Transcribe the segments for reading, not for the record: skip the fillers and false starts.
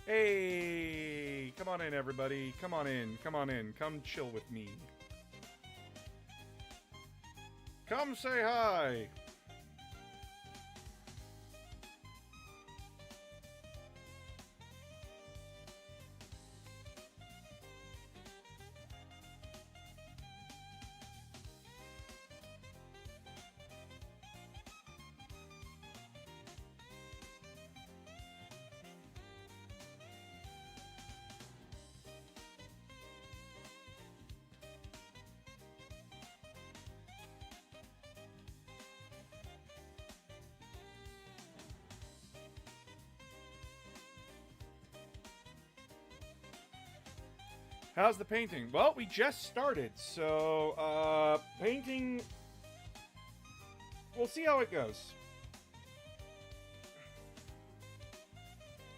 Hey, come on in, everybody. Come on in. Come on in. Come chill with me. Come say hi. How's the painting? Well, we just started, so painting. We'll see how it goes.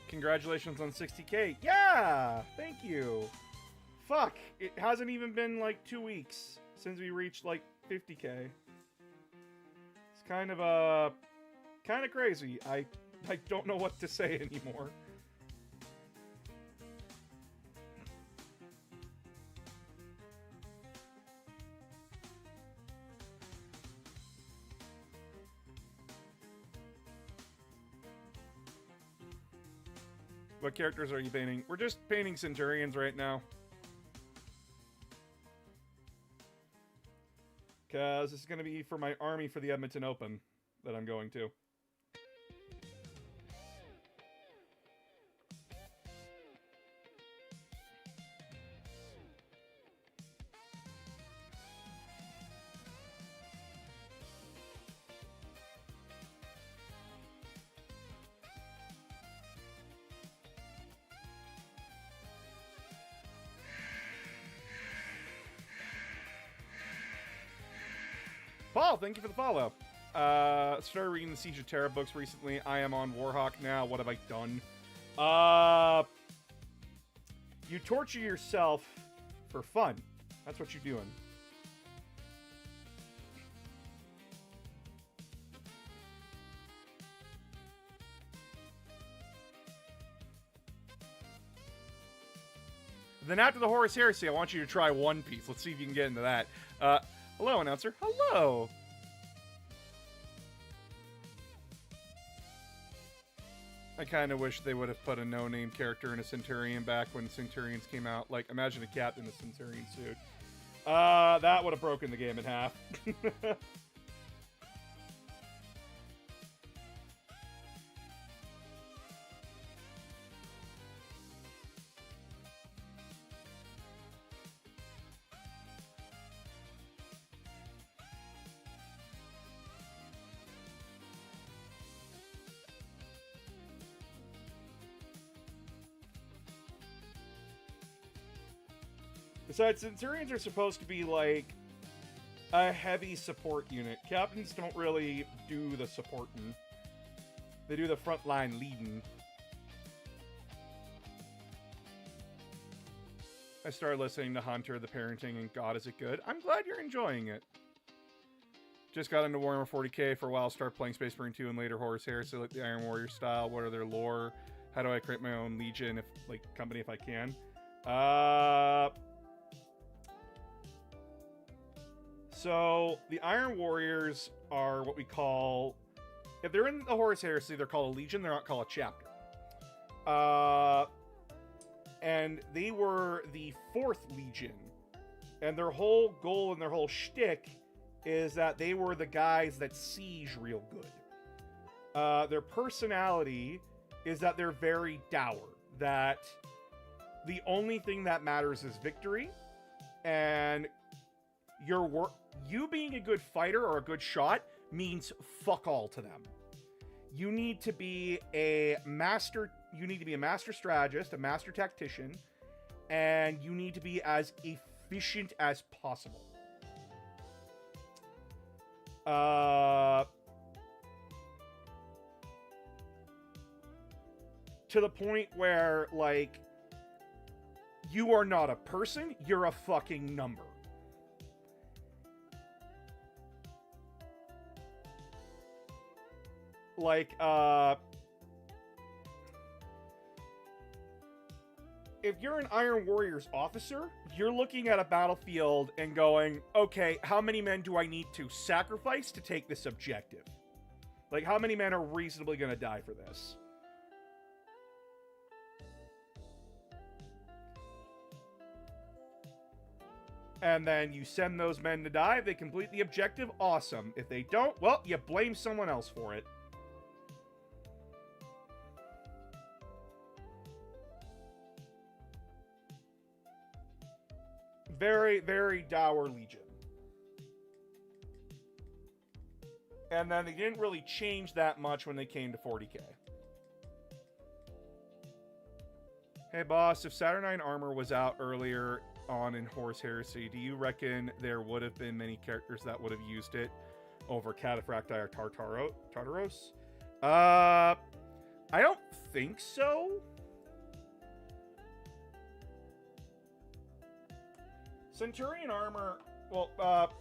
Congratulations on 60K. Yeah, thank you. Fuck, it hasn't even been like 2 weeks since we reached like 50K. It's kind of crazy. I don't know what to say anymore. What characters are you painting? We're just painting Centurions right now. Because this is going to be for my army for the Edmonton Open that I'm going to. Paul, thank you for the follow. Started reading the Siege of Terra books recently. I am on Warhawk now. What have I done? You torture yourself for fun. That's what you're doing. Then after the Horus Heresy, I want you to try One Piece. Let's see if you can get into that. Hello, announcer. Hello. I kind of wish they would have put a no-name character in a Centurion back when Centurions came out. Like, imagine a captain in a Centurion suit. That would have broken the game in half. Besides, Centurions are supposed to be, like, a heavy support unit. Captains don't really do the supporting. They do the frontline leading. I started listening to Hunter, the parenting, and God, is it good? I'm glad you're enjoying it. Just got into Warhammer 40k for a while, start playing Space Marine 2 and later Horus Heresy, like the Iron Warrior style. What are their lore? How do I create my own legion, if company, if I can? So, the Iron Warriors are what we call... If they're in the Horus Heresy, they're called a legion. They're not called a chapter. And they were the 4th Legion. And their whole goal and their whole shtick is that they were the guys that siege real good. Their personality is that they're very dour. That the only thing that matters is victory. And you being a good fighter or a good shot means fuck all to them. You need to be a master strategist, a master tactician, and you need to be as efficient as possible. To the point where, like, you are not a person, you're a fucking number. Like, if you're an Iron Warriors officer, you're looking at a battlefield and going, okay, how many men do I need to sacrifice to take this objective? Like, how many men are reasonably going to die for this? And then you send those men to die. If they complete the objective, awesome. If they don't, well, you blame someone else for it. Very, very dour Legion. And then they didn't really change that much when they came to 40k. Hey boss, if Saturnine armor was out earlier on in Horus Heresy, do you reckon there would have been many characters that would have used it over Cataphracti or Tartaros? I don't think so. Centurion armor, well,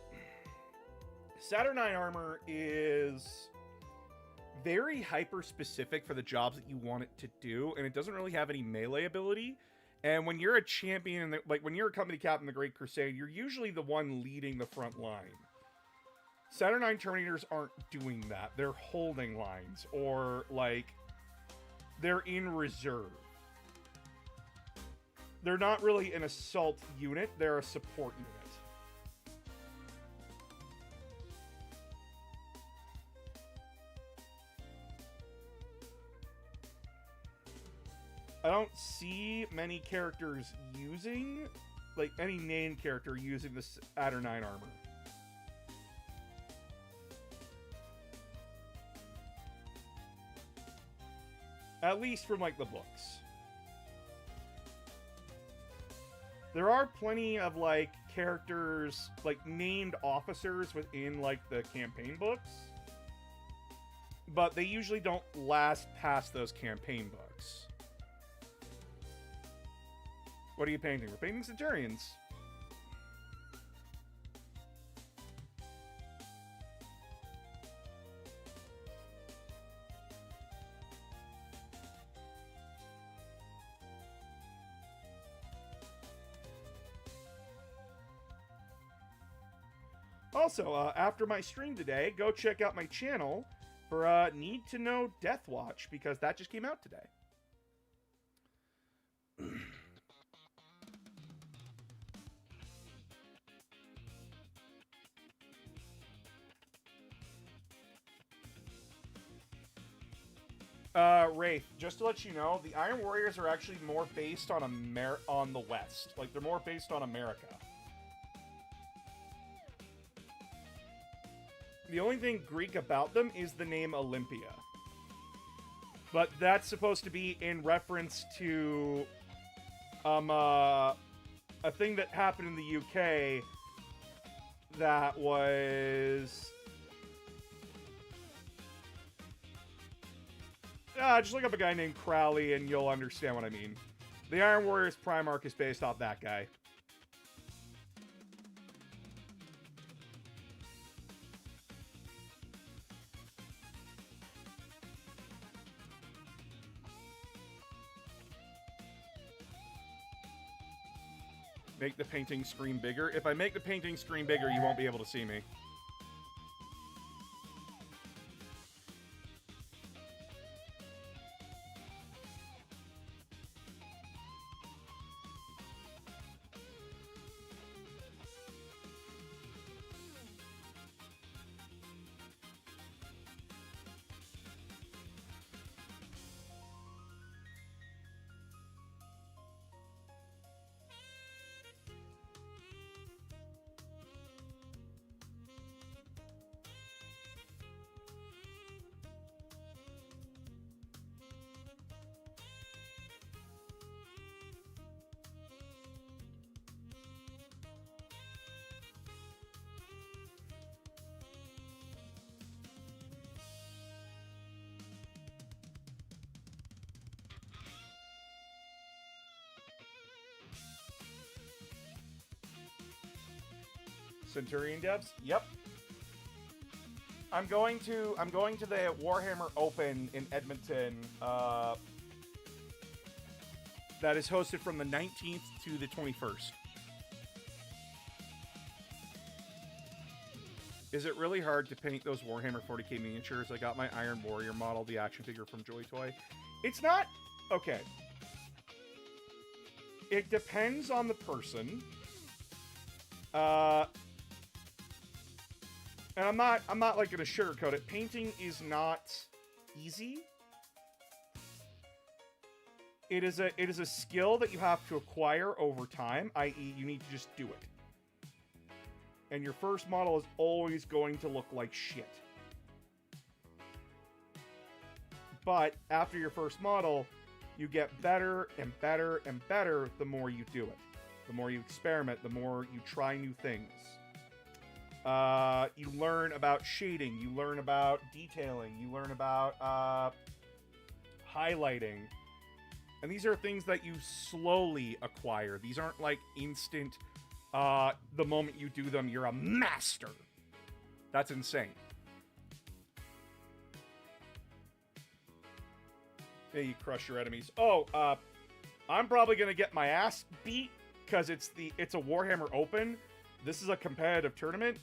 Saturnine armor is very hyper-specific for the jobs that you want it to do, and it doesn't really have any melee ability. And when you're a champion, like when you're a company captain in the Great Crusade, you're usually the one leading the front line. Saturnine Terminators aren't doing that. They're holding lines, or, like, they're in reserve. They're not really an assault unit, they're a support unit. I don't see many characters using, like, any named character using the Saturnine armor. At least from, like, the books. There are plenty of, like, characters, like, named officers within, like, the campaign books. But they usually don't last past those campaign books. What are you painting? We're painting Centurions. Also, after my stream today, go check out my channel for Need to Know Death Watch, because that just came out today. Wraith, just to let you know, the Iron Warriors are actually more based on on the West. Like, they're more based on America. The only thing Greek about them is the name Olympia. But that's supposed to be in reference to a thing that happened in the UK that was... just look up a guy named Crowley and you'll understand what I mean. The Iron Warriors Primarch is based off that guy. Make the painting screen bigger. If I make the painting screen bigger, you won't be able to see me. Centurion devs? Yep. I'm going to the Warhammer Open in Edmonton that is hosted from the 19th to the 21st. Is it really hard to paint those Warhammer 40k miniatures? I got my Iron Warrior model, the action figure from Joy Toy. It's not... Okay. It depends on the person. And I'm not like gonna sugarcoat it. Painting is not easy. It is a skill that you have to acquire over time, i.e. you need to just do it. And your first model is always going to look like shit. But after your first model, you get better and better and better the more you do it. The more you experiment, the more you try new things. You learn about shading, you learn about detailing, you learn about highlighting. And these are things that you slowly acquire. These aren't like instant... the moment you do them, you're a master. That's insane. Yeah, you crush your enemies. Oh, I'm probably gonna get my ass beat because it's a Warhammer Open. This is a competitive tournament.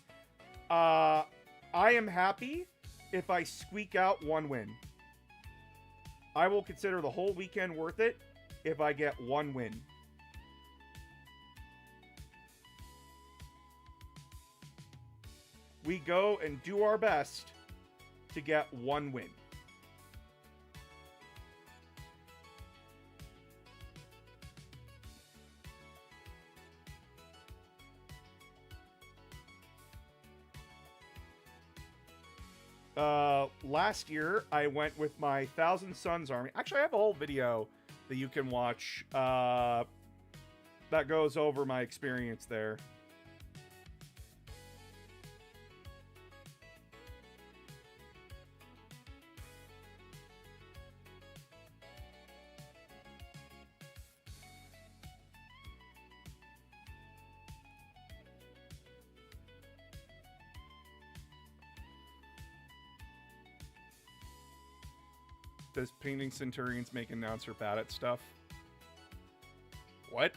I am happy if I squeak out one win. I will consider the whole weekend worth it if I get one win. We go and do our best to get one win. Last year, I went with my Thousand Suns army. Actually, I have a whole video that you can watch that goes over my experience there. Does painting Centurions make announcer bad at stuff? What?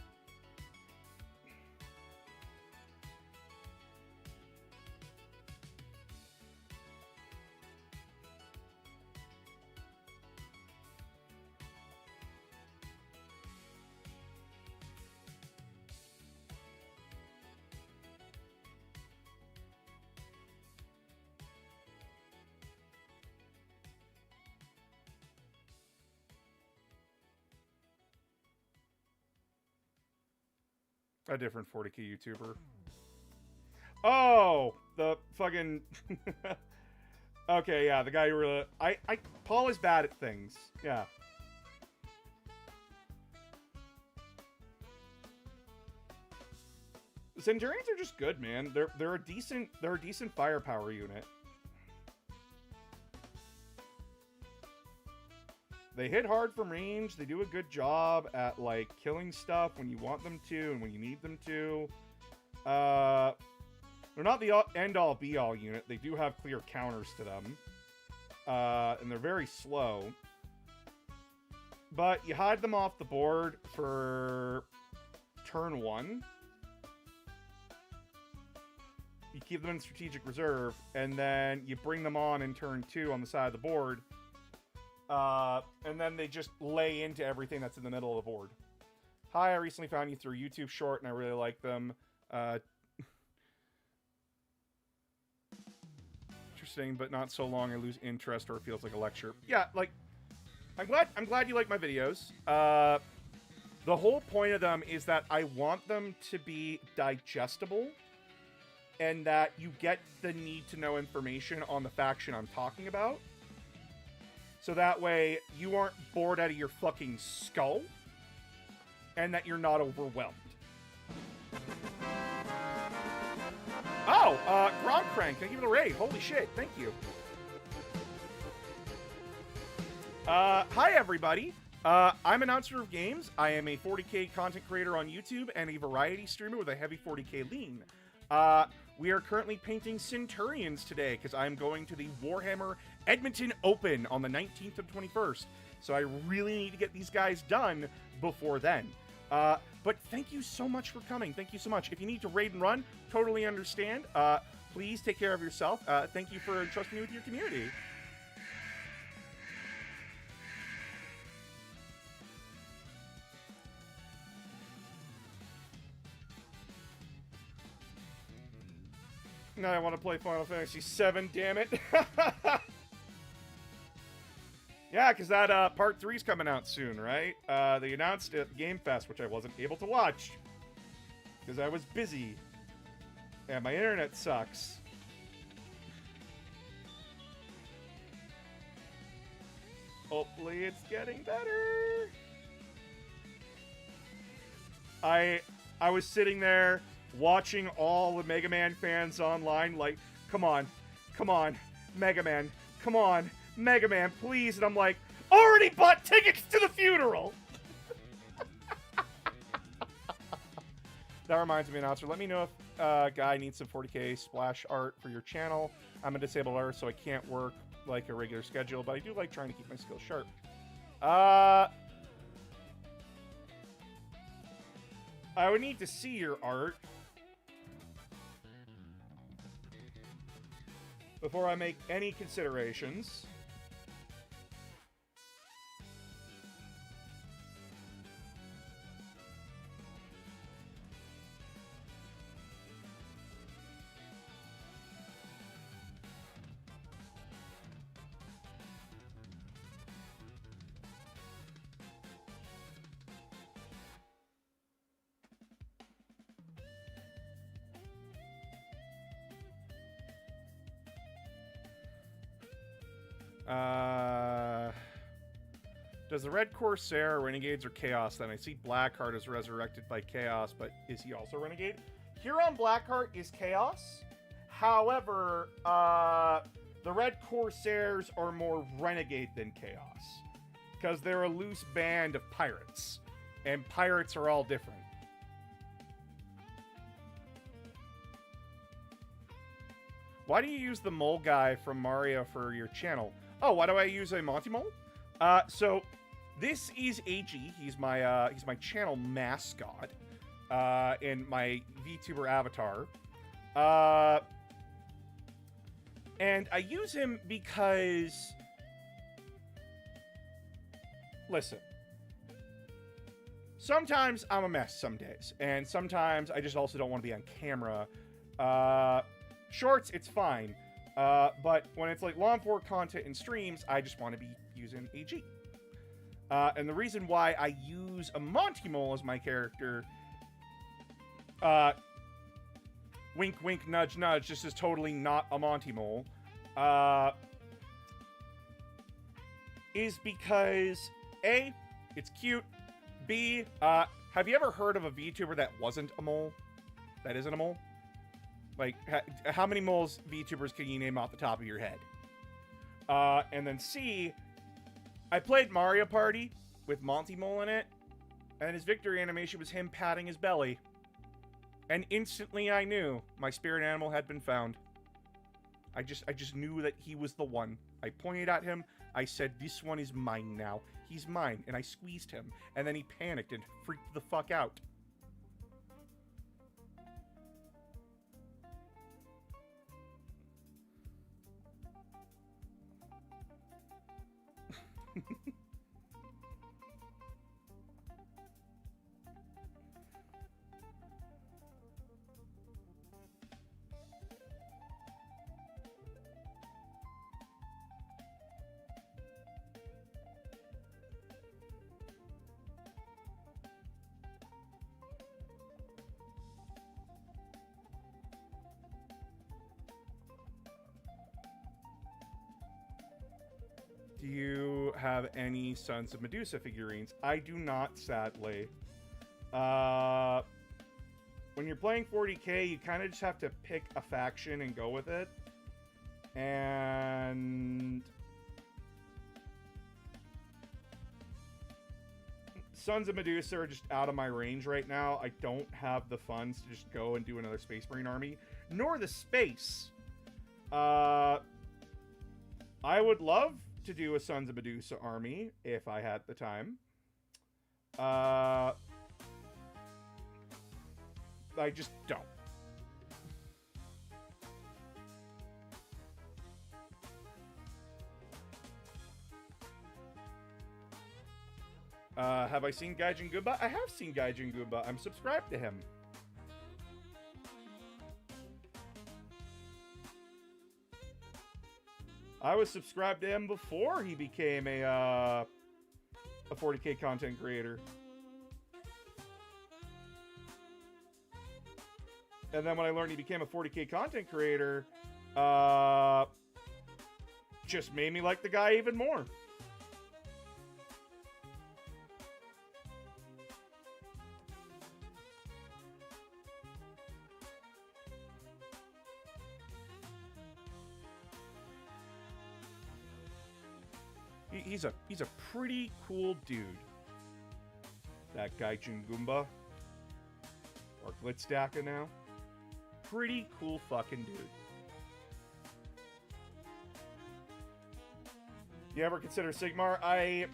A different 40k YouTuber. Oh, the fucking... Okay, yeah, the guy who really... Paul is bad at things. Yeah. The Centurions are just good, man. They're a decent firepower unit. They hit hard from range. They do a good job at, like, killing stuff when you want them to and when you need them to. They're not the end-all, be-all unit. They do have clear counters to them. And they're very slow. But you hide them off the board for turn 1. You keep them in strategic reserve, and then you bring them on in turn 2 on the side of the board. And then they just lay into everything that's in the middle of the board. Hi, I recently found you through YouTube short, and I really like them. Interesting, but not so long I lose interest or it feels like a lecture. Yeah, like, I'm glad you like my videos. The whole point of them is that I want them to be digestible, and that you get the need-to-know information on the faction I'm talking about. So that way, you aren't bored out of your fucking skull, and that you're not overwhelmed. Oh, Gromcrank, thank you for the raid. Holy shit, thank you. Hi, everybody. I'm Announcer of Games. I am a 40k content creator on YouTube and a variety streamer with a heavy 40k lean. We are currently painting Centurions today because I'm going to the Warhammer Edmonton Open on the 19th and 21st. So I really need to get these guys done before then. But thank you so much for coming. Thank you so much. If you need to raid and run, totally understand. Please take care of yourself. Thank you for entrusting me with your community. Now I want to play Final Fantasy VII, damn it. Yeah, because that Part 3's coming out soon, right? They announced it at Game Fest, which I wasn't able to watch. Because I was busy. And my internet sucks. Hopefully it's getting better. I was sitting there watching all the Mega Man fans online like, come on, Mega Man, come on, Mega Man, please. And I'm like, already bought tickets to the funeral. That reminds me, announcer, let me know if Guy needs some 40k splash art for your channel. I'm a disabled artist, so I can't work like a regular schedule, but I do like trying to keep my skills sharp. I would need to see your art before I make any considerations. Does the Red Corsair Renegades or Chaos? Then I see Blackheart is resurrected by Chaos, but is he also Renegade? Huron Blackheart is Chaos. However, the Red Corsairs are more Renegade than Chaos. Because they're a loose band of pirates. And pirates are all different. Why do you use the mole guy from Mario for your channel? Oh, why do I use a Monty Mole? So this is AG. He's my channel mascot, and my VTuber avatar. And I use him because, listen, sometimes I'm a mess some days, and sometimes I just also don't want to be on camera. Shorts, it's fine. But when it's like Law 4 content and streams, I just want to be using AG. And the reason why I use a Monty Mole as my character, wink, wink, nudge, nudge, this is totally not a Monty Mole, is because, A, it's cute, B, have you ever heard of a VTuber that wasn't a mole? That isn't a mole? Like, how many moles VTubers can you name off the top of your head? And then C, I played Mario Party with Monty Mole in it, and his victory animation was him patting his belly. And instantly I knew my spirit animal had been found. I just knew that he was the one. I pointed at him, I said, this one is mine now. He's mine. And I squeezed him, and then he panicked and freaked the fuck out. Do you have any Sons of Medusa figurines? I do not, sadly. When you're playing 40k, you kind of just have to pick a faction and go with it. And Sons of Medusa are just out of my range right now. I don't have the funds to just go and do another Space Marine army, nor the space. I would love to do a Sons of Medusa army if I had the time. I just don't. Have I seen Gaijin Goomba? I have seen Gaijin Goomba. I'm subscribed to him. I was subscribed to him before he became a 40K content creator. And then when I learned he became a 40K content creator, just made me like the guy even more. He's a pretty cool dude. That Gaijin Goomba. Or Glitzdaka now. Pretty cool fucking dude. You ever consider Sigmar? I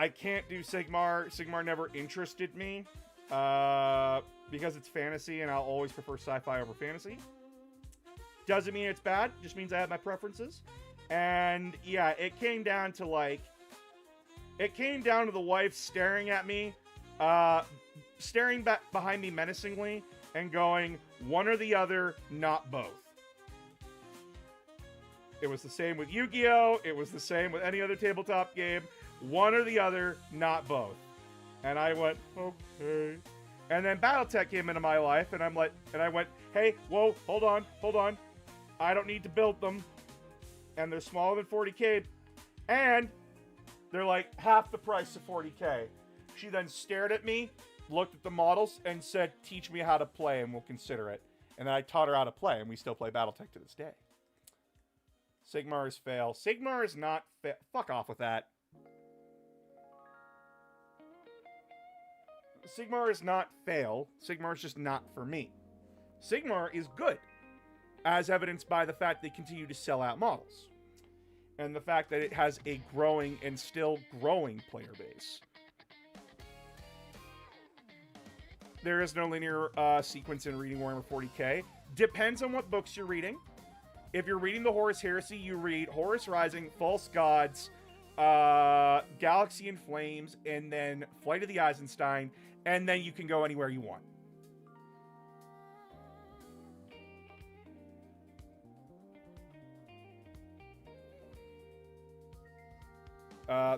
can't do Sigmar. Sigmar never interested me. Because it's fantasy and I'll always prefer sci-fi over fantasy. Doesn't mean it's bad, just means I have my preferences. And yeah, it came down to the wife staring at me, staring back behind me menacingly and going, one or the other, not both. It was the same with Yu-Gi-Oh! It was the same with any other tabletop game. One or the other, not both. And I went, okay. And then Battletech came into my life, and I went, hey, whoa, hold on. I don't need to build them. And they're smaller than 40K, and they're like half the price of 40K. She then stared at me, looked at the models, and said, teach me how to play, and we'll consider it. And then I taught her how to play, and we still play Battletech to this day. Sigmar is fail. Sigmar is not fail. Fuck off with that. Sigmar is not fail. Sigmar is just not for me. Sigmar is good, as evidenced by the fact they continue to sell out models. And the fact that it has a growing and still growing player base. There is no linear sequence in reading Warhammer 40K. Depends on what books you're reading. If you're reading the Horus Heresy, you read Horus Rising, False Gods, Galaxy in Flames, and then Flight of the Eisenstein, and then you can go anywhere you want.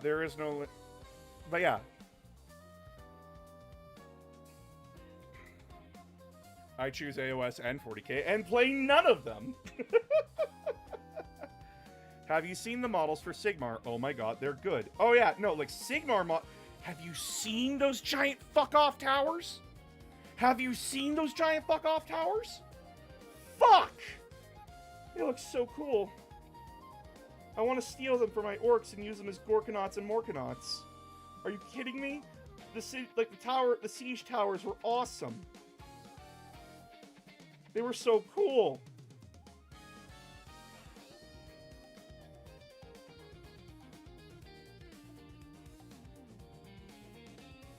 There is no... But yeah. I choose AOS and 40K and play none of them. Have you seen the models for Sigmar? Oh my god, they're good. Oh yeah, no, like Sigmar Have you seen those giant fuck-off towers? Have you seen those giant fuck-off towers? Fuck! They look so cool. I want to steal them for my orcs and use them as Gorkanauts and Morkanauts. Are you kidding me? The siege towers were awesome. They were so cool.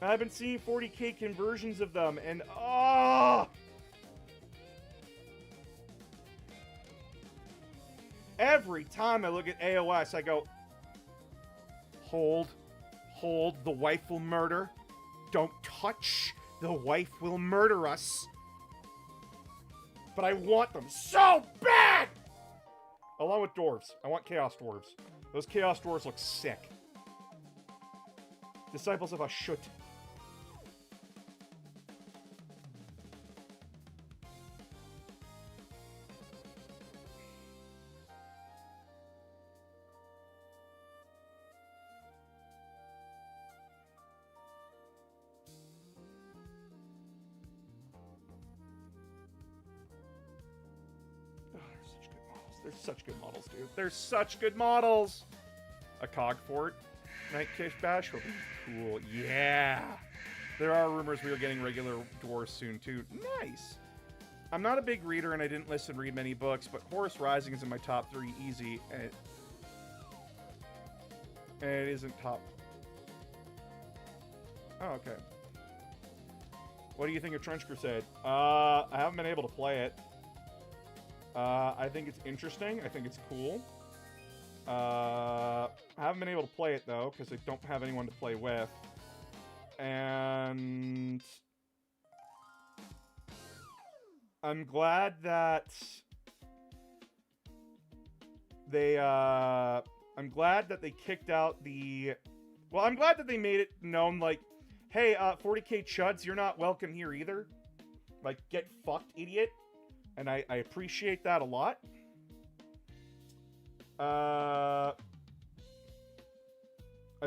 I've been seeing 40K conversions of them, and every time I look at AOS, I go, hold, the wife will murder. Don't touch, the wife will murder us. But I want them so bad! Along with dwarves. I want Chaos Dwarves. Those Chaos Dwarves look sick. Disciples of Ashut. They're such good models, dude. They're such good models! A Cog Fort. Nightkish Bash will be cool. Yeah! There are rumors we are getting regular dwarves soon, too. Nice! I'm not a big reader, and I didn't listen read many books, but Horus Rising is in my top 3 easy, and it isn't top. Oh, okay. What do you think of Trench Crusade? I haven't been able to play it. I think it's interesting. I think it's cool. I haven't been able to play it, though, because I don't have anyone to play with. And I'm glad that they, I'm glad that they kicked out the... Well, I'm glad that they made it known, like, hey, 40k chuds, you're not welcome here either. Like, get fucked, idiot. And I appreciate that a lot. I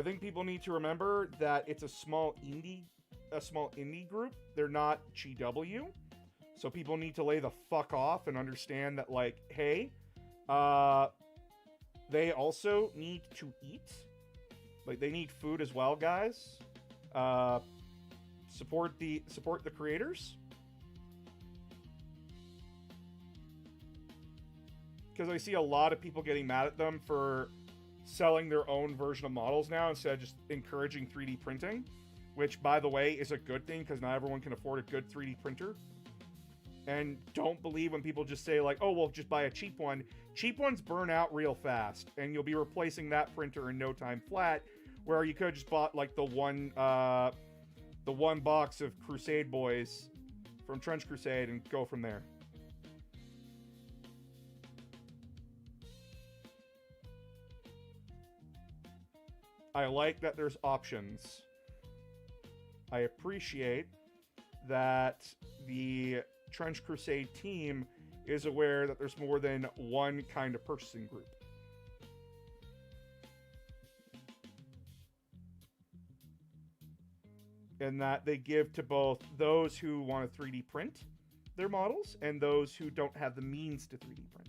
think people need to remember that it's a small indie group. They're not GW. So people need to lay the fuck off and understand that, like, hey, they also need to eat. Like, they need food as well, guys. Support the creators. Because I see a lot of people getting mad at them for selling their own version of models now instead of just encouraging 3D printing, which, by the way, is a good thing because not everyone can afford a good 3D printer. And don't believe when people just say, like, oh, well, just buy a cheap one. Cheap ones burn out real fast, and you'll be replacing that printer in no time flat, where you could have just bought, like, the one box of Crusade Boys from Trench Crusade and go from there. I like that there's options. I appreciate that the Trench Crusade team is aware that there's more than one kind of purchasing group. And that they give to both those who want to 3D print their models and those who don't have the means to 3D print.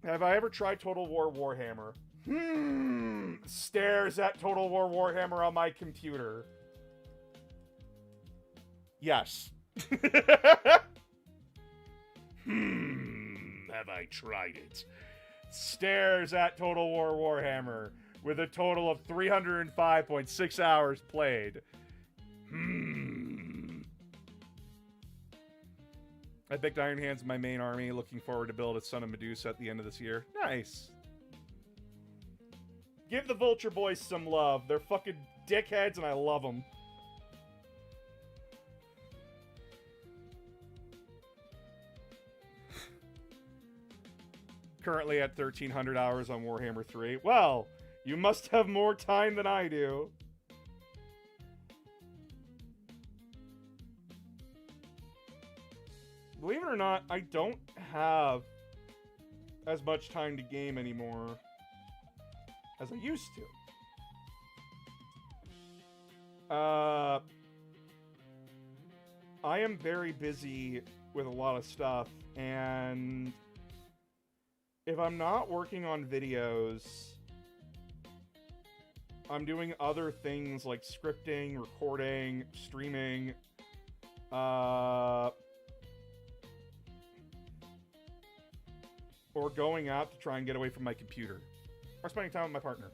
Have I ever tried Total War Warhammer? Stares at Total War Warhammer on my computer. Yes. Have I tried it? Stares at Total War Warhammer with a total of 305.6 hours played. I picked Iron Hands in my main army, looking forward to build a Son of Medusa at the end of this year. Nice. Give the Vulture Boys some love. They're fucking dickheads and I love them. Currently at 1,300 hours on Warhammer 3. Well, you must have more time than I do. Believe it or not, I don't have as much time to game anymore as I used to. I am very busy with a lot of stuff, and if I'm not working on videos, I'm doing other things like scripting, recording, streaming, or going out to try and get away from my computer, or spending time with my partner.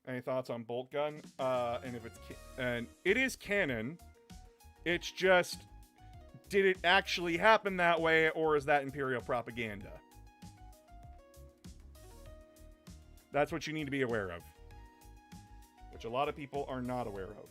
Any thoughts on Bolt Gun? And if it's and it is canon. It's just, did it actually happen that way, or is that Imperial propaganda? That's what you need to be aware of, which a lot of people are not aware of.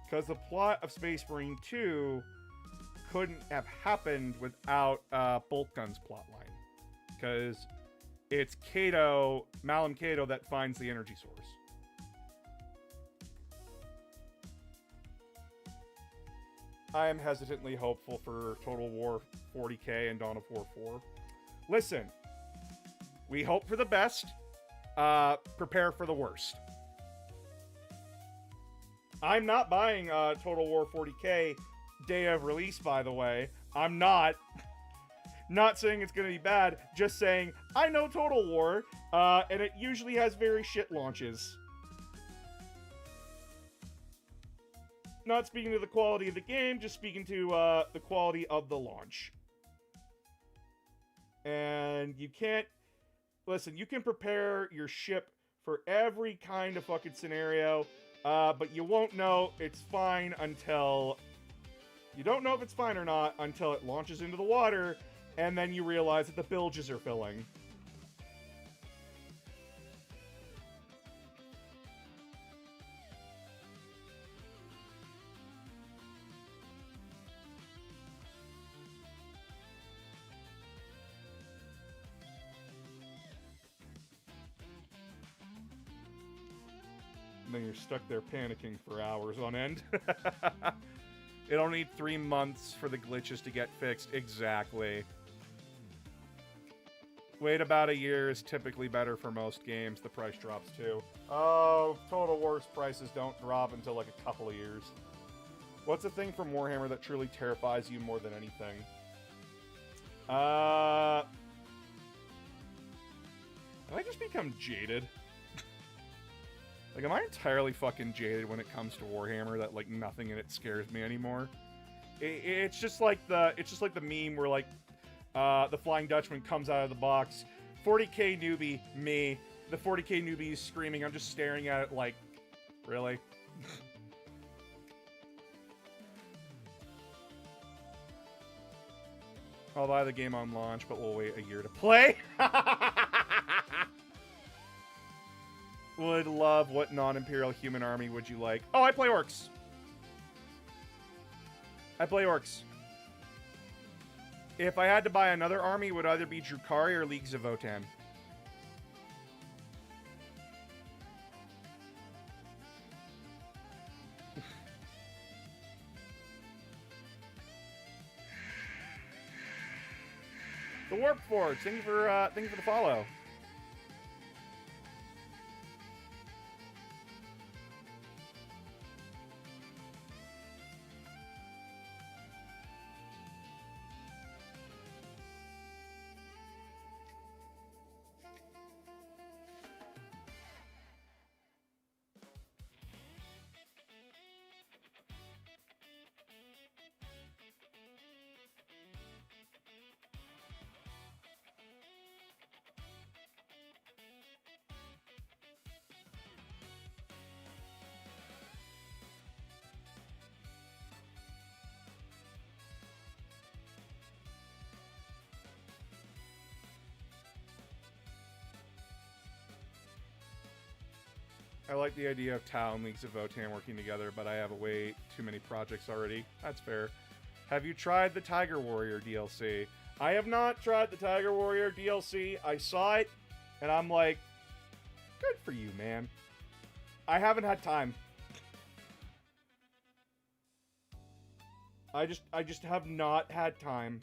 Because the plot of Space Marine 2 couldn't have happened without Bolt Gun's plotline. Because It's Cato, Malum Cato, that finds the energy source. I am hesitantly hopeful for Total War 40K and Dawn of War 4. Listen, we hope for the best, prepare for the worst. I'm not buying Total War 40K day of release, by the way. I'm not. Not saying it's going to be bad, just saying I know Total War, and it usually has very shit launches. Not speaking to the quality of the game, just speaking to the quality of the launch. And you can't... Listen, you can prepare your ship for every kind of fucking scenario, but you won't know it's fine until... You don't know if it's fine or not until it launches into the water, and then you realize that the bilges are filling. And then you're stuck there panicking for hours on end. It'll need 3 months for the glitches to get fixed. Exactly. Wait about a year is typically better for most games. The price drops too. Oh, Total War's prices don't drop until like a couple of years. What's the thing from Warhammer that truly terrifies you more than anything? Have I just become jaded? Like, am I entirely fucking jaded when it comes to Warhammer that, like, nothing in it scares me anymore? It's just like the meme where, like, the Flying Dutchman comes out of the box. 40k newbie, me. The 40k newbie is screaming. I'm just staring at it like, really? I'll buy the game on launch, but we'll wait a year to play. Would love. What non-imperial human army would you like? Oh, I play orcs. I play orcs. If I had to buy another army, it would either be Drukhari or Leagues of Votann. The Warp Forge. Thank you for the follow. I like the idea of Tau and Leagues of Votann working together, but I have way too many projects already. That's fair. Have you tried the Tiger Warrior DLC? I have not tried the Tiger Warrior DLC. I saw it, and I'm like, good for you, man. I haven't had time. I just have not had time.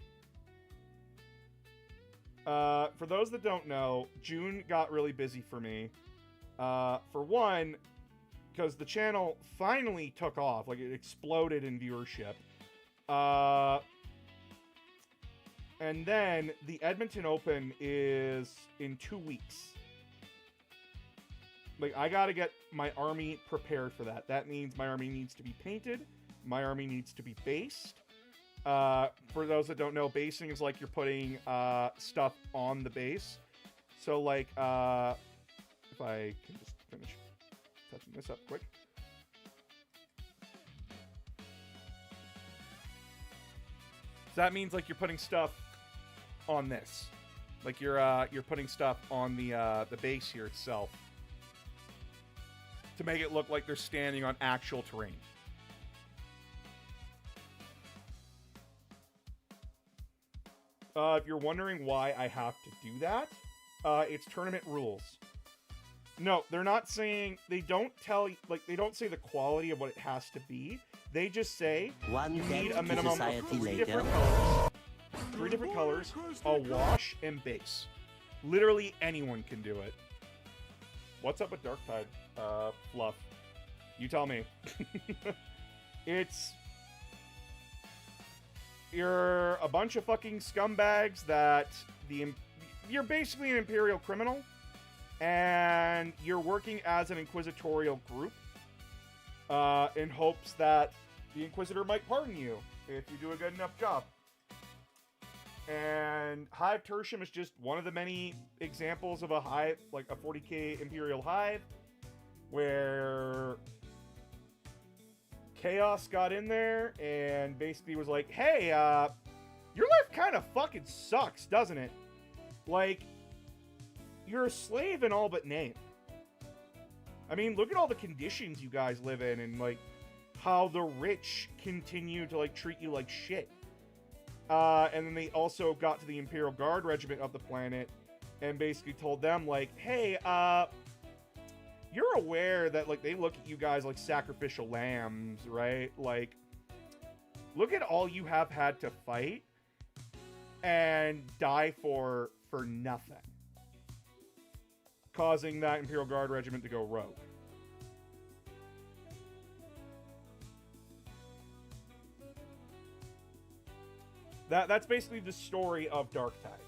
For those that don't know, June got really busy for me. For one, because the channel finally took off, like it exploded in viewership. And then the Edmonton Open is in 2 weeks. Like, I gotta get my army prepared for that. That means my army needs to be painted. My army needs to be based. For those that don't know, basing is like you're putting stuff on the base. So, like, if I can just finish touching this up quick. So that means, like, you're putting stuff on this. Like, you're putting stuff on the base here itself to make it look like they're standing on actual terrain. If you're wondering why I have to do that, It's tournament rules. No, they're not saying, they don't tell, like, they don't say the quality of what it has to be. They just say you need a minimum of three different colors. 3 different colors, a wash, and base. Literally anyone can do it. What's up with Darktide, Fluff? You tell me. You're a bunch of fucking scumbags that you're basically an Imperial criminal, and you're working as an inquisitorial group in hopes that the Inquisitor might pardon you if you do a good enough job. And Hive Tertium is just one of the many examples of a hive, like a 40k Imperial hive, where Chaos got in there and basically was like, hey, your life kind of fucking sucks, doesn't it? Like, you're a slave in all but name. I mean, look at all the conditions you guys live in, and like how the rich continue to like treat you like shit. And then they also got to the Imperial Guard Regiment of the planet and basically told them, like, hey, you're aware that, like, they look at you guys like sacrificial lambs, right? Like, look at all you have had to fight and die for nothing. Causing that Imperial Guard Regiment to go rogue. That's basically the story of Darktide.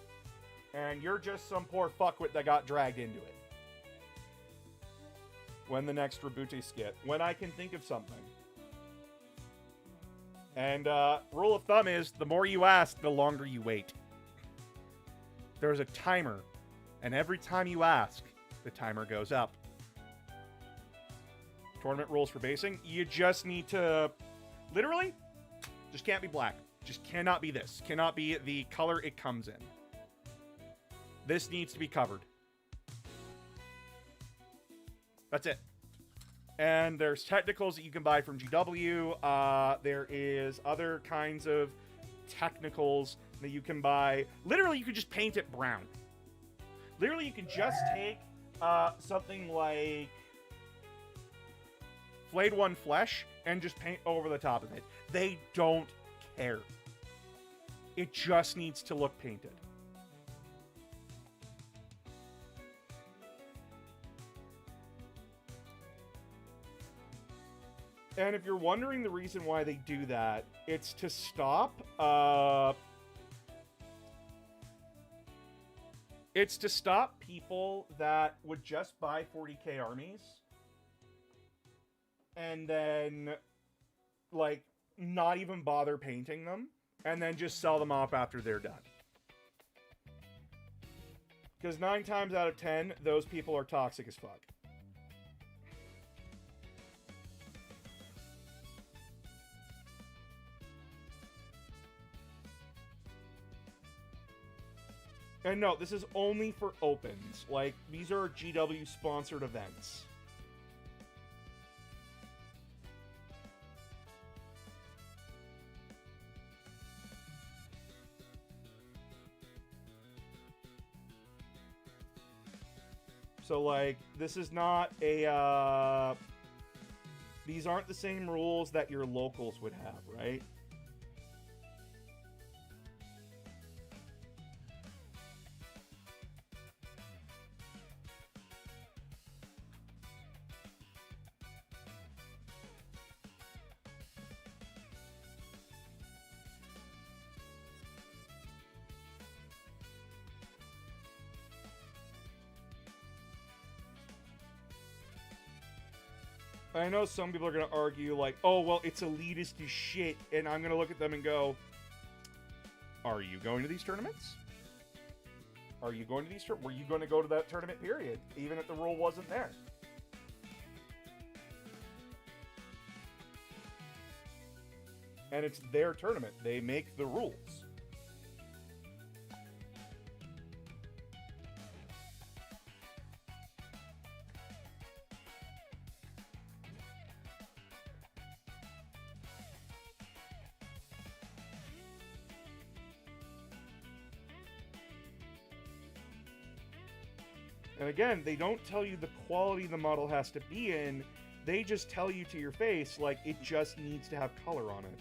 And you're just some poor fuckwit that got dragged into it. When the next Rabute skit. When I can think of something. And rule of thumb is, the more you ask, the longer you wait. There's a timer. And every time you ask, the timer goes up. Tournament rules for basing. You just need to... Literally, just can't be black. Just cannot be this. Cannot be the color it comes in. This needs to be covered. That's it. And there's technicals that you can buy from GW. There is other kinds of technicals that you can buy. Literally, you can just paint it brown. Literally, you can just take something like Flayed One Flesh and just paint over the top of it. They don't care. It just needs to look painted. And if you're wondering the reason why they do that, it's to stop people that would just buy 40k armies and then like not even bother painting them, and then just sell them off after they're done. Because 9 times out of 10, those people are toxic as fuck. And no, this is only for opens. Like, these are GW-sponsored events. So, like, this is not a, these aren't the same rules that your locals would have, right? I know some people are going to argue, like, oh, well, it's elitist as shit, and I'm going to look at them and go, are you going to these tournaments? Are you going to these tournaments? Were you going to go to that tournament period, even if the rule wasn't there? And it's their tournament. They make the rules. And again, they don't tell you the quality the model has to be in. They just tell you to your face, like, it just needs to have color on it.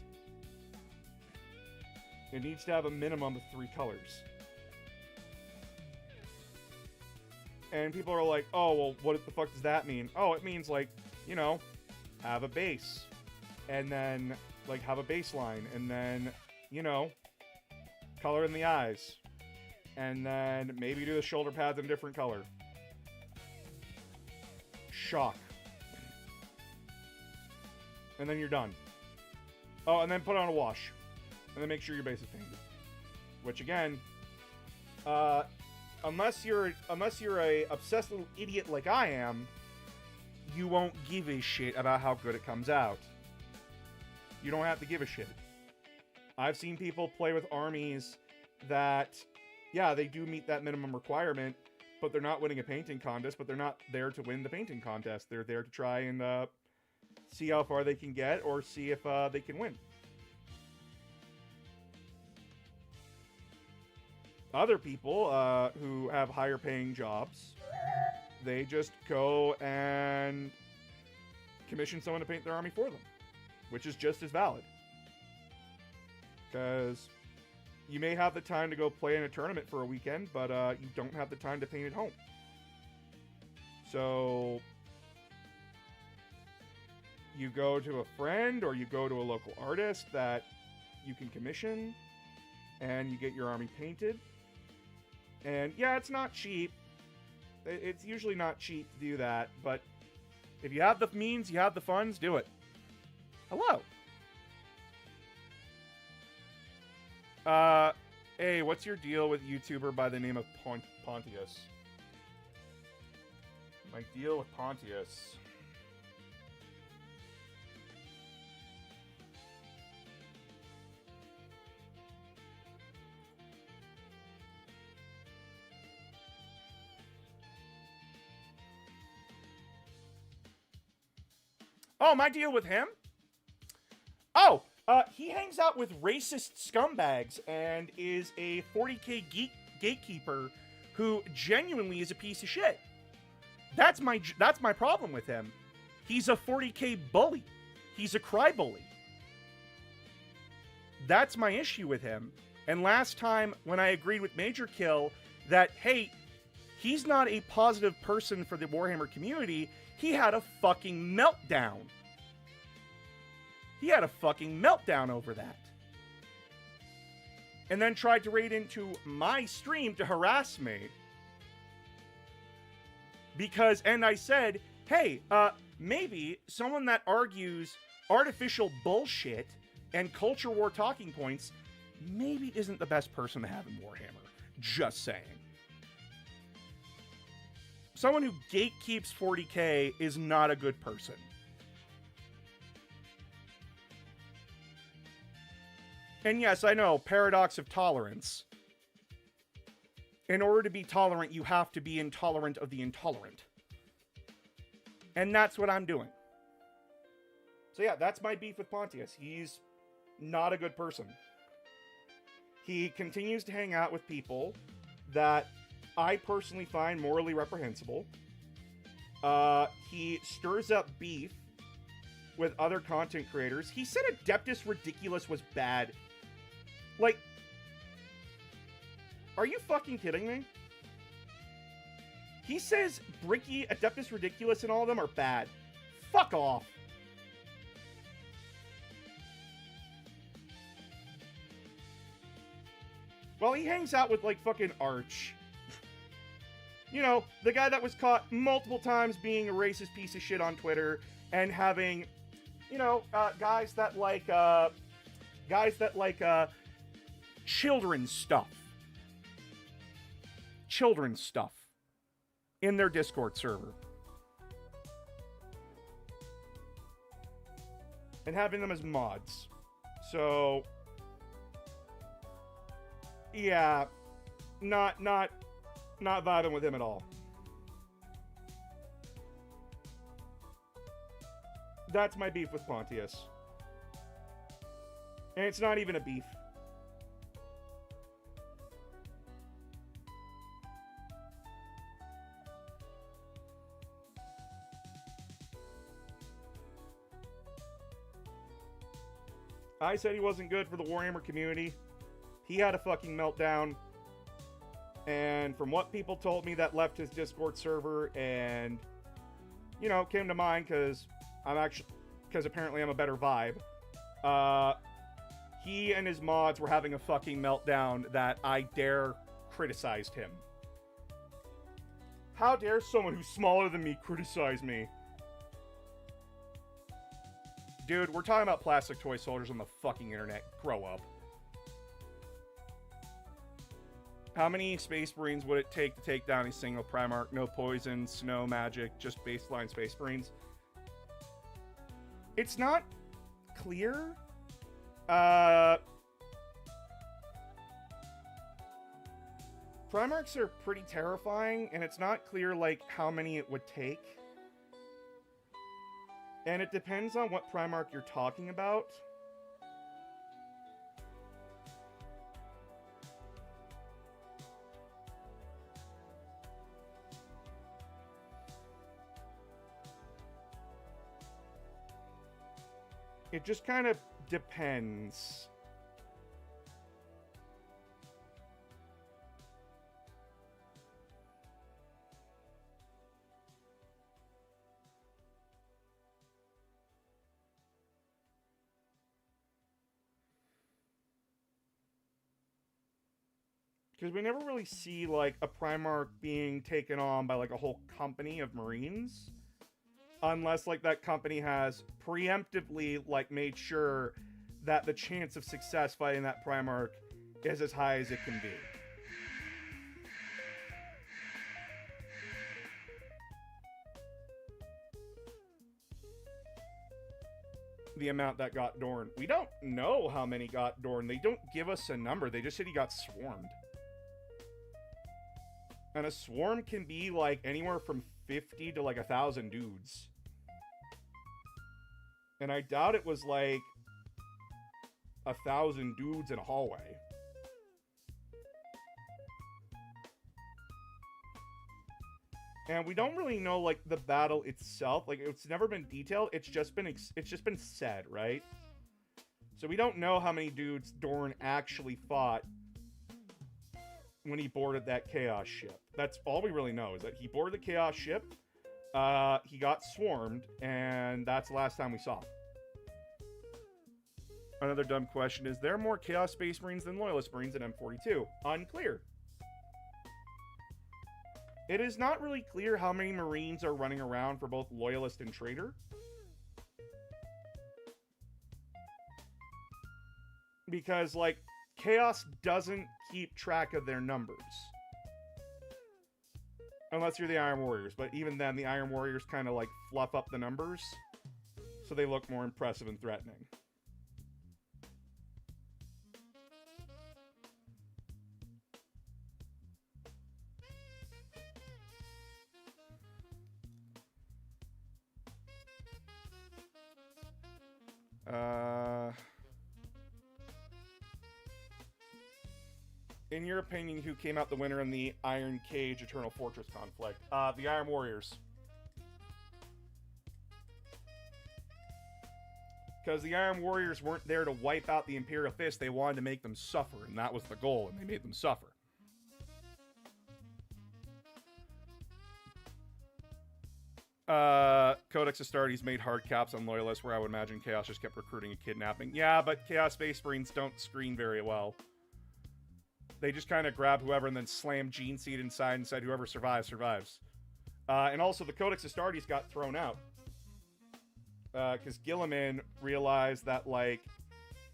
It needs to have a minimum of 3 colors. And people are like, oh, well, what the fuck does that mean? Oh, it means, like, you know, have a base. And then, like, have a baseline. And then, you know, color in the eyes. And then maybe do the shoulder pads in a different color. Shock. And then you're done. Oh, and then put on a wash. And then make sure your base is painted. Which, again, unless you're a obsessed little idiot like I am, you won't give a shit about how good it comes out. You don't have to give a shit. I've seen people play with armies that, yeah, they do meet that minimum requirement, but they're not winning a painting contest, but they're not there to win the painting contest. They're there to try and see how far they can get or see if they can win. Other people who have higher paying jobs, they just go and commission someone to paint their army for them, which is just as valid. Because you may have the time to go play in a tournament for a weekend, but you don't have the time to paint at home. So you go to a friend or you go to a local artist that you can commission and you get your army painted. And yeah, it's not cheap. It's usually not cheap to do that, but if you have the means, you have the funds, do it. Hello. Hey, what's your deal with YouTuber by the name of Pontius? My deal with Pontius. Oh, my deal with him? Oh, he hangs out with racist scumbags and is a 40k gatekeeper who genuinely is a piece of shit. That's my problem with him. He's a 40k bully. He's a cry bully. That's my issue with him. And last time when I agreed with Major Kill that, hey, he's not a positive person for the Warhammer community, he had a fucking meltdown. He had a fucking meltdown over that. And then tried to raid into my stream to harass me. And I said, hey, maybe someone that argues artificial bullshit and culture war talking points maybe isn't the best person to have in Warhammer. Just saying. Someone who gatekeeps 40k is not a good person. And yes, I know, paradox of tolerance. In order to be tolerant, you have to be intolerant of the intolerant. And that's what I'm doing. So yeah, that's my beef with Pontius. He's not a good person. He continues to hang out with people that I personally find morally reprehensible. He stirs up beef with other content creators. He said Adeptus Ridiculous was bad. Like, are you fucking kidding me? He says Bricky, Adeptus Ridiculous, and all of them are bad. Fuck off. Well, he hangs out with, like, fucking Arch. You know, the guy that was caught multiple times being a racist piece of shit on Twitter and having, you know, guys that like children's stuff. Children's stuff in their Discord server. And having them as mods. So, yeah, not vibing with him at all. That's my beef with Pontius. And it's not even a beef. I said he wasn't good for the Warhammer community. He had a fucking meltdown. And from what people told me that left his Discord server and, you know, came to mind because apparently I'm a better vibe. He and his mods were having a fucking meltdown that I dare criticized him. How dare someone who's smaller than me criticize me? Dude, we're talking about plastic toy soldiers on the fucking internet. Grow up. How many Space Marines would it take to take down a single Primarch? No poison, snow, magic, just baseline Space Marines. It's not clear. Primarchs are pretty terrifying, and it's not clear, like, how many it would take. And it depends on what Primarch you're talking about. It just kind of depends. Because we never really see, like, a Primarch being taken on by, like, a whole company of Marines. Unless, like, that company has preemptively, like, made sure that the chance of success fighting that Primarch is as high as it can be. The amount that got Dorn. We don't know how many got Dorn. They don't give us a number. They just said he got swarmed. And a swarm can be, like, anywhere from 50 to, like, 1,000 dudes. And I doubt it was, like, 1,000 dudes in a hallway. And we don't really know, like, the battle itself. Like, it's never been detailed. It's just been said, right? So we don't know how many dudes Dorn actually fought when he boarded that Chaos ship. That's all we really know, is that he boarded the Chaos ship, he got swarmed, and that's the last time we saw him. Another dumb question, is there more Chaos Space Marines than Loyalist Marines in M42? Unclear. It is not really clear how many Marines are running around for both Loyalist and Traitor. Because, like, Chaos doesn't keep track of their numbers. Unless you're the Iron Warriors. But even then, the Iron Warriors kind of, like, fluff up the numbers so they look more impressive and threatening. In your opinion, who came out the winner in the Iron Cage Eternal Fortress conflict? The Iron Warriors. Because the Iron Warriors weren't there to wipe out the Imperial Fist, they wanted to make them suffer, and that was the goal, and they made them suffer. Codex Astartes made hard caps on Loyalists, where I would imagine Chaos just kept recruiting and kidnapping. Yeah, but Chaos Space Marines don't screen very well. They just kind of grab whoever and then slam Gene Seed inside and said whoever survives, survives. And also, the Codex Astartes got thrown out. Because Guilliman realized that, like...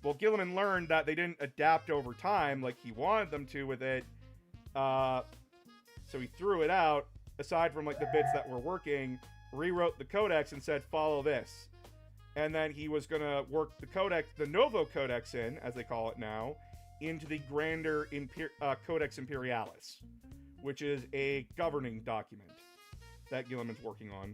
Well, Guilliman learned that they didn't adapt over time like he wanted them to with it. So he threw it out, aside from, like, the bits that were working, rewrote the Codex and said, follow this. And then he was going to work the Codex, the Novo Codex in, as they call it now, into the grander Codex Imperialis, which is a governing document that Guilliman's working on.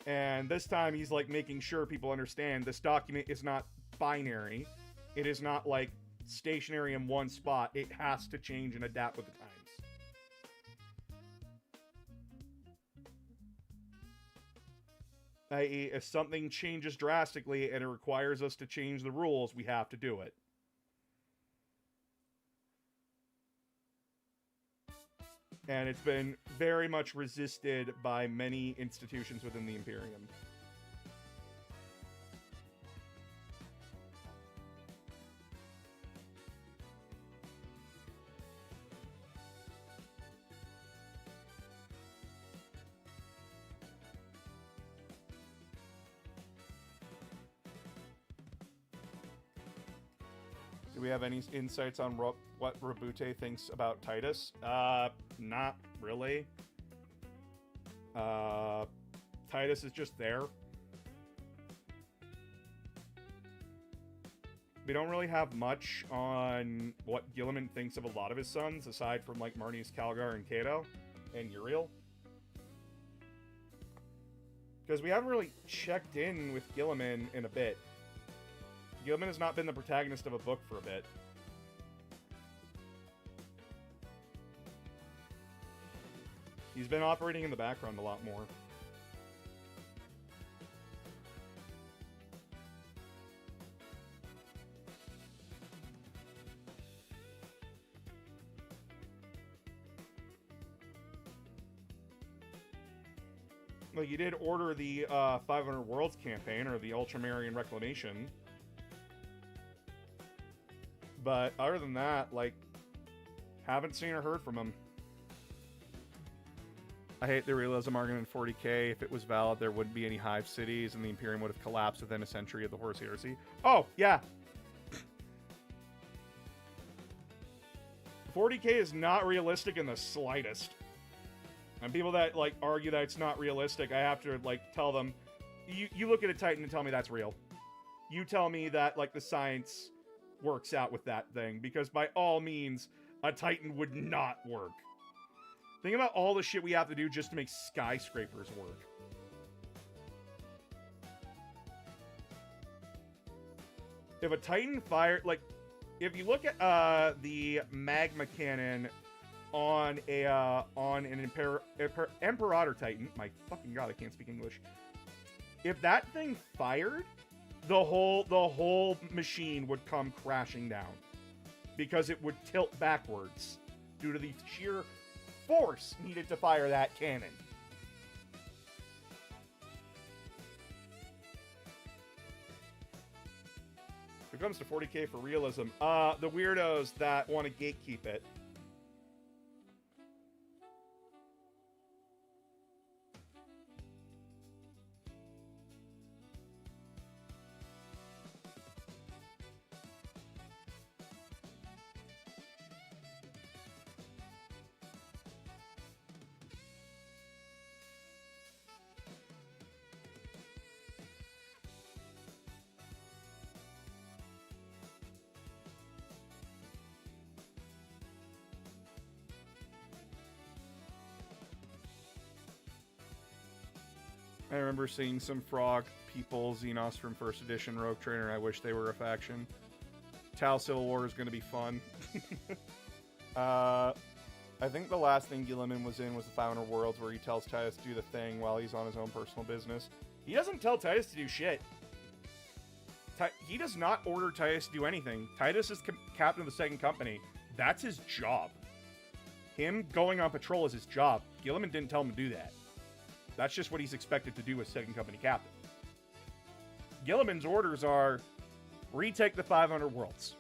And this time he's, like, making sure people understand this document is not binary. It is not, like, stationary in one spot. It has to change and adapt with the times. i.e., if something changes drastically and it requires us to change the rules, we have to do it. And it's been very much resisted by many institutions within the Imperium. Do we have any insights on what Rabute thinks about Titus? Not really. Titus is just there. We don't really have much on what Guilliman thinks of a lot of his sons, aside from like Marneus Calgar and Cato and Uriel. Because we haven't really checked in with Guilliman in a bit. Guilliman has not been the protagonist of a book for a bit. He's been operating in the background a lot more. Like, you did order the 500 Worlds campaign, or the Ultramarine Reclamation. But other than that, like, haven't seen or heard from him. I hate the realism argument in 40k. If it was valid, there wouldn't be any hive cities, and the Imperium would have collapsed within a century of the Horus Heresy. Oh, yeah. 40k is not realistic in the slightest. And people that, like, argue that it's not realistic, I have to, like, tell them, you look at a Titan and tell me that's real. You tell me that, like, the science works out with that thing, because by all means, a Titan would not work. Think about all the shit we have to do just to make skyscrapers work. If a Titan fire, like, if you look at the magma cannon on an Imperator Titan, my fucking god, I can't speak English. If that thing fired, the whole machine would come crashing down, because it would tilt backwards due to the sheer force needed to fire that cannon. If it comes to 40k for realism, the weirdos that want to gatekeep it. I remember seeing some frog people, Xenos from first edition Rogue Trainer. I wish they were a faction. Tau Civil War is going to be fun. I think the last thing Guilliman was in was the 500 Worlds, where he tells Titus to do the thing while he's on his own personal business. He doesn't tell Titus to do shit. He does not order Titus to do anything. Titus is captain of the second company. That's his job. Him going on patrol is his job. Guilliman didn't tell him to do that. That's just what he's expected to do as second company captain. Guilliman's orders are, retake the 500 Worlds.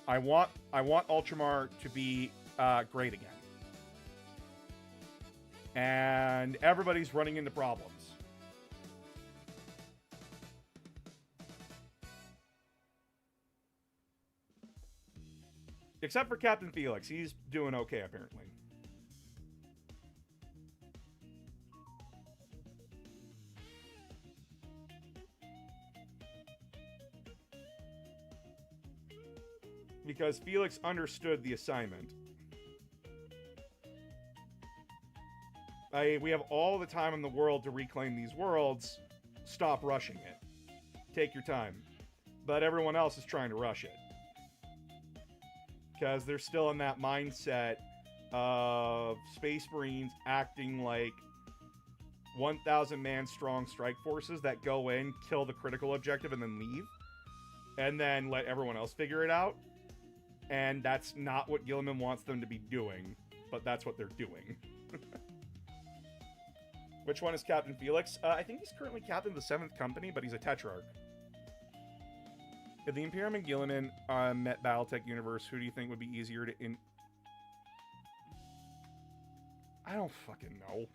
I want Ultramar to be great again. And everybody's running into problems. Except for Captain Felix. He's doing okay, apparently. Because Felix understood the assignment. We have all the time in the world to reclaim these worlds. Stop rushing it. Take your time. But everyone else is trying to rush it. Because they're still in that mindset of Space Marines acting like 1,000 man strong strike forces that go in, kill the critical objective, and then leave. And then let everyone else figure it out. And that's not what Guilliman wants them to be doing, but that's what they're doing. Which one is Captain Felix? I think he's currently captain of the 7th Company, but he's a Tetrarch. If the Imperium and Guilliman met Battletech Universe, who do you think would be easier to I don't fucking know.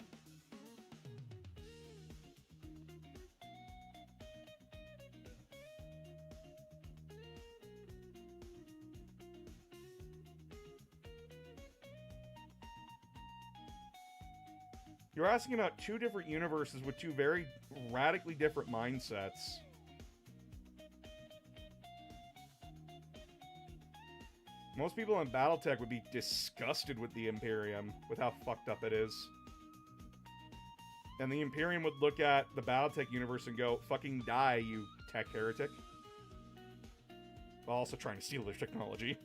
You're asking about 2 different universes with 2 very radically different mindsets. Most people in Battletech would be disgusted with the Imperium, with how fucked up it is. And the Imperium would look at the Battletech universe and go, fucking die, you tech heretic. While also trying to steal their technology.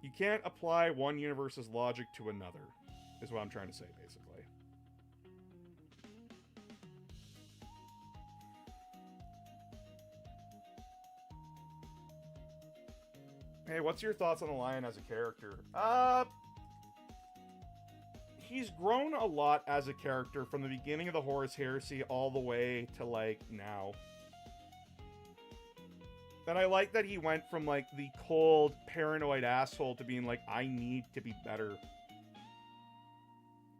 You can't apply one universe's logic to another, is what I'm trying to say, basically. Hey, what's your thoughts on the Lion as a character? He's grown a lot as a character from the beginning of the Horus Heresy all the way to, like, now. And I like that he went from, like, the cold, paranoid asshole to being like, I need to be better.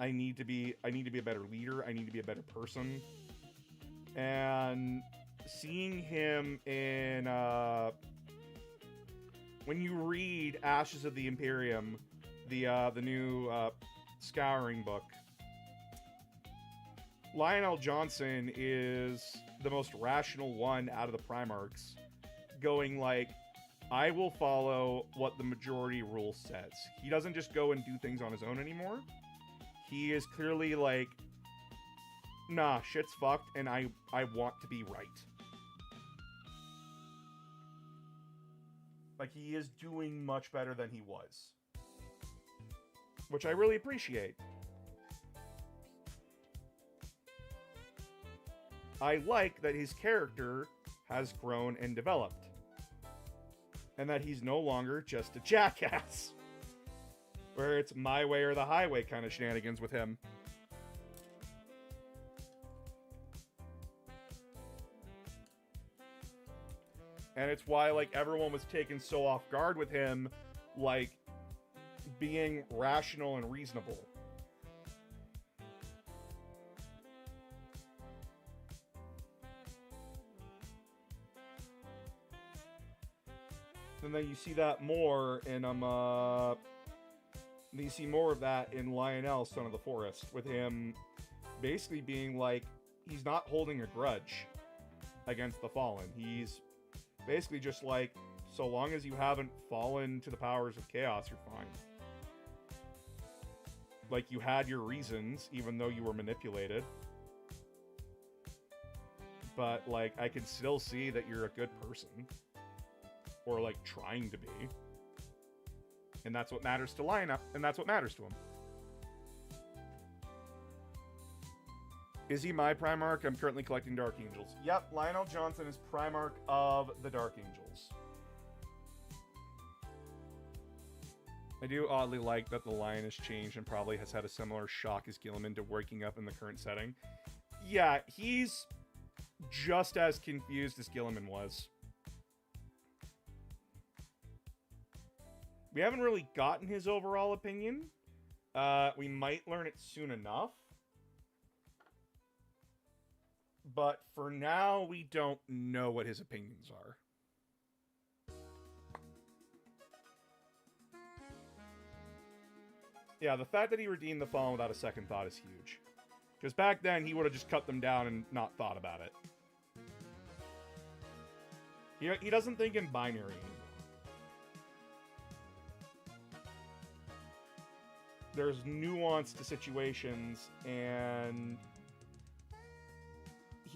I need to be a better leader. I need to be a better person. And seeing him in, when you read Ashes of the Imperium, the new, Scouring book, Lionel Johnson is the most rational one out of the Primarchs. Going like, I will follow what the majority rule says. He doesn't just go and do things on his own anymore. He is clearly like, nah, shit's fucked, and I want to be right. Like, he is doing much better than he was. Which I really appreciate. I like that his character has grown and developed. And that he's no longer just a jackass. Where it's my way or the highway kind of shenanigans with him. And it's why, like, everyone was taken so off guard with him, like, being rational and reasonable. And then you see that more in you see more of that in Lionel, Son of the Forest, with him basically being like, he's not holding a grudge against the Fallen. He's basically just like, so long as you haven't fallen to the powers of chaos, you're fine. Like, you had your reasons, even though you were manipulated. But, like, I can still see that you're a good person. Or, like, trying to be. And that's what matters to Lionel, and that's what matters to him. Is he my Primarch? I'm currently collecting Dark Angels. Yep, Lionel Johnson is Primarch of the Dark Angels. I do oddly like that the Lion has changed and probably has had a similar shock as Guilliman to waking up in the current setting. Yeah, he's just as confused as Guilliman was. We haven't really gotten his overall opinion. We might learn it soon enough. But for now, we don't know what his opinions are. Yeah, the fact that he redeemed the Fallen without a second thought is huge. Because back then, he would have just cut them down and not thought about it. He doesn't think in binary anymore. There's nuance to situations, and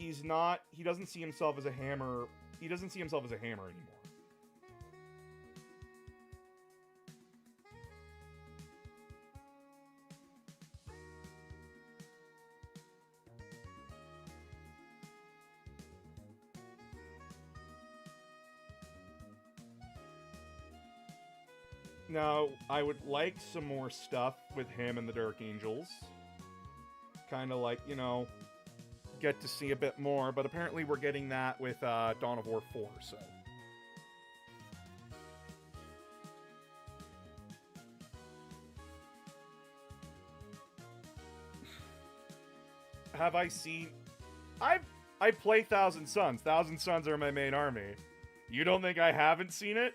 he's not. He doesn't see himself as a hammer. He doesn't see himself as a hammer anymore. Now, I would like some more stuff with him and the Dark Angels. Kind of like, you know, get to see a bit more, but apparently we're getting that with Dawn of War 4, so. Have I seen... I play Thousand Sons. Thousand Sons are my main army. You don't think I haven't seen it?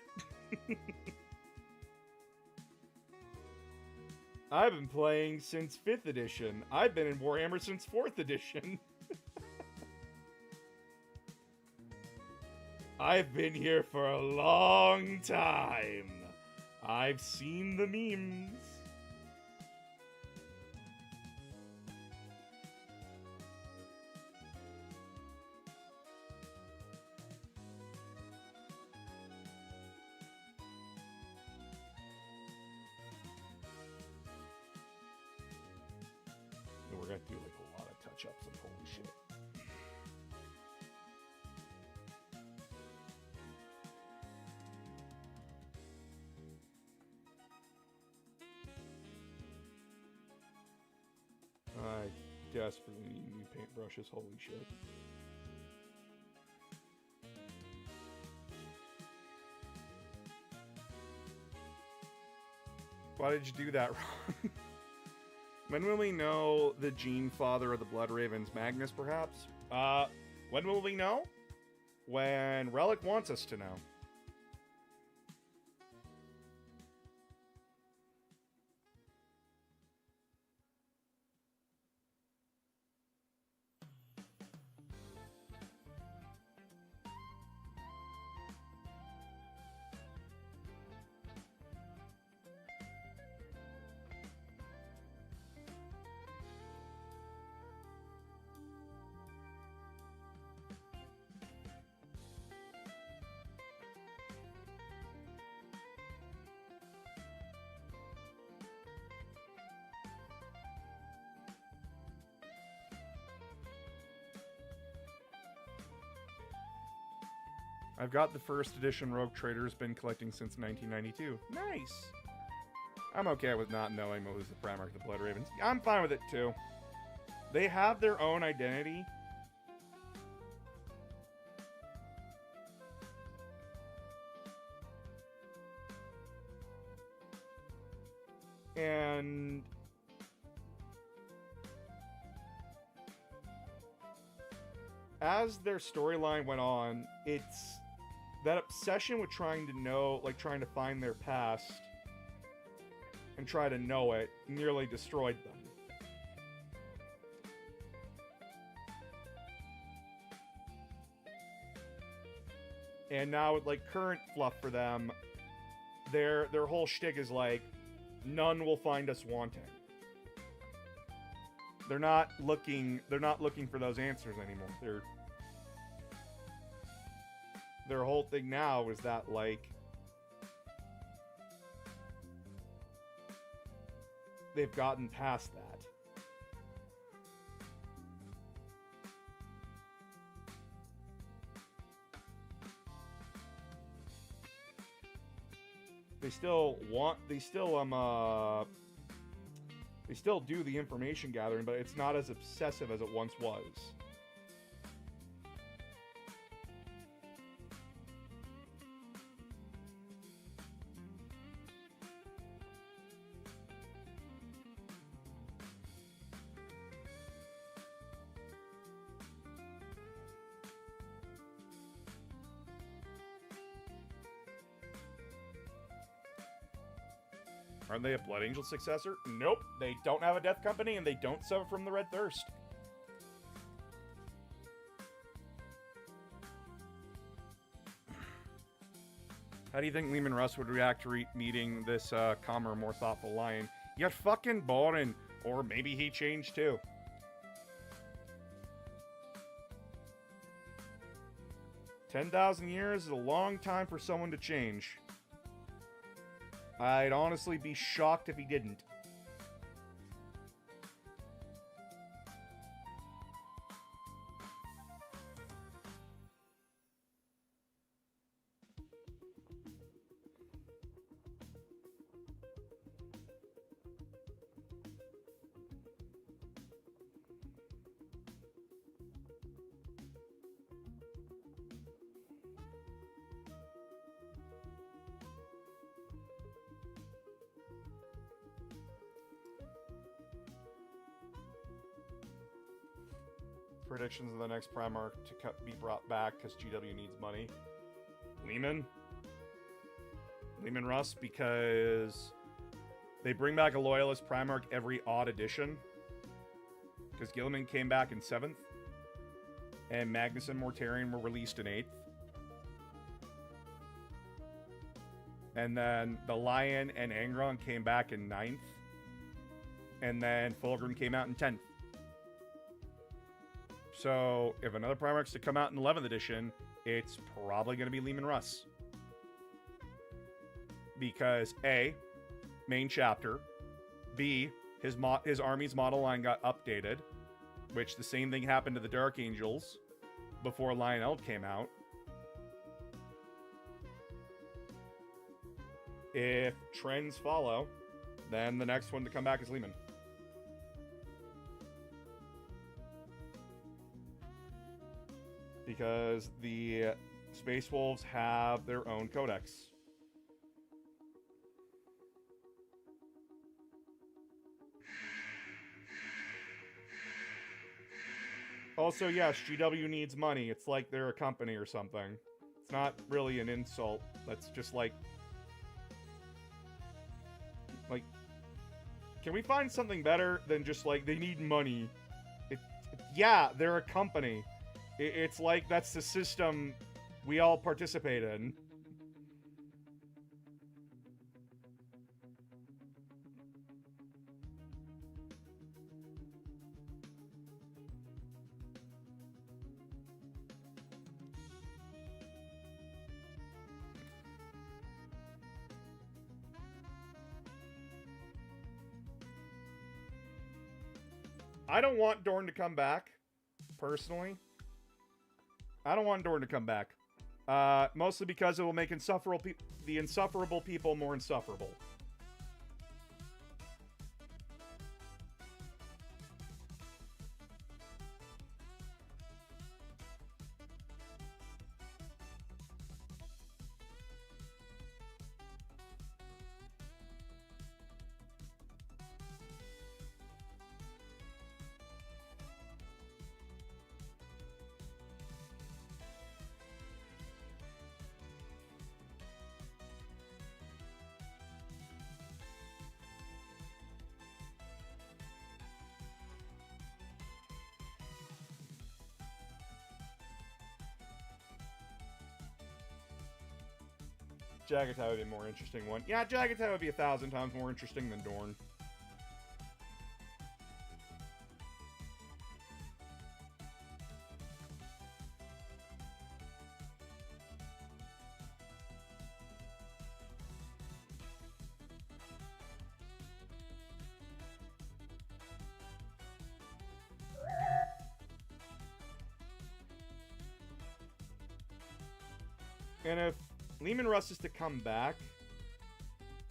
I've been playing since 5th edition. I've been in Warhammer since 4th edition. I've been here for a long time. I've seen the memes. We're gonna do like a lot of touch-ups and holy shit. I desperately need new paintbrushes, holy shit. Why did you do that, Ron? When will we know the gene father of the Blood Ravens? Magnus, perhaps? When will we know? When Relic wants us to know. I've got the first edition Rogue Trader's been collecting since 1992. Nice! I'm okay with not knowing what was the Primarch of the Blood Ravens. I'm fine with it, too. They have their own identity. And... as their storyline went on, it's... that obsession with trying to know, like trying to find their past and try to know it, nearly destroyed them. And now with like current fluff for them, their whole shtick is like, none will find us wanting. They're not looking for those answers anymore. Their whole thing now is that, like, they've gotten past that. They still do the information gathering, but it's not as obsessive as it once was. Aren't they a Blood Angel successor? Nope, they don't have a Death Company and they don't suffer from the Red Thirst. How do you think Leman Russ would react to meeting this calmer, more thoughtful lion? You're fucking boring. Or maybe he changed too. 10,000 years is a long time for someone to change. I'd honestly be shocked if he didn't. Predictions of the next Primarch to be brought back because GW needs money. Leman Russ, because they bring back a Loyalist Primarch every odd edition. Because Guilliman came back in 7th, and Magnus and Mortarion were released in 8th. And then the Lion and Angron came back in 9th. And then Fulgrim came out in 10th. So, if another Primarch's to come out in 11th edition, it's probably going to be Leman Russ. Because A, main chapter. B, his army's model line got updated. Which the same thing happened to the Dark Angels before Lionel came out. If trends follow, then the next one to come back is Leman. Because the Space Wolves have their own codex. Also, yes, GW needs money. It's like they're a company or something. It's not really an insult. That's just like... Can we find something better than just like, they need money? Yeah, they're a company. It's like that's the system we all participate in. I don't want Dorn to come back, personally. I don't want Dorn to come back. Mostly because it will make the insufferable people more insufferable. Jagatai would be a more interesting one. Yeah, Jagatai would be 1,000 times more interesting than Dorn. And if Leman Russ is to come back,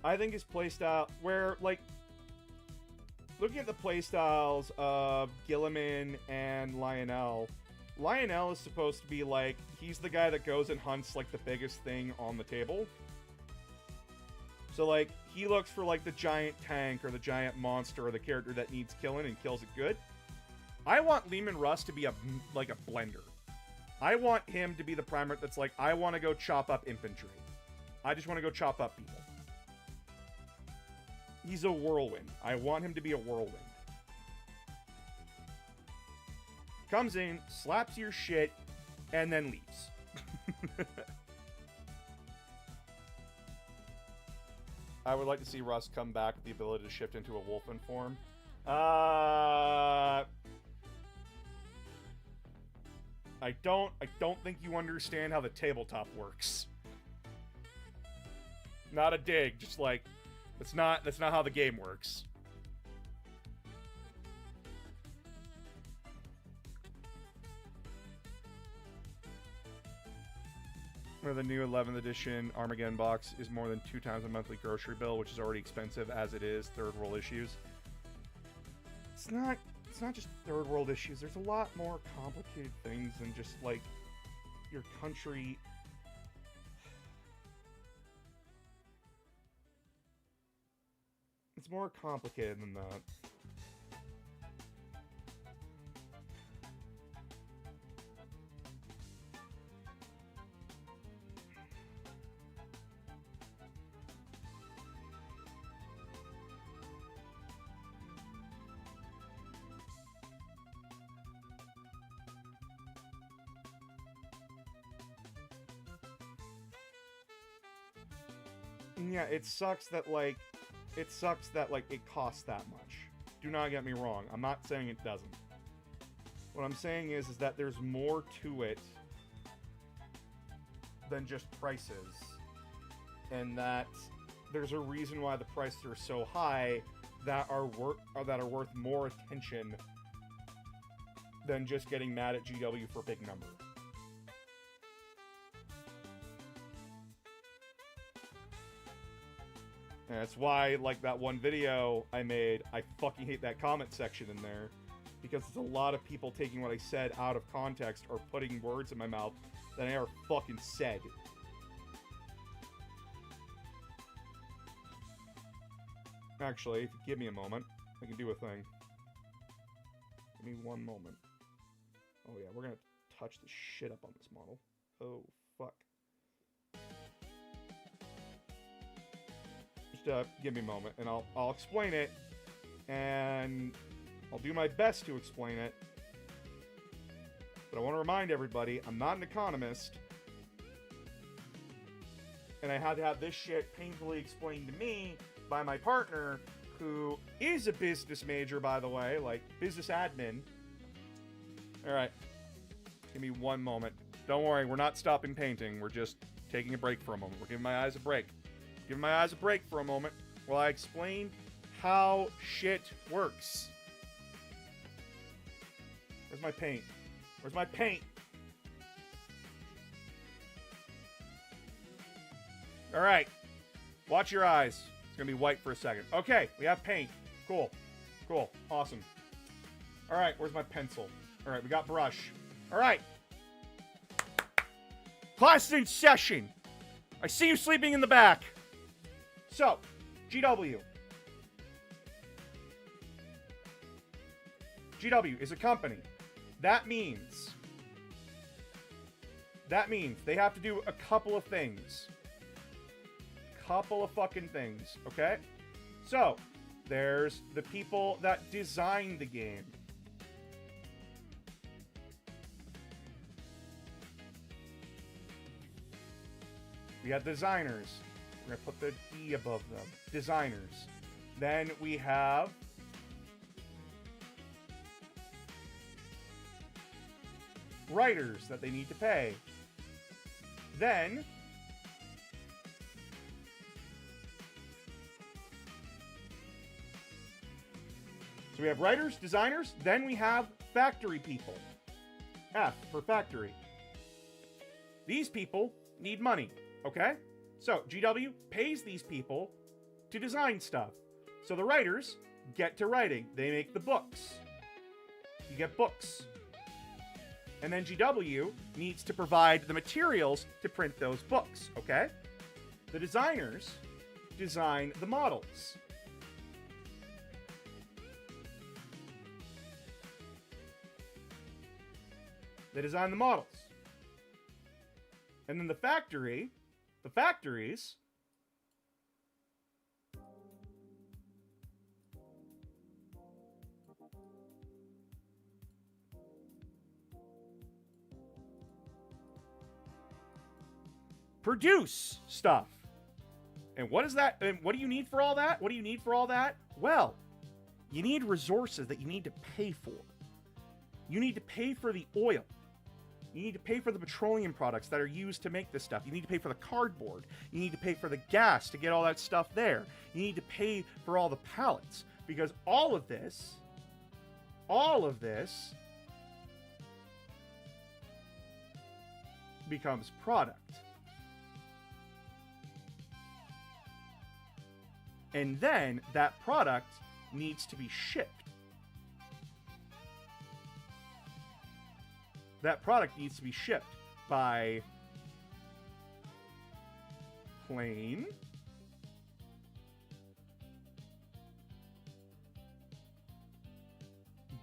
I think his playstyle, where, like, looking at the playstyles of Guilliman and Lionel, Lionel is supposed to be, like, he's the guy that goes and hunts, like, the biggest thing on the table. So, like, he looks for, like, the giant tank or the giant monster or the character that needs killing and kills it good. I want Leman Russ to be like a blender. I want him to be the Primarch that's like, I want to go chop up infantry. I just want to go chop up people. He's a whirlwind. I want him to be a whirlwind. Comes in, slaps your shit, and then leaves. I would like to see Russ come back with the ability to shift into a wolfen form. I don't think you understand how the tabletop works. Not a dig, just like that's not how the game works. Where the new 11th edition Armageddon box is more than 2 times a monthly grocery bill, which is already expensive as it is. Third world issues. It's not just third world issues. There's a lot more complicated things than just like your country. It's more complicated than that. Yeah, it sucks that it costs that much. Do not get me wrong. I'm not saying it doesn't. What I'm saying is that there's more to it than just prices. And that there's a reason why the prices are so high that are worth more attention than just getting mad at GW for a big number. And that's why, like that one video I made, I fucking hate that comment section in there. Because it's a lot of people taking what I said out of context or putting words in my mouth that I never fucking said. Actually, if you give me a moment, I can do a thing. Give me one moment. Oh yeah, we're gonna touch the shit up on this model. Oh, fuck. Give me a moment, and I'll explain it, and I'll do my best to explain it. But I want to remind everybody, I'm not an economist, and I had to have this shit painfully explained to me by my partner, who is a business major, by the way, like business admin. All right, give me one moment. Don't worry, we're not stopping painting. We're just taking a break for a moment. We're giving my eyes a break. Give my eyes a break for a moment while I explain how shit works. Where's my paint? Where's my paint? All right. Watch your eyes. It's going to be white for a second. Okay, we have paint. Cool. Cool. Awesome. All right, where's my pencil? All right, we got brush. All right. Class in session. I see you sleeping in the back. So, GW. GW is a company. That means they have to do a couple of things. Couple of fucking things, okay? So, there's the people that design the game. We have designers. We're going to put the D above them. Designers. Then we have writers that they need to pay. Then so we have writers, designers, then we have factory people. F for factory. These people need money, okay? So, GW pays these people to design stuff. So the writers get to writing. They make the books. You get books. And then GW needs to provide the materials to print those books, okay? The designers design the models. They design the models. And then the factories produce stuff. And what is that? And what do you need for all that? What do you need for all that? Well, you need resources that you need to pay for. You need to pay for the oil. You need to pay for the petroleum products that are used to make this stuff. You need to pay for the cardboard. You need to pay for the gas to get all that stuff there. You need to pay for all the pallets, because all of this becomes product. And then that product needs to be shipped. That product needs to be shipped by plane,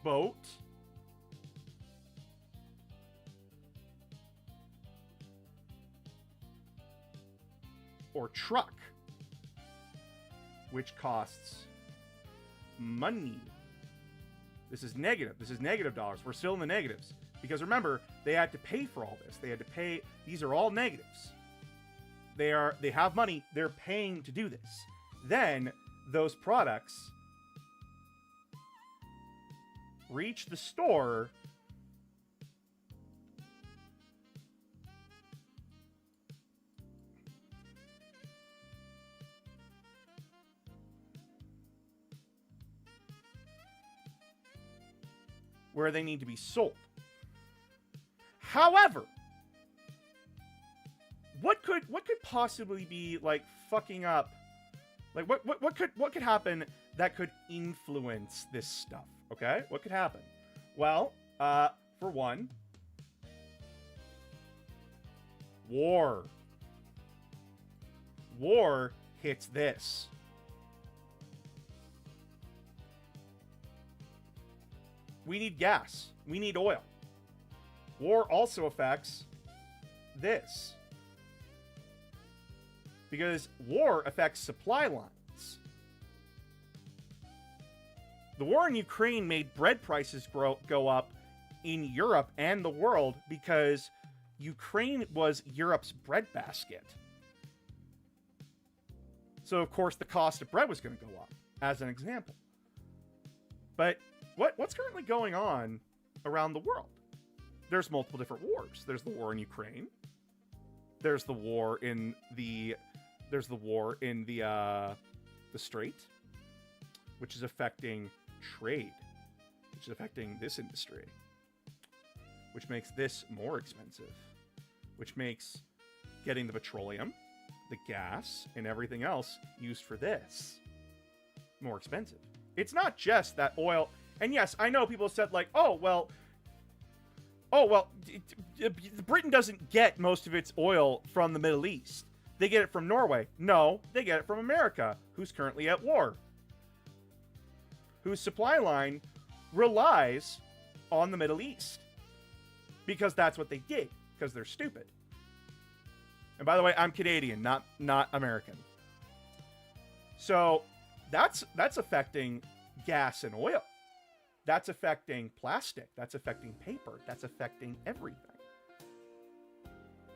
boat, or truck, which costs money. This is negative. This is negative dollars. We're still in the negatives. Because remember, they had to pay for all this. They had to pay. These are all negatives. They have money. They're paying to do this. Then those products reach the store where they need to be sold. However, what could possibly be like fucking up? Like what could happen that could influence this stuff? Okay, what could happen? Well, for one, war. War hits this. We need gas. We need oil. War also affects this. Because war affects supply lines. The war in Ukraine made bread prices go up in Europe and the world because Ukraine was Europe's bread basket. So, of course, the cost of bread was going to go up, as an example. But what's currently going on around the world? There's multiple different wars. There's the war in Ukraine. There's the war in the Strait, which is affecting trade, which is affecting this industry, which makes this more expensive, which makes getting the petroleum, the gas, and everything else used for this more expensive. It's not just that oil. And yes, I know people said like, oh, well, Britain doesn't get most of its oil from the Middle East. They get it from Norway. No, they get it from America, who's currently at war, whose supply line relies on the Middle East. Because that's what they did, because they're stupid. And by the way, I'm Canadian, not American. So that's affecting gas and oil. That's affecting plastic. That's affecting paper. That's affecting everything.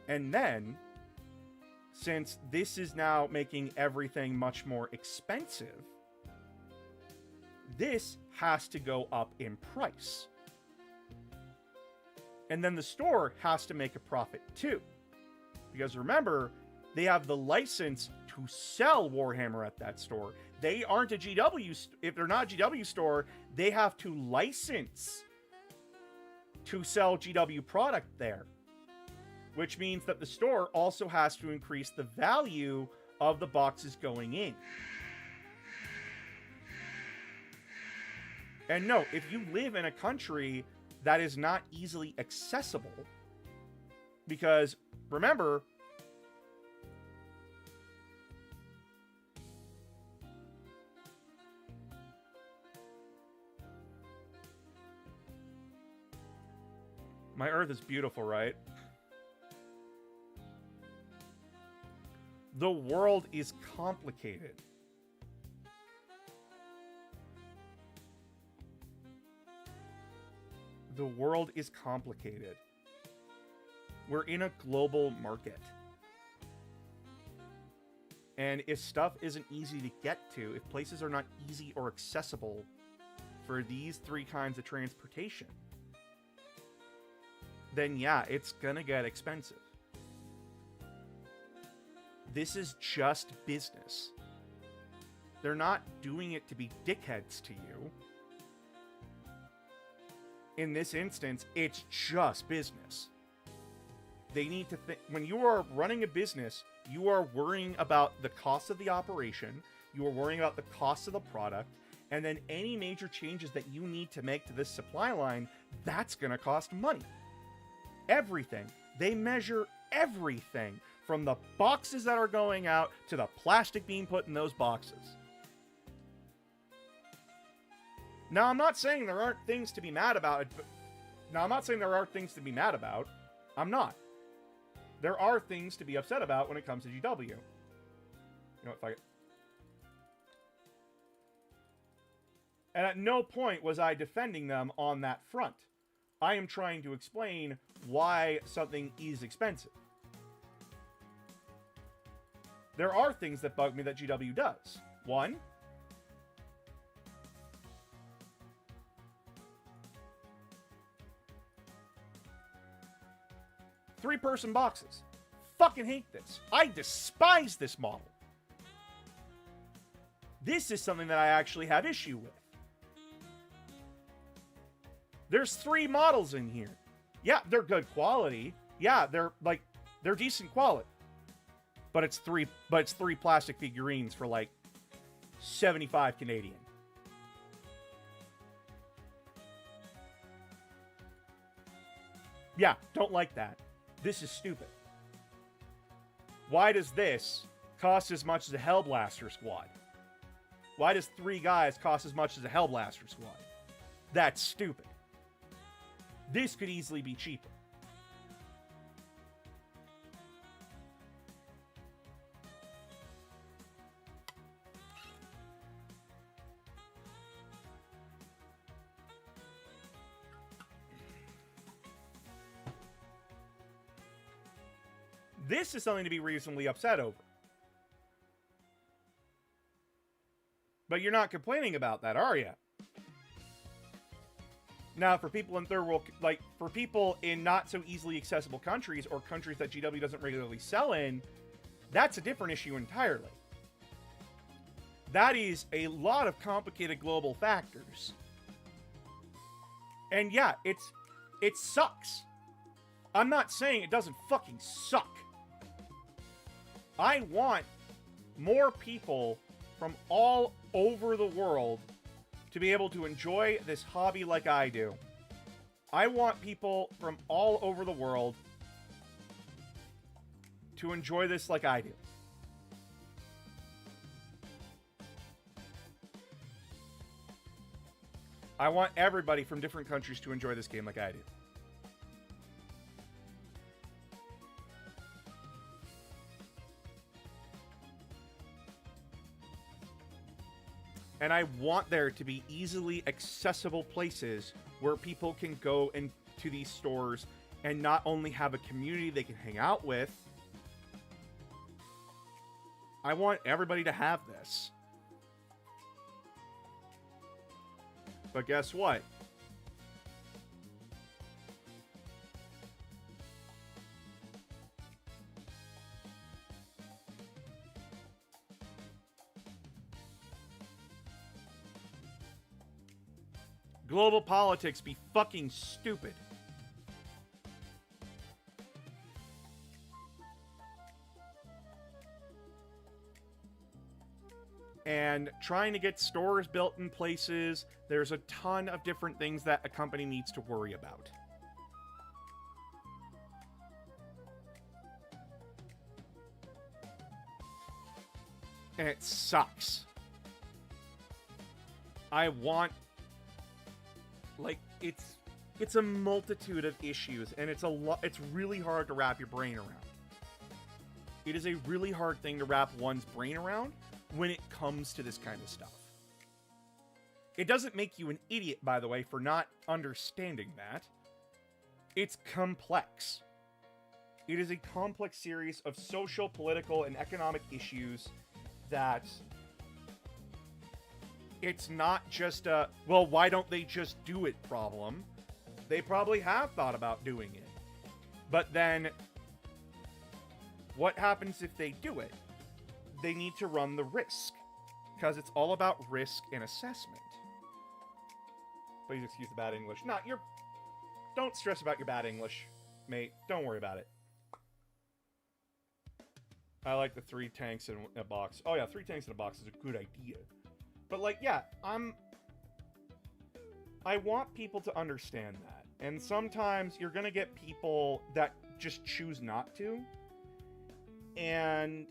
And then, since this is now making everything much more expensive, this has to go up in price. And then the store has to make a profit too. Because remember, they have the license to sell Warhammer at that store. They aren't a GW. If they're not a GW store, they have to license to sell GW product there. Which means that the store also has to increase the value of the boxes going in. And no, if you live in a country that is not easily accessible, because remember, my Earth is beautiful, right? The world is complicated. The world is complicated. We're in a global market. And if stuff isn't easy to get to, if places are not easy or accessible for these three kinds of transportation, then yeah, it's gonna get expensive. This is just business. They're not doing it to be dickheads to you. In this instance, it's just business. They need to think, when you are running a business, you are worrying about the cost of the operation, you are worrying about the cost of the product, and then any major changes that you need to make to this supply line, that's going to cost money. Everything. They measure everything, from the boxes that are going out to the plastic being put in those boxes. Now, I'm not saying there aren't things to be mad about. I'm not. There are things to be upset about when it comes to GW. You know what, fuck it. And at no point was I defending them on that front. I am trying to explain why something is expensive. There are things that bug me that GW does. One, three-person boxes. Fucking hate this. I despise this model. This is something that I actually have issue with. There's 3 models in here. Yeah, they're good quality. Yeah, they're decent quality. But it's three plastic figurines for like 75 Canadian. Yeah, don't like that. This is stupid. Why does this cost as much as a Hellblaster squad? Why does 3 guys cost as much as a Hellblaster squad? That's stupid. This could easily be cheaper. This is something to be reasonably upset over. But you're not complaining about that, are you? Now, for people in third world, like, for people in not so easily accessible countries or countries that GW doesn't regularly sell in, that's a different issue entirely. That is a lot of complicated global factors. And yeah, it sucks. I'm not saying it doesn't fucking suck. I want more people from all over the world to be able to enjoy this hobby like I do. I want people from all over the world to enjoy this like I do. I want everybody from different countries to enjoy this game like I do. And I want there to be easily accessible places where people can go into these stores and not only have a community they can hang out with. I want everybody to have this. But guess what? Global politics be fucking stupid. And trying to get stores built in places, there's a ton of different things that a company needs to worry about. And it sucks. I want... Like, it's a multitude of issues, and it's really hard to wrap your brain around. It is a really hard thing to wrap one's brain around when it comes to this kind of stuff. It doesn't make you an idiot, by the way, for not understanding that. It's complex. It is a complex series of social, political, and economic issues that... It's not just a, well, why don't they just do it problem. They probably have thought about doing it. But then, what happens if they do it? They need to run the risk, because it's all about risk and assessment. Please excuse the bad English. Don't stress about your bad English, mate. Don't worry about it. I like the 3 tanks in a box. Oh yeah, 3 tanks in a box is a good idea. But like, yeah, I want people to understand that. And sometimes you're gonna get people that just choose not to. And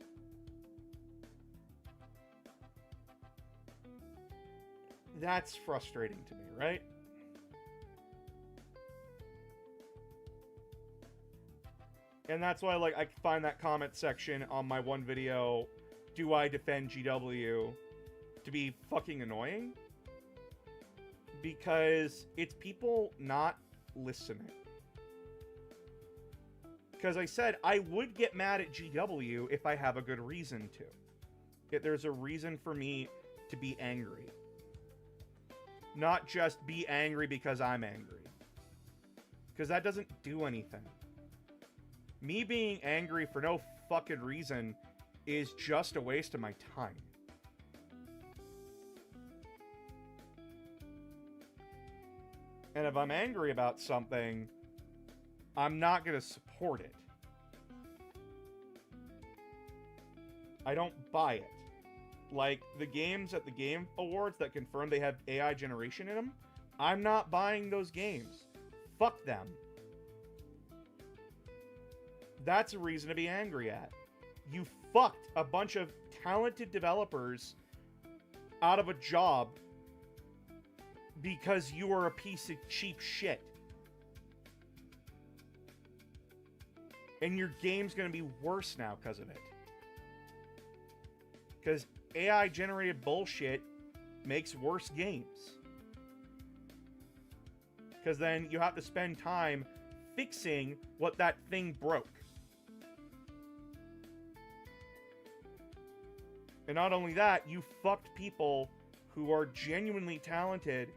that's frustrating to me, right? And that's why, like, I find that comment section on my one video, do I defend GW, to be fucking annoying. Because it's people not listening. Because I said, I would get mad at GW if I have a good reason to. If there's a reason for me to be angry. Not just be angry because I'm angry. Because that doesn't do anything. Me being angry for no fucking reason is just a waste of my time. And if I'm angry about something, I'm not going to support it. I don't buy it. Like, the games at the Game Awards that confirm they have AI generation in them, I'm not buying those games. Fuck them. That's a reason to be angry at. You fucked a bunch of talented developers out of a job because you were a piece of cheap shit. And your game's gonna be worse now because of it. Because AI-generated bullshit makes worse games. Because then you have to spend time fixing what that thing broke. And not only that, you fucked people who are genuinely talented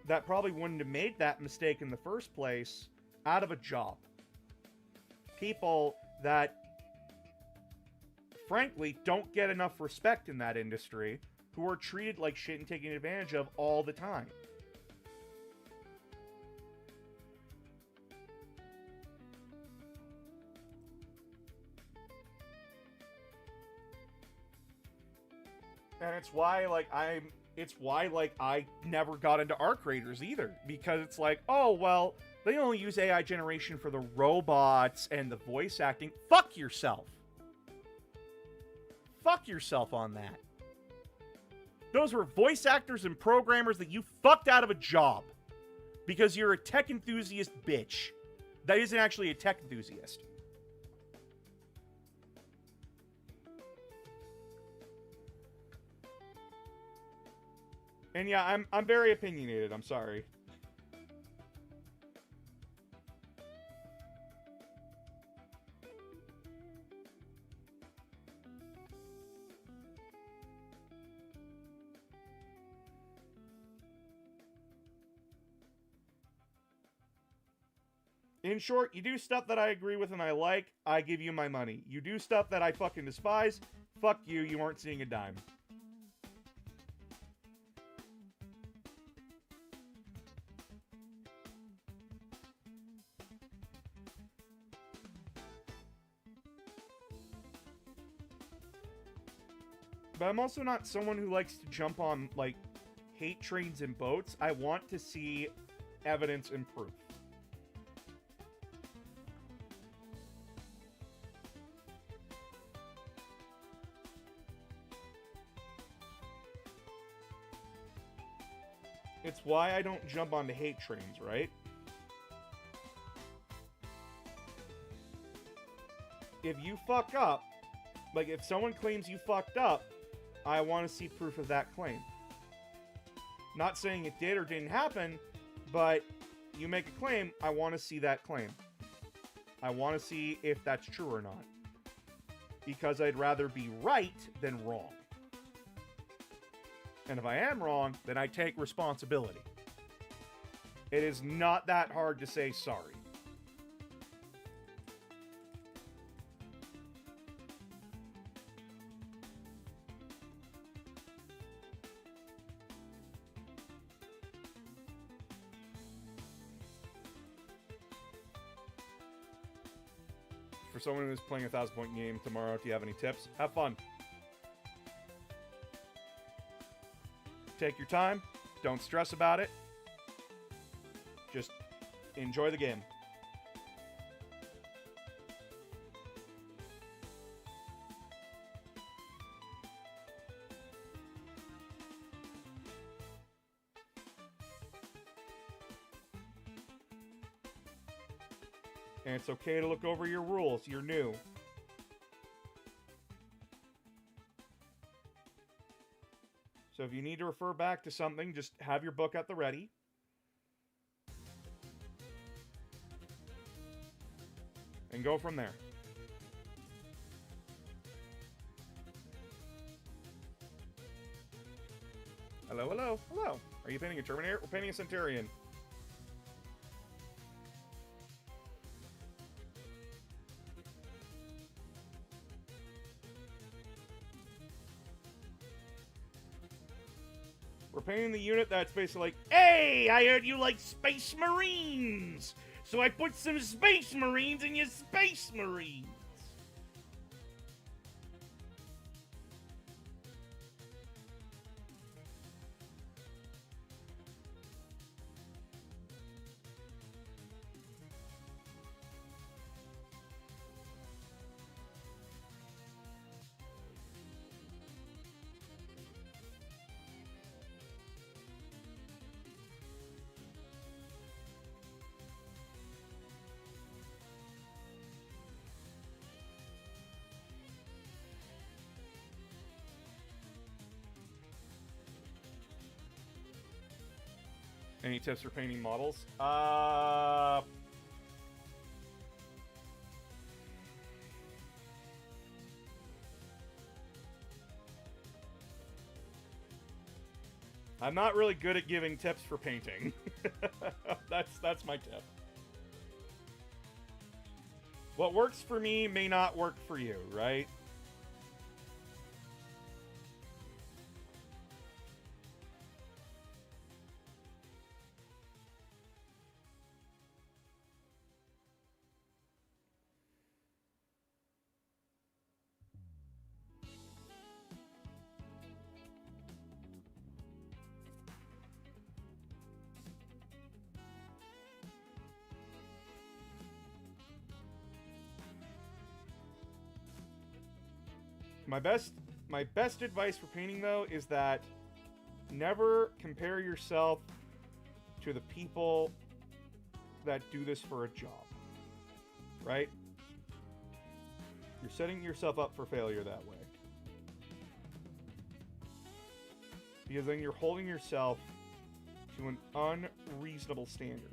that probably wouldn't have made that mistake in the first place out of a job. People that, frankly, don't get enough respect in that industry, who are treated like shit and taken advantage of all the time. And it's why, I never got into Arc Raiders either. Because it's like, oh, well, they only use AI generation for the robots and the voice acting. Fuck yourself. Fuck yourself on that. Those were voice actors and programmers that you fucked out of a job. Because you're a tech enthusiast bitch. That isn't actually a tech enthusiast. And yeah, I'm very opinionated, I'm sorry. In short, you do stuff that I agree with and I like, I give you my money. You do stuff that I fucking despise, fuck you, you aren't seeing a dime. But I'm also not someone who likes to jump on, like, hate trains and boats. I want to see evidence and proof. It's why I don't jump onto hate trains, right? If you fuck up, like if someone claims you fucked up, I want to see proof of that claim. Not saying it did or didn't happen, but you make a claim, I want to see that claim. I want to see if that's true or not. Because I'd rather be right than wrong. And if I am wrong, then I take responsibility. It is not that hard to say sorry. For someone who's playing a 1,000-point game tomorrow, do you have any tips? Have fun. Take your time. Don't stress about it. Just enjoy the game. And it's okay to look over your rules. You're new. So if you need to refer back to something, just have your book at the ready. And go from there. Hello, hello, hello. Are you painting a Terminator? We're painting a Centurion. We're painting the unit that's basically like, hey, I heard you like Space Marines, so I put some Space Marines in your Space Marines. Any tips for painting models? I'm not really good at giving tips for painting. That's my tip. What works for me may not work for you, right? My best advice for painting, though, is that never compare yourself to the people that do this for a job, right? You're setting yourself up for failure that way. Because then you're holding yourself to an unreasonable standard.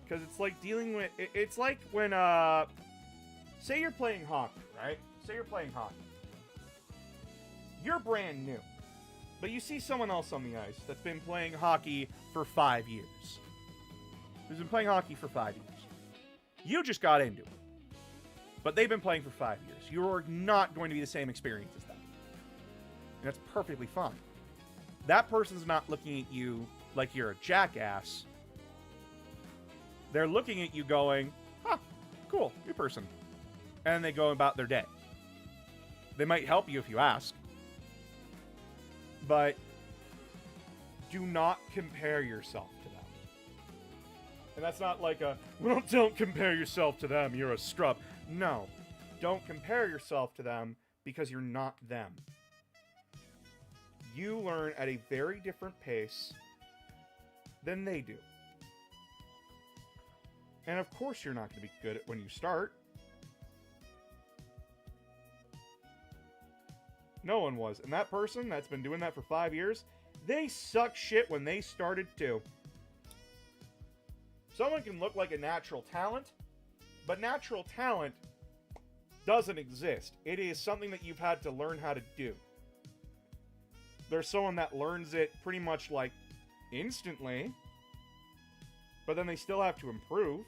Because it's like dealing with... It's like when, say you're playing hockey, right? Say you're playing hockey. You're brand new. But you see someone else on the ice that's been playing hockey for 5 years. Who's been playing hockey for 5 years. You just got into it. But they've been playing for 5 years. You're not going to be the same experience as them. And that's perfectly fine. That person's not looking at you like you're a jackass. They're looking at you going, huh, cool, new person. And they go about their day. They might help you if you ask. But do not compare yourself to them. And that's not like a, well, don't compare yourself to them, you're a scrub. No, don't compare yourself to them because you're not them. You learn at a very different pace than they do. And of course you're not going to be good at when you start. No one was. And that person that's been doing that for 5 years, they suck shit when they started too. Someone can look like a natural talent, but natural talent doesn't exist. It is something that you've had to learn how to do. There's someone that learns it pretty much like instantly, but then they still have to improve.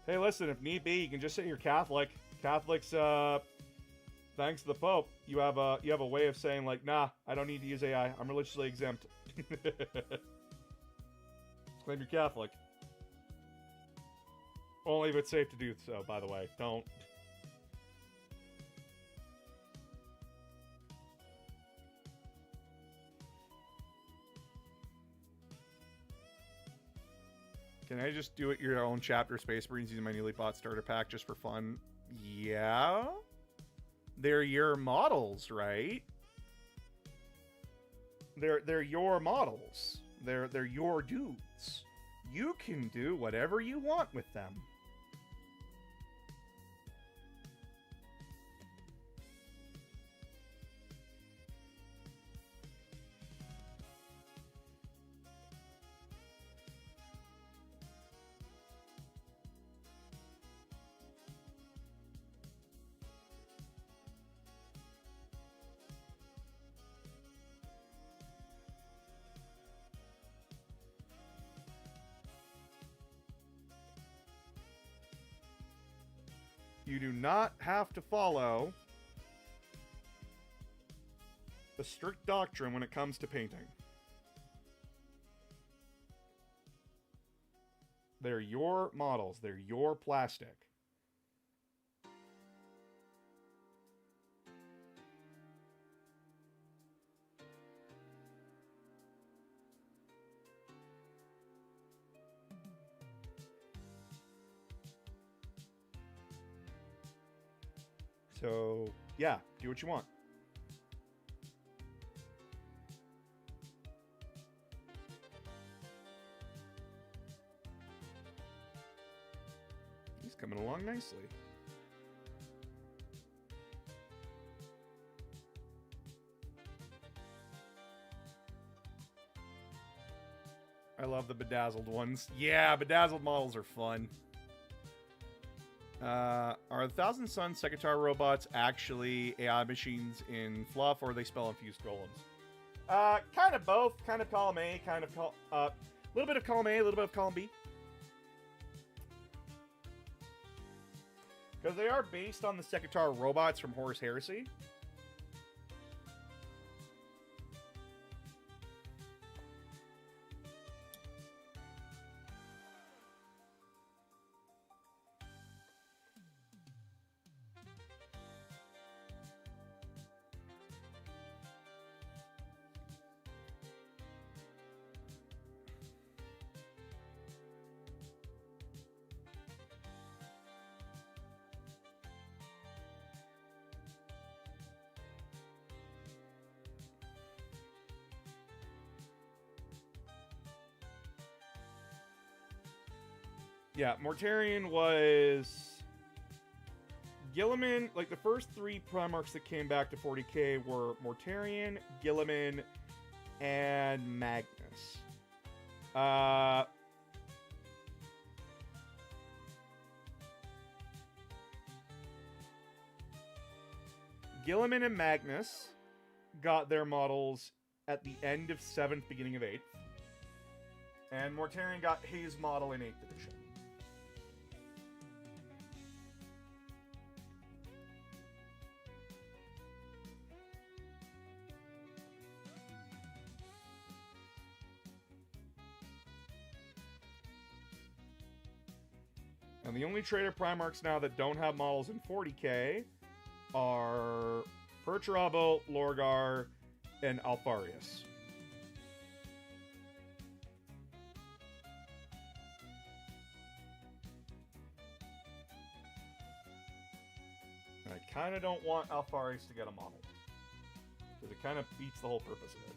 Hey, listen, if need be, you can just say you're Catholic. Catholics, thanks to the Pope, you have a way of saying like, nah, I don't need to use AI. I'm religiously exempt. Claim you're Catholic. Only if it's safe to do so, by the way. Don't. Can I just do it your own chapter, Space Marines, using my newly bought starter pack just for fun? Yeah? They're your models, right? They're your models. They're your dudes. You can do whatever you want with them. You do not have to follow the strict doctrine when it comes to painting. They're your models. They're your plastic. So, yeah, do what you want. He's coming along nicely. I love the bedazzled ones. Yeah, bedazzled models are fun. Are the Thousand Suns Sekitar robots actually AI machines in fluff, or are they spell-infused golems? Kind of both. Kind of column A, kind of a little bit of column A, a little bit of column B. Because they are based on the Sekitar robots from Horus Heresy. Yeah, Mortarion was Guilliman. Like the first three Primarchs that came back to 40k were Mortarion, Guilliman, and Magnus. Guilliman and Magnus got their models at the end of 7th, beginning of 8th. And Mortarion got his model in 8th edition. And the only Trader Primarchs now that don't have models in 40k are Perturabo, Lorgar, and Alfarius. And I kind of don't want Alfarius to get a model, because it kind of beats the whole purpose of it.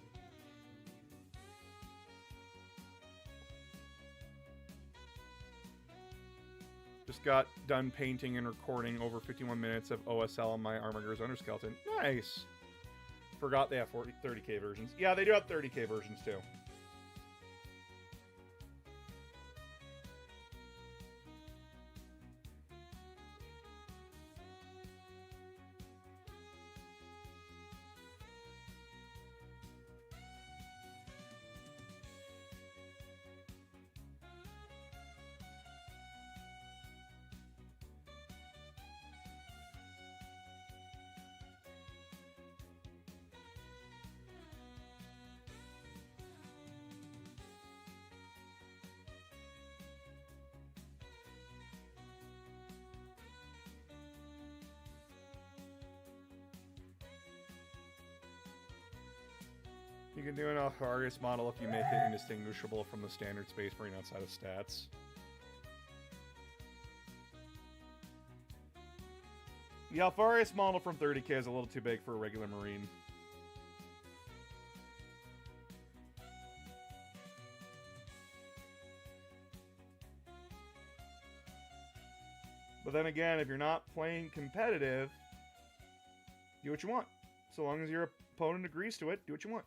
Just got done painting and recording over 51 minutes of OSL on my Armigers Underskeleton. Nice! Forgot they have 30k versions. Yeah, they do have 30k versions too. You can do an Alpharius model if you make it indistinguishable from the standard Space Marine outside of stats. The Alpharius model from 30k is a little too big for a regular Marine. But then again, if you're not playing competitive, do what you want. So long as your opponent agrees to it, do what you want.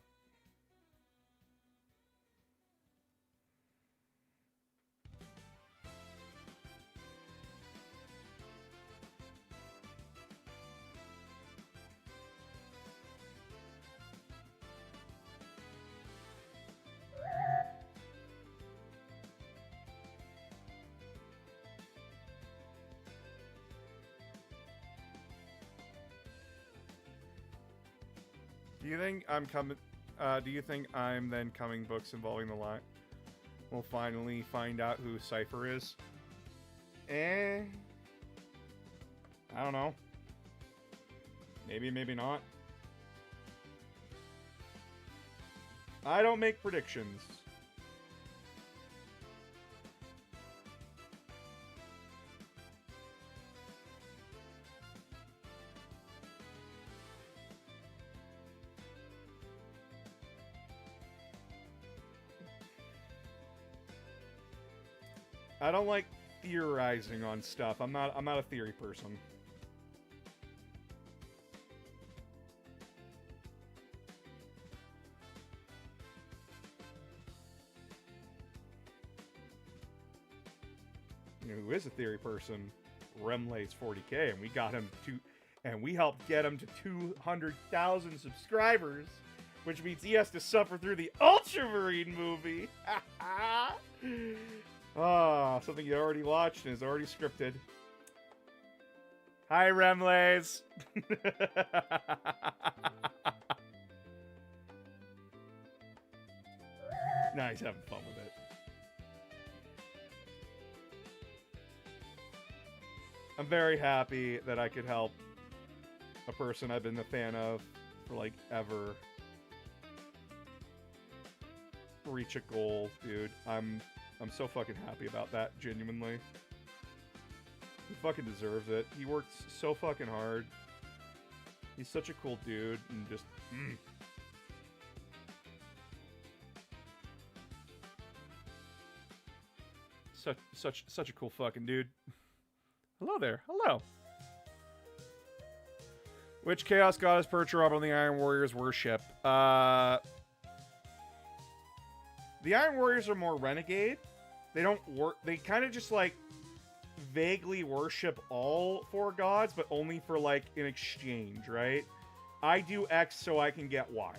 Do you think I'm coming? Do you think I'm then coming books involving the line? We'll finally find out who Cypher is. I don't know. Maybe, maybe not. I don't make predictions. I don't like theorizing on stuff. I'm not a theory person. You know who is a theory person? Remlay's 40k, and we got him to, and we helped get him to 200,000 subscribers, which means he has to suffer through the Ultramarine movie. Ah, something you already watched and is already scripted. Hi, Remlays. Nah, he's having fun with it. I'm very happy that I could help a person I've been a fan of for like ever reach a goal, dude. I'm so fucking happy about that, genuinely. He fucking deserves it. He works so fucking hard. He's such a cool dude, and just... Such a cool fucking dude. Hello there. Hello. Which Chaos Goddess Perturabo and the Iron Warriors worship? The Iron Warriors are more renegade. They don't work. They kind of just like vaguely worship all four gods, but only for like an exchange, right? I do X so I can get Y.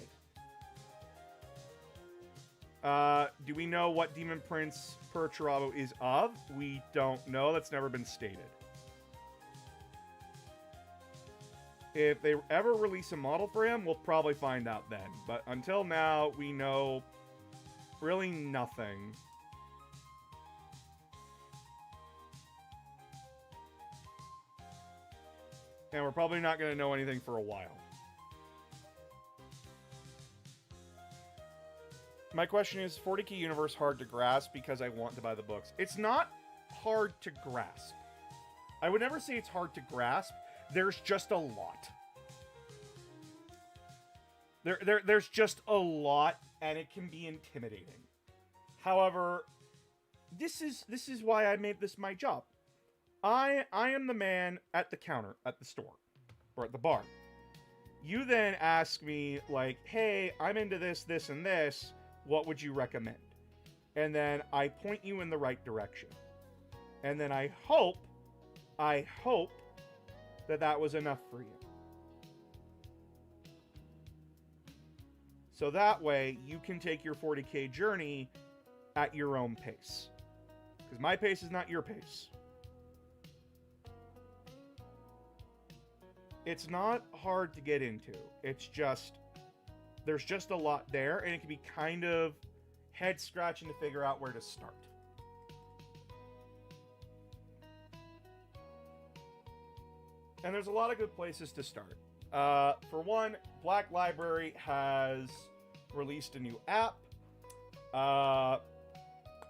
Do we know what Demon Prince Perturabo is of? We don't know. That's never been stated. If they ever release a model for him, we'll probably find out then. But until now, we know really nothing. And we're probably not going to know anything for a while. My question is, 40k Universe hard to grasp because I want to buy the books? It's not hard to grasp. I would never say it's hard to grasp. There's just a lot. There's just a lot, and it can be intimidating. However, this is why I made this my job. I am the man at the counter at the store or at the bar. You then ask me like, "Hey, I'm into this, this, and this. What would you recommend?" And then I point you in the right direction. And then I hope that was enough for you. So that way you can take your 40k journey at your own pace. Because my pace is not your pace. It's not hard to get into. It's just, there's just a lot there, and it can be kind of head scratching to figure out where to start. And there's a lot of good places to start. For one, Black Library has released a new app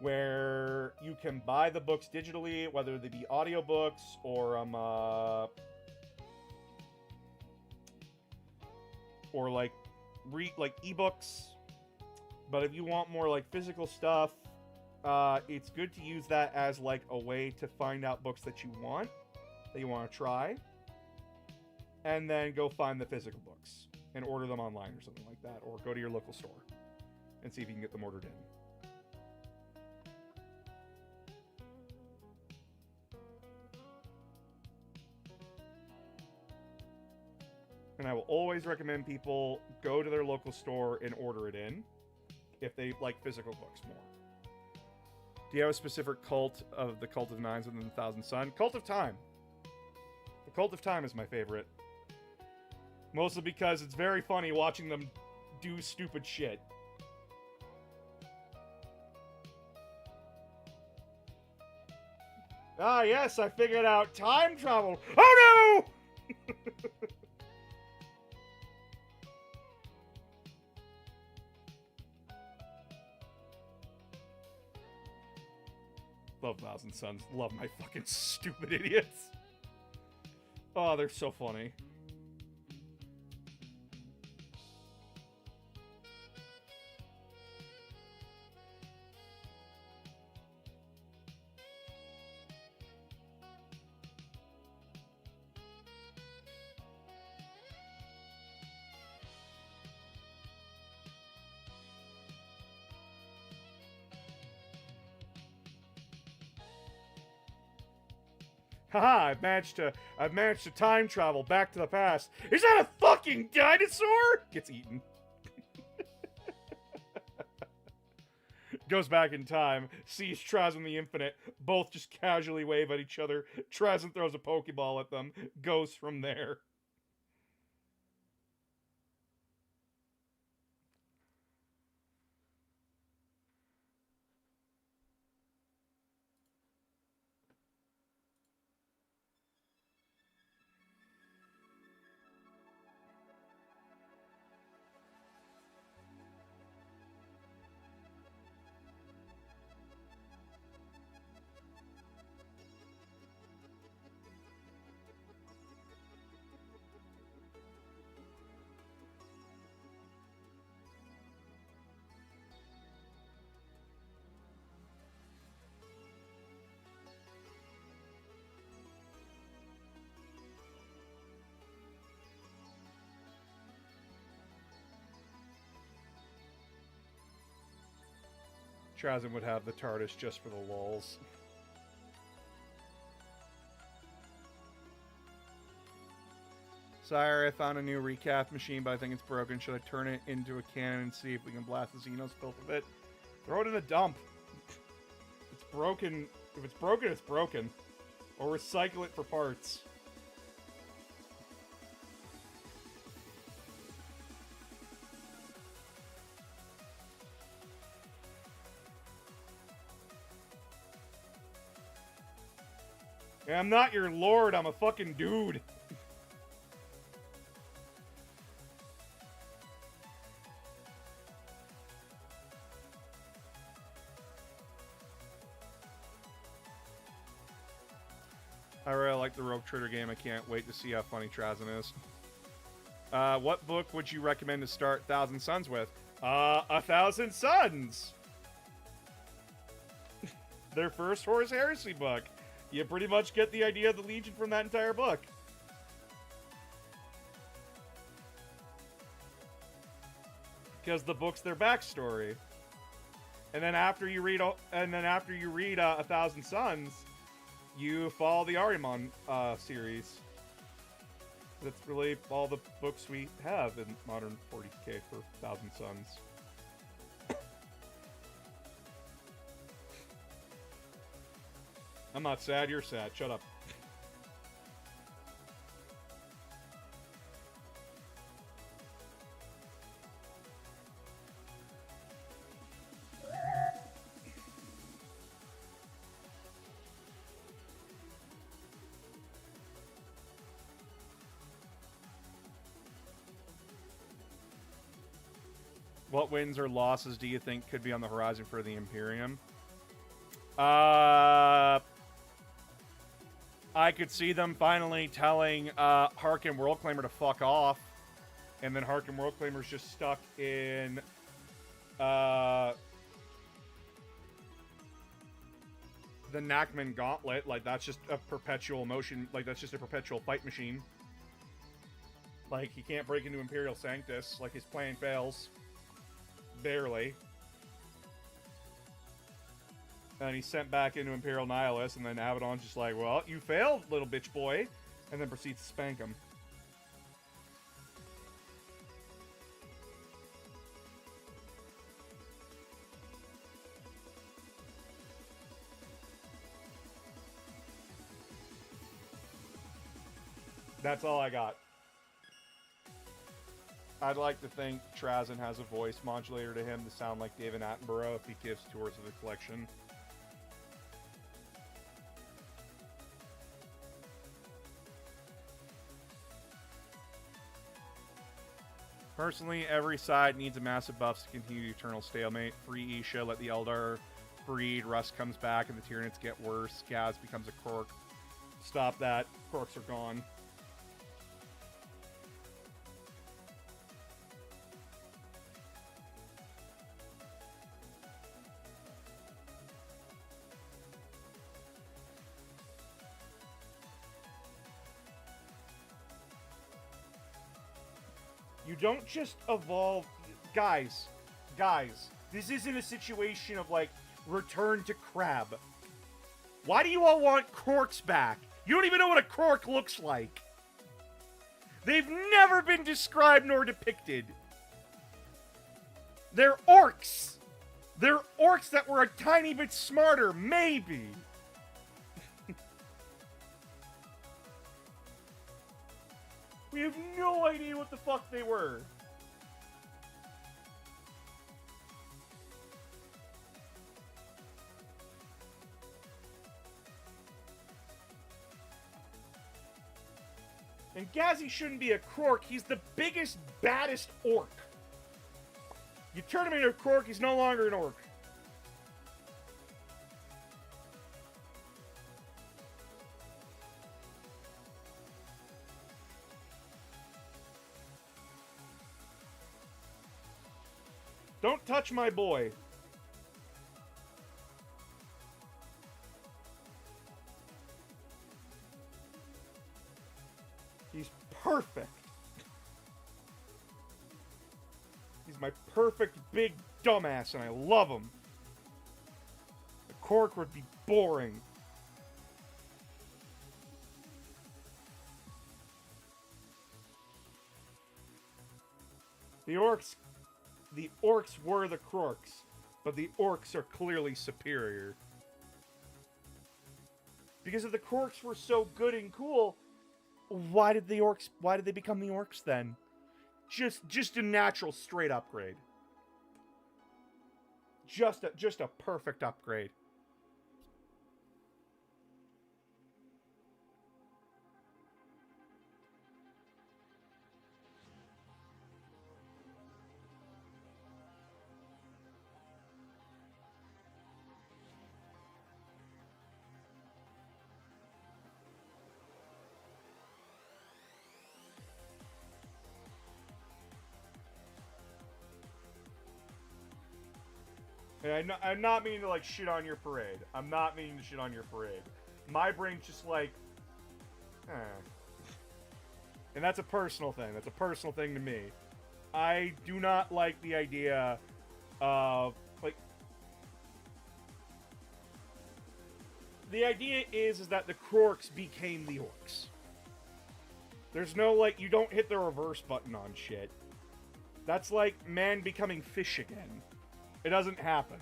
where you can buy the books digitally, whether they be audiobooks or like ebooks. But if you want more like physical stuff, it's good to use that as like a way to find out books that you want to try, and then go find the physical books and order them online or something like that, or go to your local store and see if you can get them ordered in. And I will always recommend people go to their local store and order it in if they like physical books more. Do you have a specific cult of the Cult of Nines within the Thousand Sun? Cult of Time. The Cult of Time is my favorite. Mostly because it's very funny watching them do stupid shit. Ah, yes, I figured out time travel. Oh no! Love Thousand Suns. Love my fucking stupid idiots. Oh, they're so funny. Haha, I've managed to time travel back to the past. Is that a fucking dinosaur? Gets eaten. Goes back in time, sees Trazyn the Infinite, both just casually wave at each other. Trazyn throws a Pokeball at them, goes from there. Trazyn would have the TARDIS just for the lulz. Sire, I found a new recap machine, but I think it's broken. Should I turn it into a cannon and see if we can blast the Xenos filth with it? Throw it in a dump. It's broken. If it's broken, it's broken. Or recycle it for parts. Yeah, I'm not your lord, I'm a fucking dude. I really like the Rogue Trader game. I can't wait to see how funny Trazyn is. What book would you recommend to start Thousand Suns with? A Thousand Suns! Their first Horus Heresy book. You pretty much get the idea of the Legion from that entire book. Because the book's their backstory. And then after you read A Thousand Suns, you follow the Ahriman series. That's really all the books we have in modern 40k for Thousand Suns. I'm not sad, you're sad. Shut up. What wins or losses do you think could be on the horizon for the Imperium? I could see them finally telling Harkin Worldclaimer to fuck off, and then Harkin Worldclaimer's just stuck in the Nachman Gauntlet. Like, that's just a perpetual motion. Like, that's just a perpetual fight machine. Like, he can't break into Imperial Sanctus. Like, his plan fails. Barely. And he's sent back into Imperial Nihilus, and then Abaddon's just like, well, you failed, little bitch boy. And then proceeds to spank him. That's all I got. I'd like to think Trazyn has a voice modulator to him to sound like David Attenborough if he gives tours of the collection. Personally, every side needs a massive buffs to continue the eternal stalemate. Free Isha, let the Eldar breed, Rust comes back and the Tyranids get worse, Gaz becomes a Kork. Stop that. Korks are gone. You don't just evolve... Guys, this isn't a situation of, like, return to Crab. Why do you all want Korks back? You don't even know what a Kork looks like. They've never been described nor depicted. They're orcs. They're orcs that were a tiny bit smarter, maybe. We have no idea what the fuck they were. And Ghazi shouldn't be a Kork. He's the biggest, baddest orc. You turn him into a Kork, he's no longer an orc. Don't touch my boy. He's perfect. He's my perfect big dumbass, and I love him. The Kork would be boring. The orcs were the Krorks, but the orcs are clearly superior. Because if the Krorks were so good and cool, why did they become the orcs then? Just a natural straight upgrade. Just a perfect upgrade. And I'm not meaning to, like, shit on your parade. I'm not meaning to shit on your parade. My brain's just like, And that's a personal thing. That's a personal thing to me. I do not like the idea of, like... The idea is that the Krorks became the orcs. There's no, like, you don't hit the reverse button on shit. That's like man becoming fish again. It doesn't happen.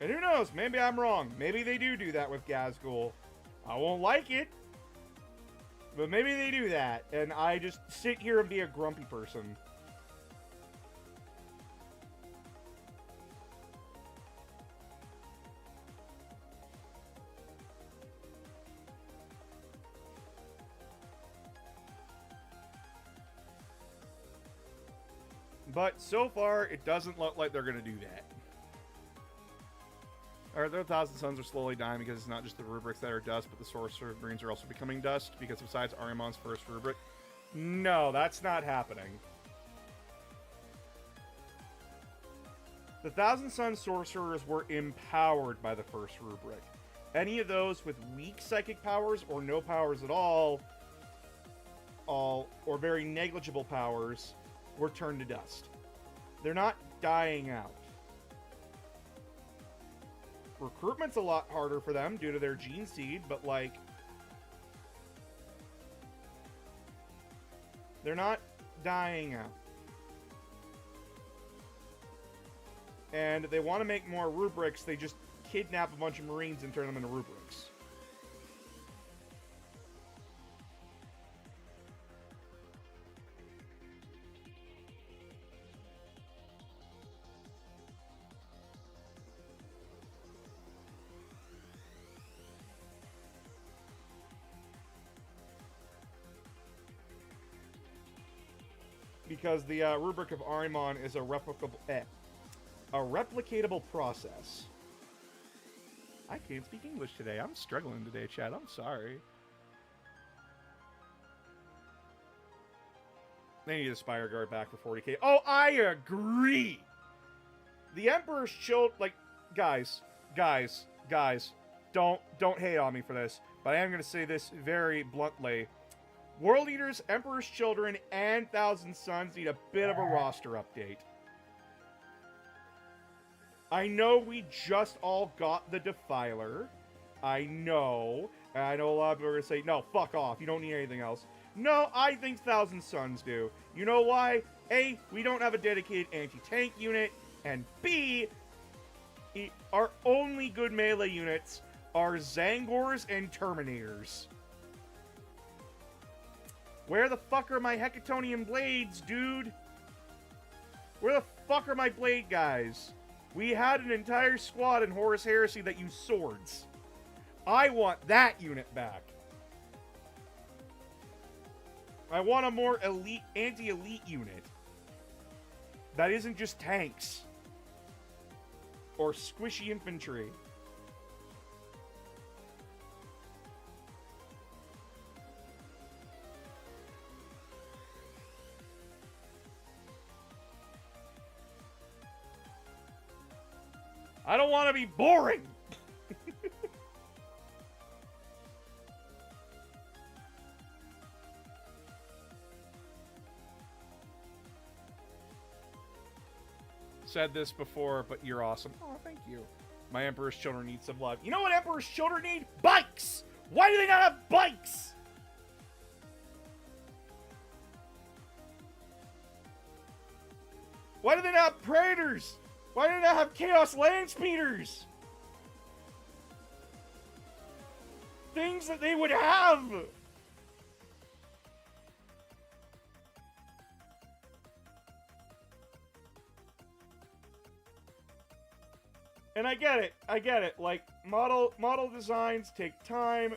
And who knows, maybe I'm wrong. Maybe they do that with Ghazghkull. I won't like it. But maybe they do that, and I just sit here and be a grumpy person. But so far, it doesn't look like they're going to do that. Their 1,000 Suns are slowly dying because it's not just the rubrics that are dust, but the Sorcerer Marines are also becoming dust, because besides Arimon's first rubric... No, that's not happening. The 1,000 Sun Sorcerers were empowered by the first rubric. Any of those with weak psychic powers or no powers at all, or very negligible powers, were turned to dust. They're not dying out. Recruitment's a lot harder for them due to their gene seed, but like... they're not dying out. And if they want to make more rubrics, they just kidnap a bunch of Marines and turn them into rubrics. Because the rubric of Arimon is a replicatable process. I can't speak English today. I'm struggling today, Chad. I'm sorry. They need a Spire Guard back for 40k. Oh, I agree! The Emperor's Children... Like, guys. Don't hate on me for this. But I am going to say this very bluntly. World Eaters, Emperor's Children, and 1,000 Suns need a bit of a roster update. I know we just all got the Defiler. I know. And I know a lot of people are going to say, no, fuck off. You don't need anything else. No, I think 1,000 Suns do. You know why? A, we don't have a dedicated anti-tank unit. And B, our only good melee units are Zangors and Terminators. Where the fuck are my Hecatonian blades, dude? Where the fuck are my blade guys? We had an entire squad in Horus Heresy that used swords. I want that unit back. I want a more elite, anti-elite unit. That isn't just tanks. Or squishy infantry. I don't want to be boring! Said this before, but you're awesome. Oh, thank you. My Emperor's Children need some love. You know what Emperor's Children need? Bikes! Why do they not have bikes? Why do they not have Praetors? Why do they not have Chaos Land Speeders? Things that they would have! And I get it. Like, model designs take time.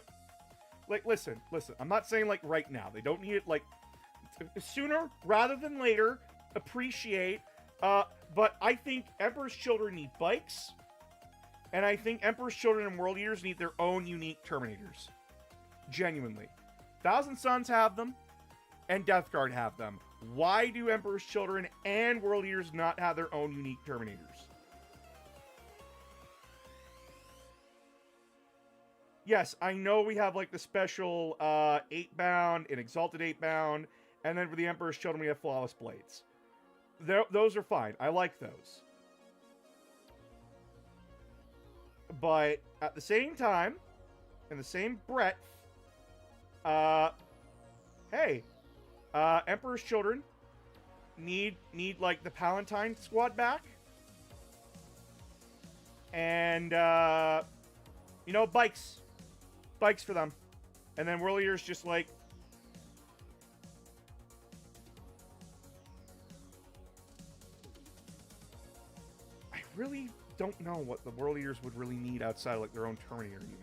Like, listen, I'm not saying, like, right now. They don't need it, like, sooner rather than later. Appreciate. But I think Emperor's Children need bikes. And I think Emperor's Children and World Eaters need their own unique Terminators. Genuinely. 1,000 Suns have them. And Death Guard have them. Why do Emperor's Children and World Eaters not have their own unique Terminators? Yes, I know we have, like, the special 8-bound and Exalted 8-bound, and then for the Emperor's Children we have Flawless Blades. Those are fine. I like those. But at the same time, in the same breadth, hey, Emperor's Children need like, the Palatine squad back. And, you know, bikes. Bikes for them. And then World Eater's just like... I really don't know what the World Eaters would really need outside of, like, their own Terminator unit.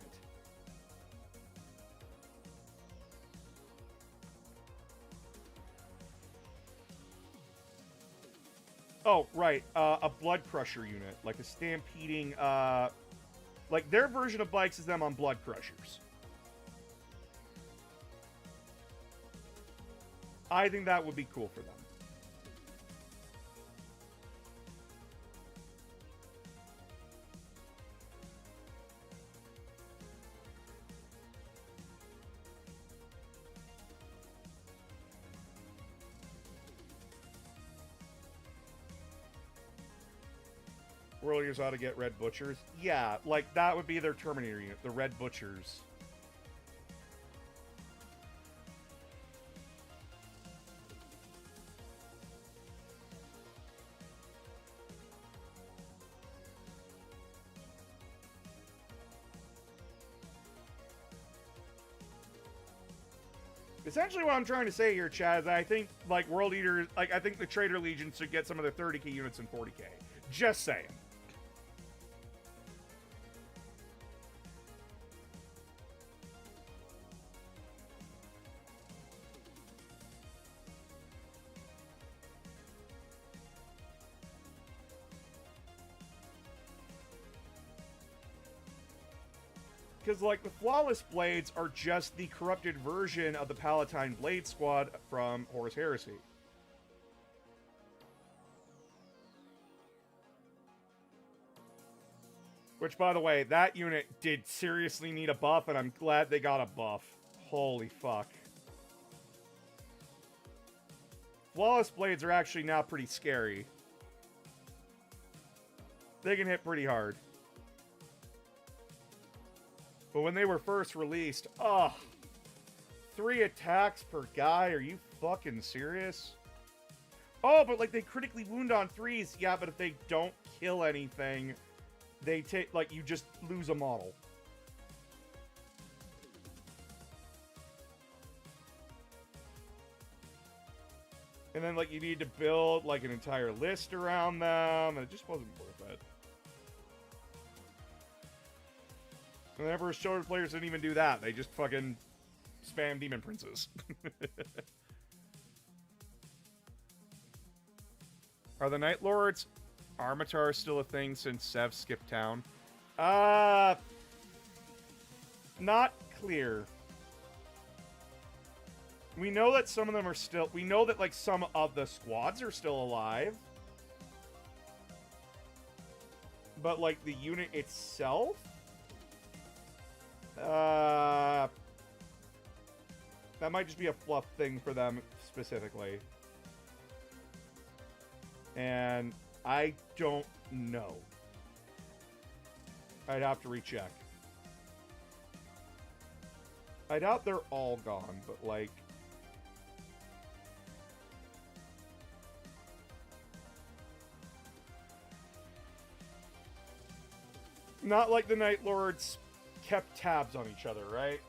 Oh, right. A Blood Crusher unit. Like a stampeding, like, their version of bikes is them on Blood Crushers. I think that would be cool for them. World Eaters ought to get Red Butchers. Yeah, like, that would be their Terminator unit, the Red Butchers. Essentially what I'm trying to say here, Chad, is I think, like, World Eaters, like, I think the Traitor Legion should get some of their 30k units in 40k. Just saying. Because, like, the Flawless Blades are just the corrupted version of the Palatine Blade Squad from Horus Heresy. Which, by the way, that unit did seriously need a buff, and I'm glad they got a buff. Holy fuck. Flawless Blades are actually now pretty scary. They can hit pretty hard. But when they were first released, ugh. 3 attacks per guy? Are you fucking serious? Oh, but, like, they critically wound on 3s. Yeah, but if they don't kill anything, they take, like, you just lose a model. And then, like, you need to build, like, an entire list around them, and it just wasn't worth it. And the Emperor's Children players didn't even do that. They just fucking spam Demon Princes. Are the Night Lords Armitar still a thing since Sev skipped town? Not clear. We know that some of them are still... We know that, like, some of the squads are still alive. But, like, the unit itself... that might just be a fluff thing for them specifically. And I don't know. I'd have to recheck. I doubt they're all gone, but like... Not like the Night Lords kept tabs on each other, right?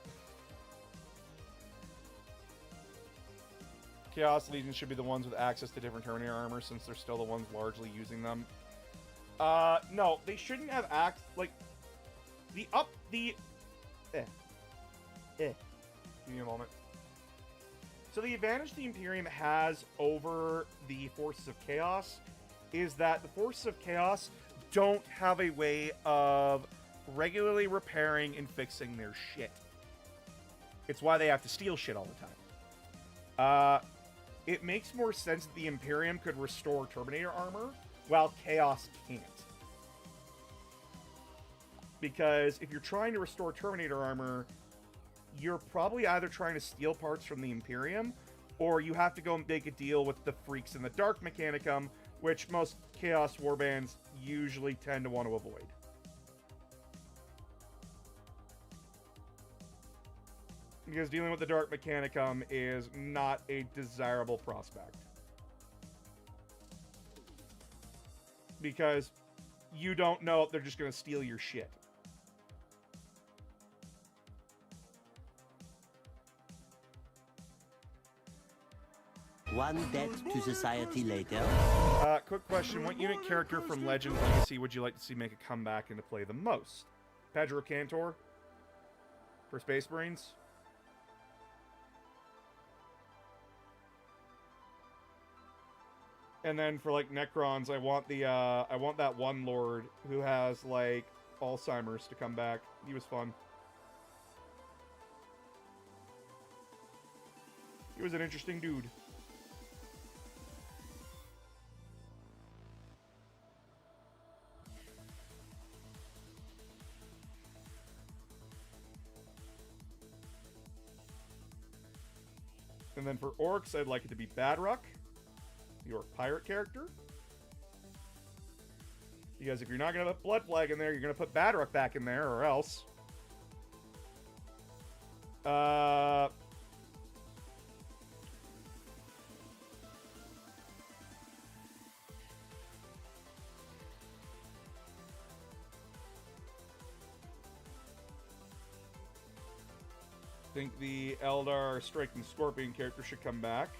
Chaos Legion should be the ones with access to different Terminator armor since they're still the ones largely using them. No, they shouldn't have like, Give me a moment. So the advantage the Imperium has over the Forces of Chaos is that the Forces of Chaos don't have a way of regularly repairing and fixing their shit. It's why they have to steal shit all the time. It makes more sense that the Imperium could restore Terminator armor, while Chaos can't. Because if you're trying to restore Terminator armor, you're probably either trying to steal parts from the Imperium, or you have to go and make a deal with the freaks in the Dark Mechanicum, which most Chaos warbands usually tend to want to avoid. Because dealing with the Dark Mechanicum is not a desirable prospect. Because you don't know if they're just going to steal your shit. One debt to society later. Quick question. What unit character from Legends Legacy would you like to see make a comeback into play the most? Pedro Cantor? For Space Marines? And then for, like, Necrons, I want that one Lord who has, like, Alzheimer's to come back. He was fun. He was an interesting dude. And then for Orcs, I'd like it to be Badruck, your pirate character. Because if you're not going to put Blood Flag in there, you're going to put Badruck back in there, or else. I think the Eldar Striking Scorpion character should come back.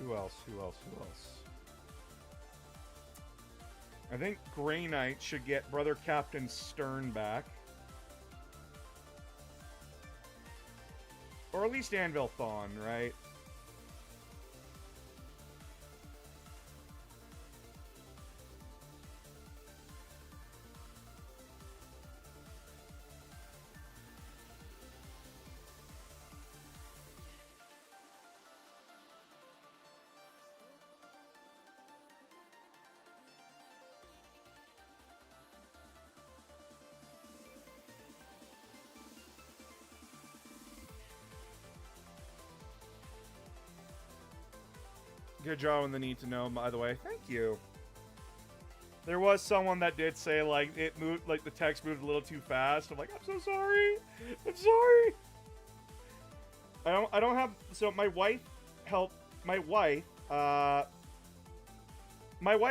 Who else? I think Grey Knight should get Brother Captain Stern back. Or at least Anvil Thawne, right? Good job on the need to know, by the way. Thank you. There was someone that did say, like, it moved, like, the text moved a little too fast. I'm like, I'm so sorry. I'm sorry. I don't have, so my wife helped, my wife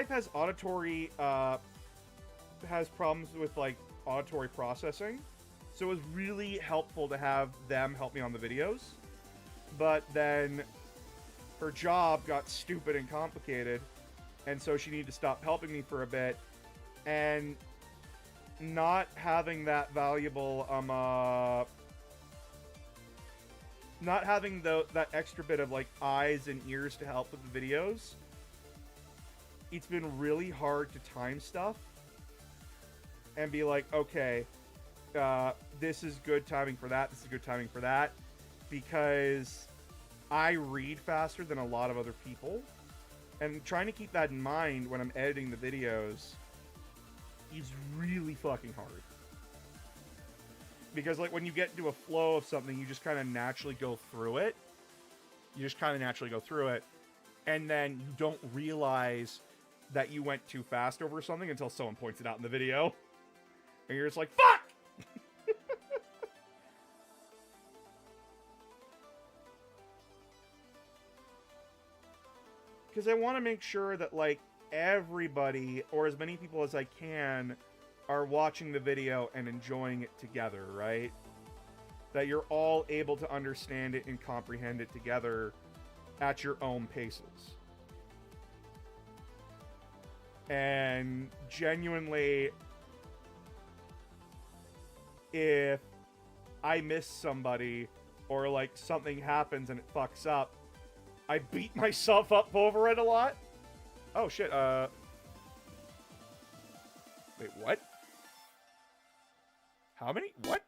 has auditory, has problems with, like, auditory processing. So it was really helpful to have them help me on the videos. But then her job got stupid and complicated, and so she needed to stop helping me for a bit, and not having that valuable, not having that extra bit of, like, eyes and ears to help with the videos, it's been really hard to time stuff, and be like, okay, this is good timing for that, this is good timing for that, because I read faster than a lot of other people, and trying to keep that in mind when I'm editing the videos is really fucking hard. Because, like, when you get into a flow of something, you just kind of naturally go through it. And then you don't realize that you went too fast over something until someone points it out in the video. And you're just like, fuck! Because I want to make sure that, like, everybody, or as many people as I can, are watching the video and enjoying it together, right? That you're all able to understand it and comprehend it together at your own paces. And genuinely, if I miss somebody, or, like, something happens and it fucks up, I beat myself up over it a lot. Oh, shit, wait, what? How many? What?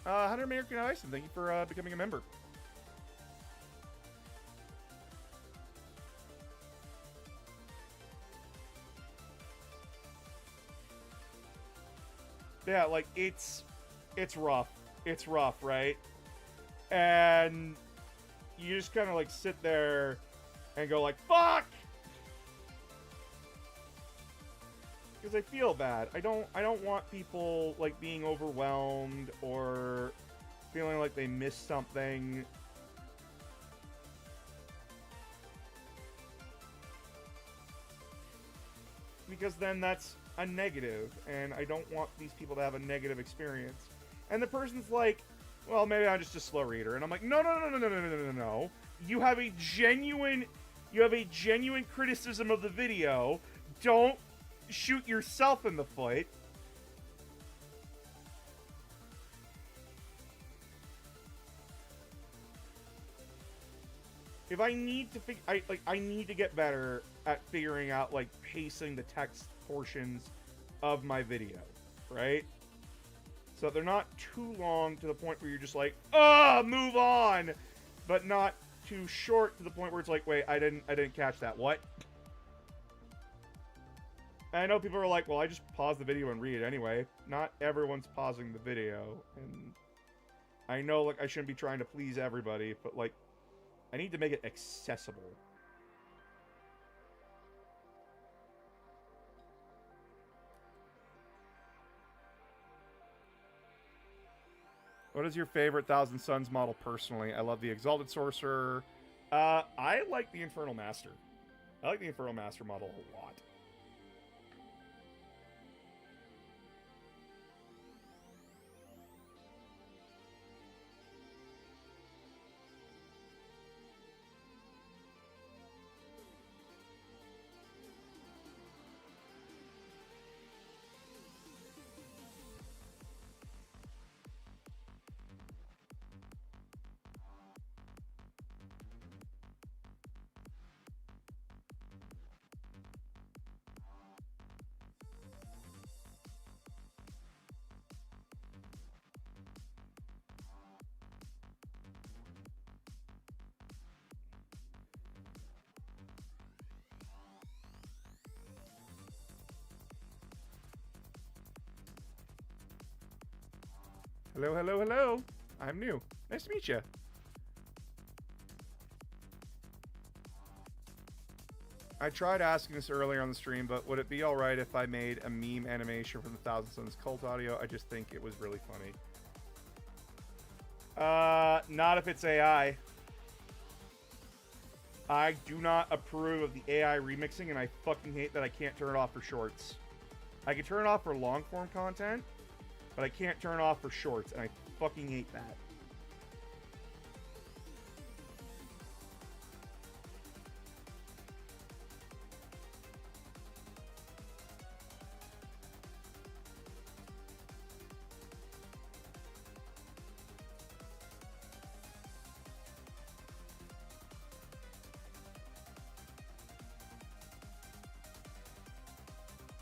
Hunter American Ice, and thank you for becoming a member. Yeah, like, it's rough. It's rough, right? And you just kind of, like, sit there and go, like, fuck! Because I feel bad. I don't want people, like, being overwhelmed or feeling like they missed something. Because then that's a negative, and I don't want these people to have a negative experience. And the person's like, well, maybe I'm just a slow reader. And I'm like, no. You have a genuine criticism of the video. Don't shoot yourself in the foot. If I need to I need to get better at figuring out, like, pacing the text portions of my video, right? So they're not too long to the point where you're just like, move on, but not too short to the point where it's like, wait, I didn't catch that. What? And I know people are like, well, I just pause the video and read it anyway. Not everyone's pausing the video, and I know, like, I shouldn't be trying to please everybody, but, like, I need to make it accessible. What is your favorite Thousand Suns model personally? I love the Exalted Sorcerer. I like the Infernal Master. I like the Infernal Master model a lot. Hello. I'm new. Nice to meet you. I tried asking this earlier on the stream, but would it be alright if I made a meme animation from the Thousand Suns cult audio? I just think it was really funny. Not if it's AI. I do not approve of the AI remixing, and I fucking hate that I can't turn it off for shorts. I can turn it off for long-form content, but I can't turn it off for shorts, and I fucking hate that.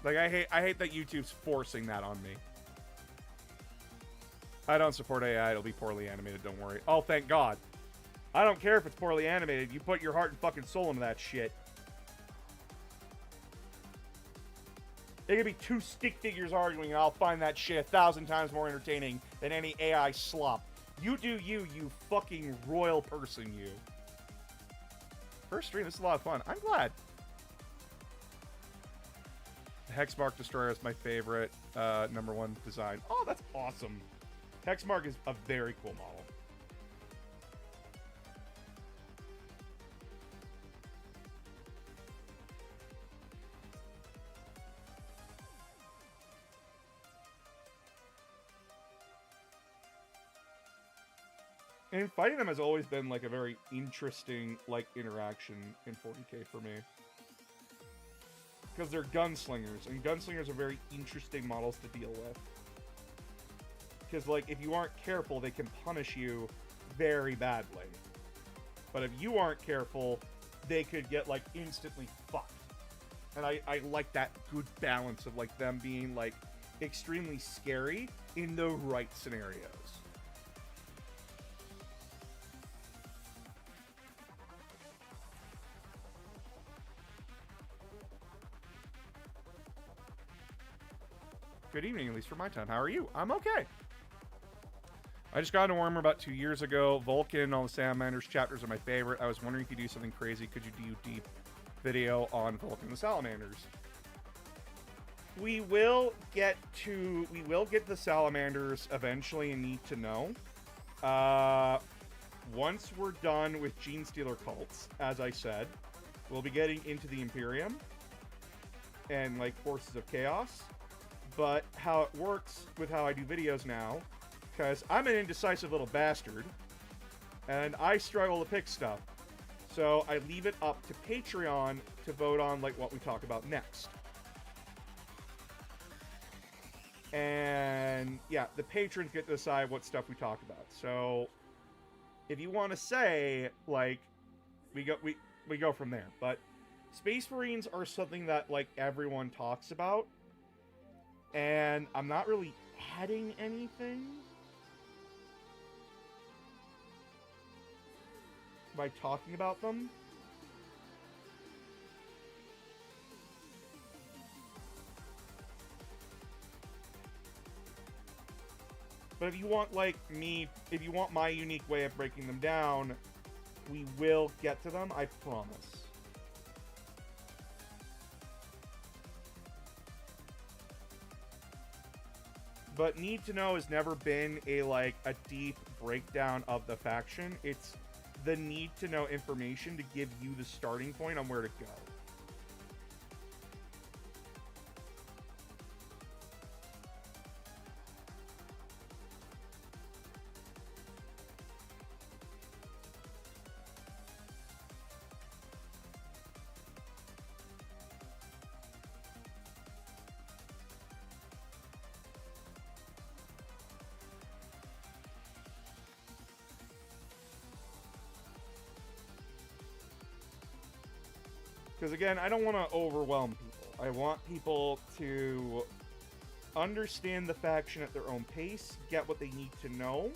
Like, I hate that YouTube's forcing that on me. I don't support AI. It'll be poorly animated, don't worry. Oh, thank God. I don't care if it's poorly animated. You put your heart and fucking soul into that shit. It could be two stick figures arguing, and I'll find that shit 1,000 times more entertaining than any AI slop. You do you, you fucking royal person, you. First stream, this is a lot of fun. I'm glad. Hexmark Destroyer is my favorite #1 design. Oh, that's awesome. Hexmark is a very cool model. And fighting them has always been, like, a very interesting, like, interaction in 40k for me. Because they're gunslingers, and gunslingers are very interesting models to deal with. Because, like, if you aren't careful, they can punish you very badly. But if you aren't careful, they could get, like, instantly fucked. And I like that good balance of, like, them being, like, extremely scary in the right scenarios. Good evening, at least for my time. How are you? I'm okay. I just got into Warhammer about 2 years ago. Vulcan, all the Salamanders chapters are my favorite. I was wondering if you do something crazy. Could you do deep video on Vulcan the Salamanders? We will get the Salamanders eventually in Need to Know. Once we're done with Genestealer cults, as I said, we'll be getting into the Imperium and like Forces of Chaos. But how it works with how I do videos now, because I'm an indecisive little bastard, and I struggle to pick stuff. So I leave it up to Patreon to vote on like what we talk about next. And yeah, the patrons get to decide what stuff we talk about. So if you want to say, like, we go from there. But Space Marines are something that like everyone talks about. And I'm not really adding anything by talking about them. But if you want, like, if you want my unique way of breaking them down, we will get to them, I promise. But Need to Know has never been a deep breakdown of the faction. It's the need to know information to give you the starting point on where to go. Because again, I don't want to overwhelm people. I want people to understand the faction at their own pace, get what they need to know,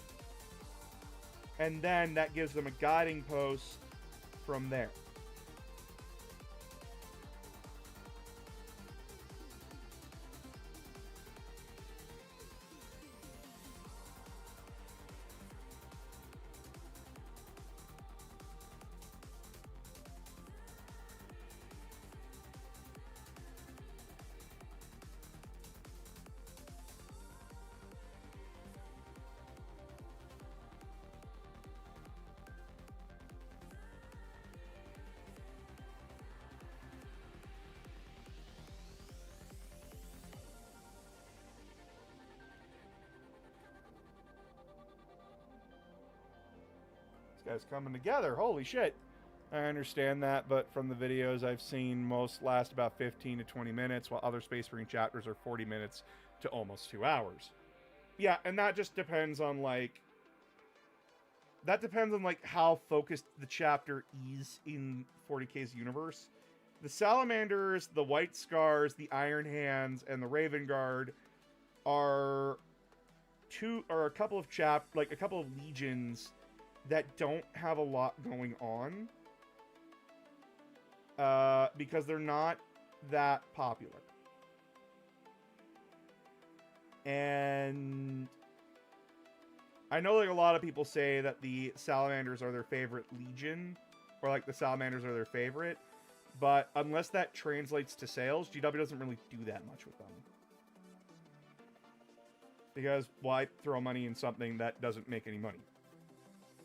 and then that gives them a guiding post from there. Guys coming together, holy shit. I understand that, but from the videos I've seen, most last about 15 to 20 minutes, while other Space Marine chapters are 40 minutes to almost 2 hours. Yeah, and that just depends on how focused the chapter is in 40K's universe. The Salamanders, the White Scars, the Iron Hands, and the Raven Guard are a couple of legions that don't have a lot going on because they're not that popular. And I know a lot of people say that the Salamanders are their favorite legion, or the Salamanders are their favorite, but unless that translates to sales, GW doesn't really do that much with them. Because why throw money in something that doesn't make any money?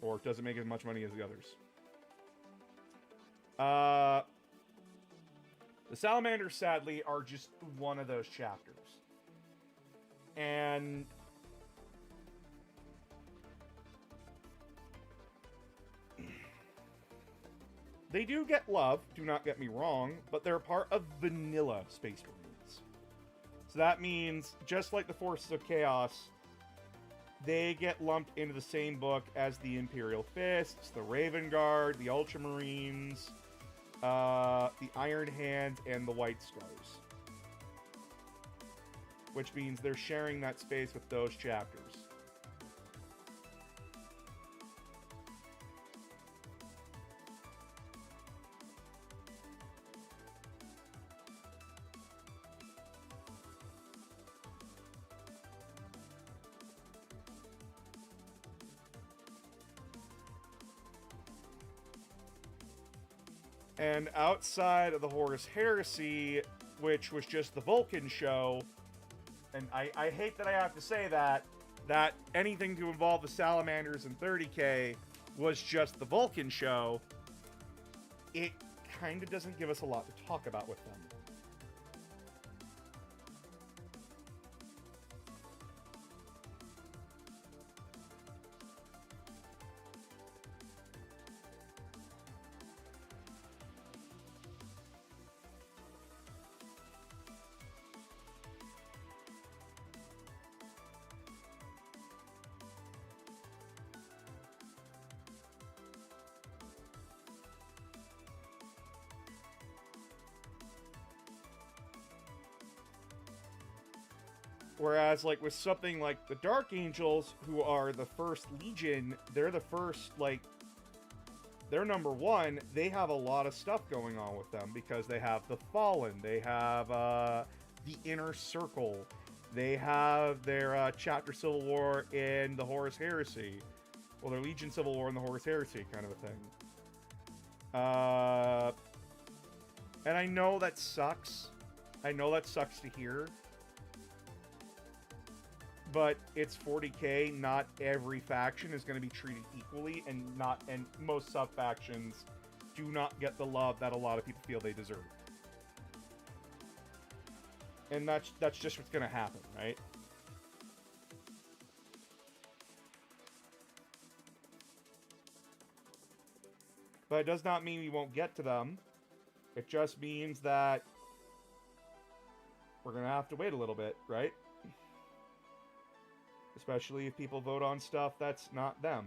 Or doesn't make as much money as the others. The Salamanders, sadly, are just one of those chapters. And they do get love, do not get me wrong, but they're part of vanilla Space Marines. So that means, just like the Forces of Chaos, they get lumped into the same book as the Imperial Fists, the Raven Guard, the Ultramarines, the Iron Hands, and the White Scars. Which means they're sharing that space with those chapters. And outside of the Horus Heresy, which was just the Vulcan show, and I hate that I have to say that anything to involve the Salamanders in 30K was just the Vulcan show, it kind of doesn't give us a lot to talk about with them. Whereas, like, with something like the Dark Angels, who are the first Legion, they're the first, like, they're number one, they have a lot of stuff going on with them, because they have the Fallen, they have, the Inner Circle, they have their, Chapter Civil War in the Horus Heresy, well, their Legion Civil War in the Horus Heresy, kind of a thing. And I know that sucks. I know that sucks to hear. But it's 40K, not every faction is going to be treated equally, and most sub-factions do not get the love that a lot of people feel they deserve. And that's just what's going to happen, right? But it does not mean we won't get to them. It just means that we're going to have to wait a little bit, right? Especially if people vote on stuff that's not them.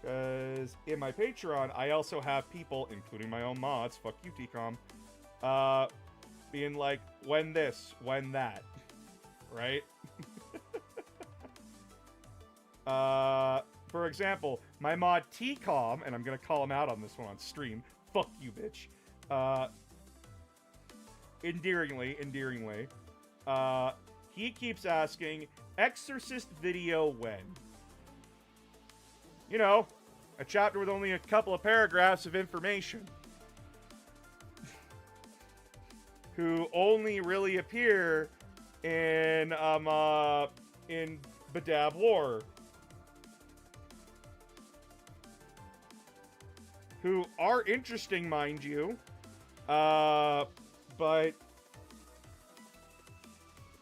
Because in my Patreon, I also have people, including my own mods, fuck you, TCOM, being like, when this, when that, right? For example, my mod TCOM, and I'm gonna call him out on this one on stream, fuck you, bitch, endearingly, he keeps asking, Exorcist video when? You know, a chapter with only a couple of paragraphs of information. Who only really appear in Badab War. Who are interesting, mind you. But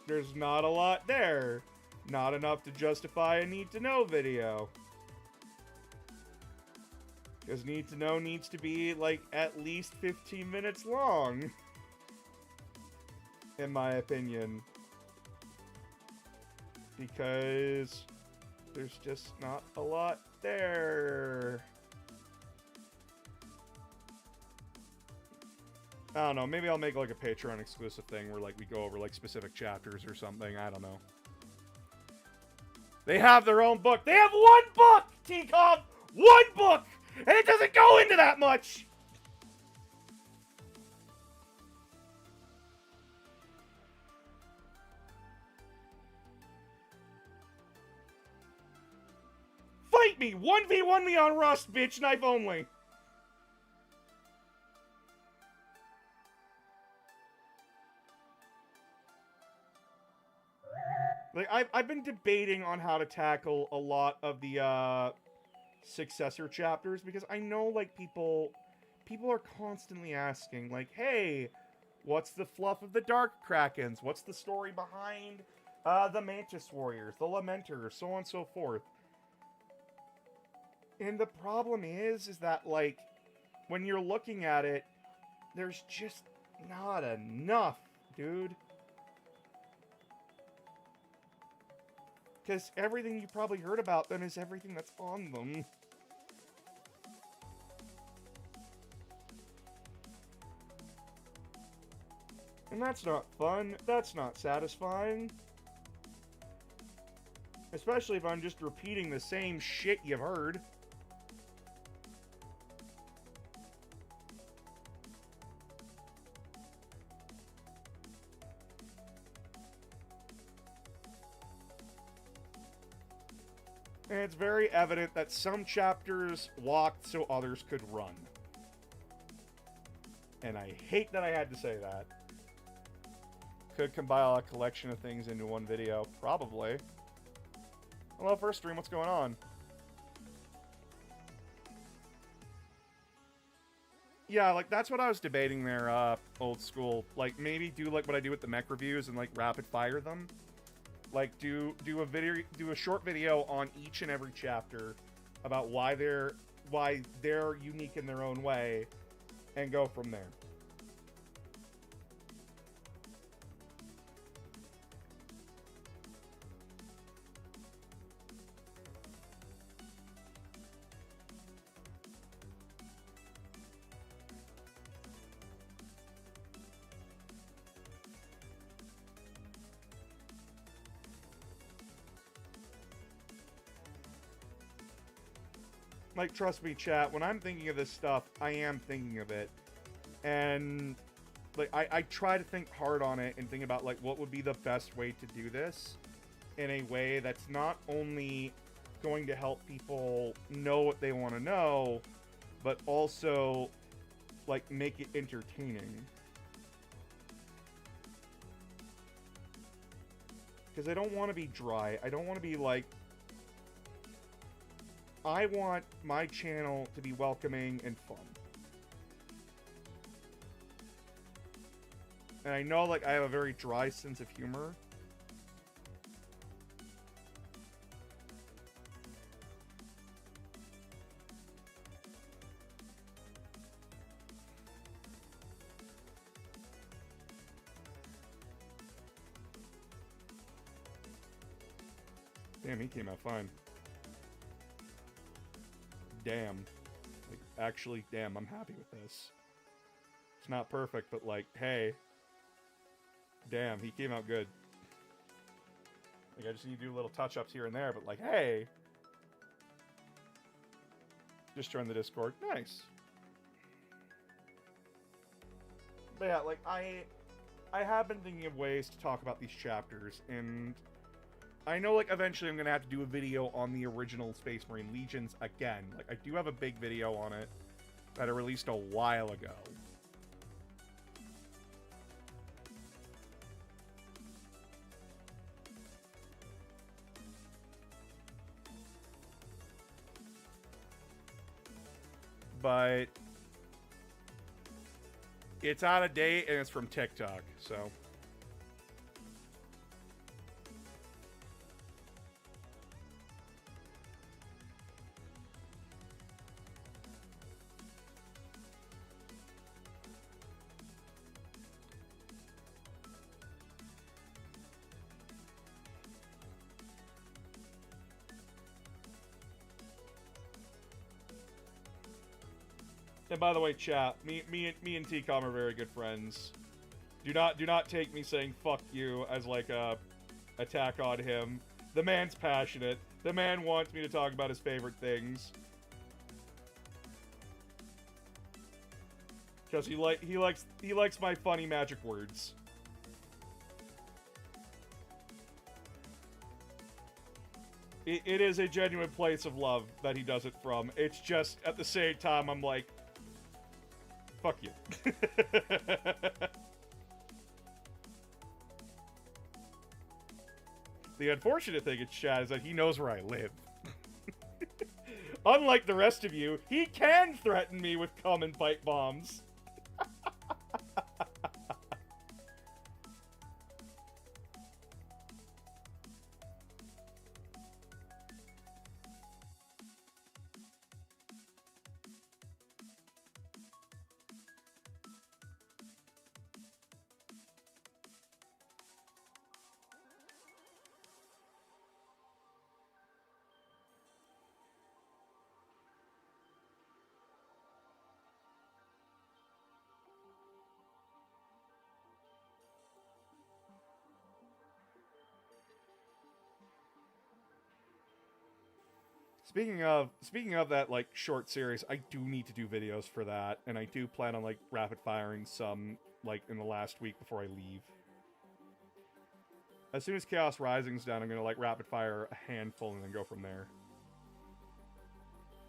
there's not a lot there. Not enough to justify a Need to Know video. Because Need to Know needs to be, like, at least 15 minutes long. In my opinion. Because there's just not a lot there. I don't know, maybe I'll make like a Patreon exclusive thing where like we go over like specific chapters or something, I don't know. They have their own book. They have one book, TCOM! One book! And it doesn't go into that much! Fight me! 1v1 me on Rust, bitch, knife only! Like, I've been debating on how to tackle a lot of the, successor chapters, because I know, like, people are constantly asking, like, hey, what's the fluff of the Dark Krakens? What's the story behind, the Mantis Warriors, the Lamenters, so on and so forth. And the problem is that, like, when you're looking at it, there's just not enough, dude. Because everything you probably heard about them is everything that's on them. And that's not fun. That's not satisfying. Especially if I'm just repeating the same shit you've heard. And it's very evident that some chapters walked so others could run. And I hate that I had to say that. Could compile a collection of things into one video. Probably. Hello, first stream. What's going on? Yeah, like, that's what I was debating there, old school. Like, maybe do, like, what I do with the mech reviews and, like, rapid fire them. Like, do a short video on each and every chapter about why they're unique in their own way, and go from there. Like, trust me, chat, when I'm thinking of this stuff, I am thinking of it. And, like, I try to think hard on it and think about, like, what would be the best way to do this in a way that's not only going to help people know what they want to know, but also, like, make it entertaining. Because I don't want to be dry. I don't want to be, like... I want my channel to be welcoming and fun. And I know, like, I have a very dry sense of humor. Damn, he came out fine. Damn. Like, actually, damn, I'm happy with this. It's not perfect, but, like, hey. Damn, he came out good. Like, I just need to do little touch-ups here and there, but, like, hey. Just join the Discord. Nice. But yeah, like, I have been thinking of ways to talk about these chapters, and I know, like, eventually I'm gonna have to do a video on the original Space Marine Legions again. Like, I do have a big video on it that I released a while ago. But it's out of date and it's from TikTok, so... And by the way, chat, me and TCOM are very good friends. Do not take me saying fuck you as like a attack on him. The man's passionate. The man wants me to talk about his favorite things. Because he likes my funny magic words. It is a genuine place of love that he does it from. It's just, at the same time, I'm like, fuck you. The unfortunate thing in chat is that he knows where I live. Unlike the rest of you, he can threaten me with common pipe bombs. Speaking of that, like, short series, I do need to do videos for that, and I do plan on, like, rapid firing some, like, in the last week before I leave. As soon as Chaos Rising's done, I'm gonna, like, rapid fire a handful and then go from there.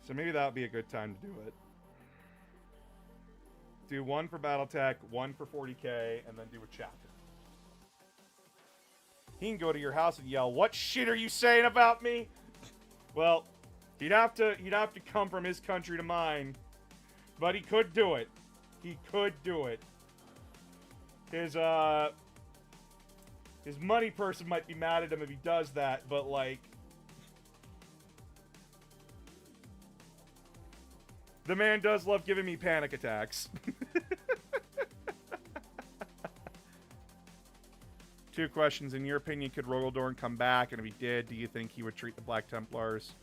So maybe that would be a good time to do it. Do one for Battletech, one for 40k, and then do a chapter. He can go to your house and yell, "What shit are you saying about me?" Well, he'd have to come from his country to mine. But he could do it. He could do it. His money person might be mad at him if he does that, but like, the man does love giving me panic attacks. 2 questions. In your opinion, could Rogaldorn come back? And if he did, do you think he would treat the Black Templars?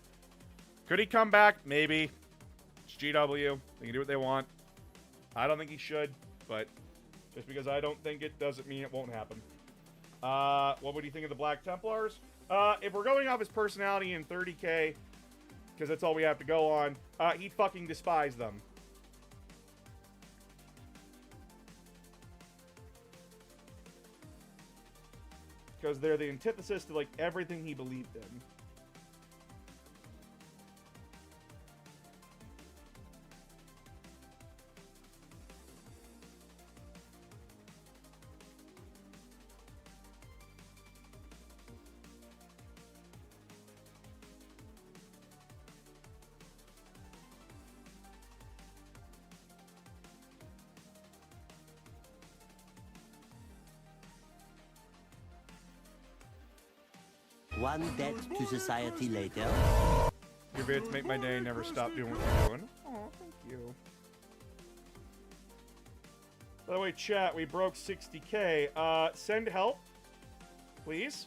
Could he come back? Maybe. It's GW. They can do what they want. I don't think he should, but just because I don't think it doesn't mean it won't happen. What would you think of the Black Templars? If we're going off his personality in 30k, because that's all we have to go on, he'd fucking despise them. Because they're the antithesis to, like, everything he believed in. One debt to society later. Your vids make my day. Never stop doing what you're doing. Oh, thank you. By the way, chat, we broke 60k. Send help, please.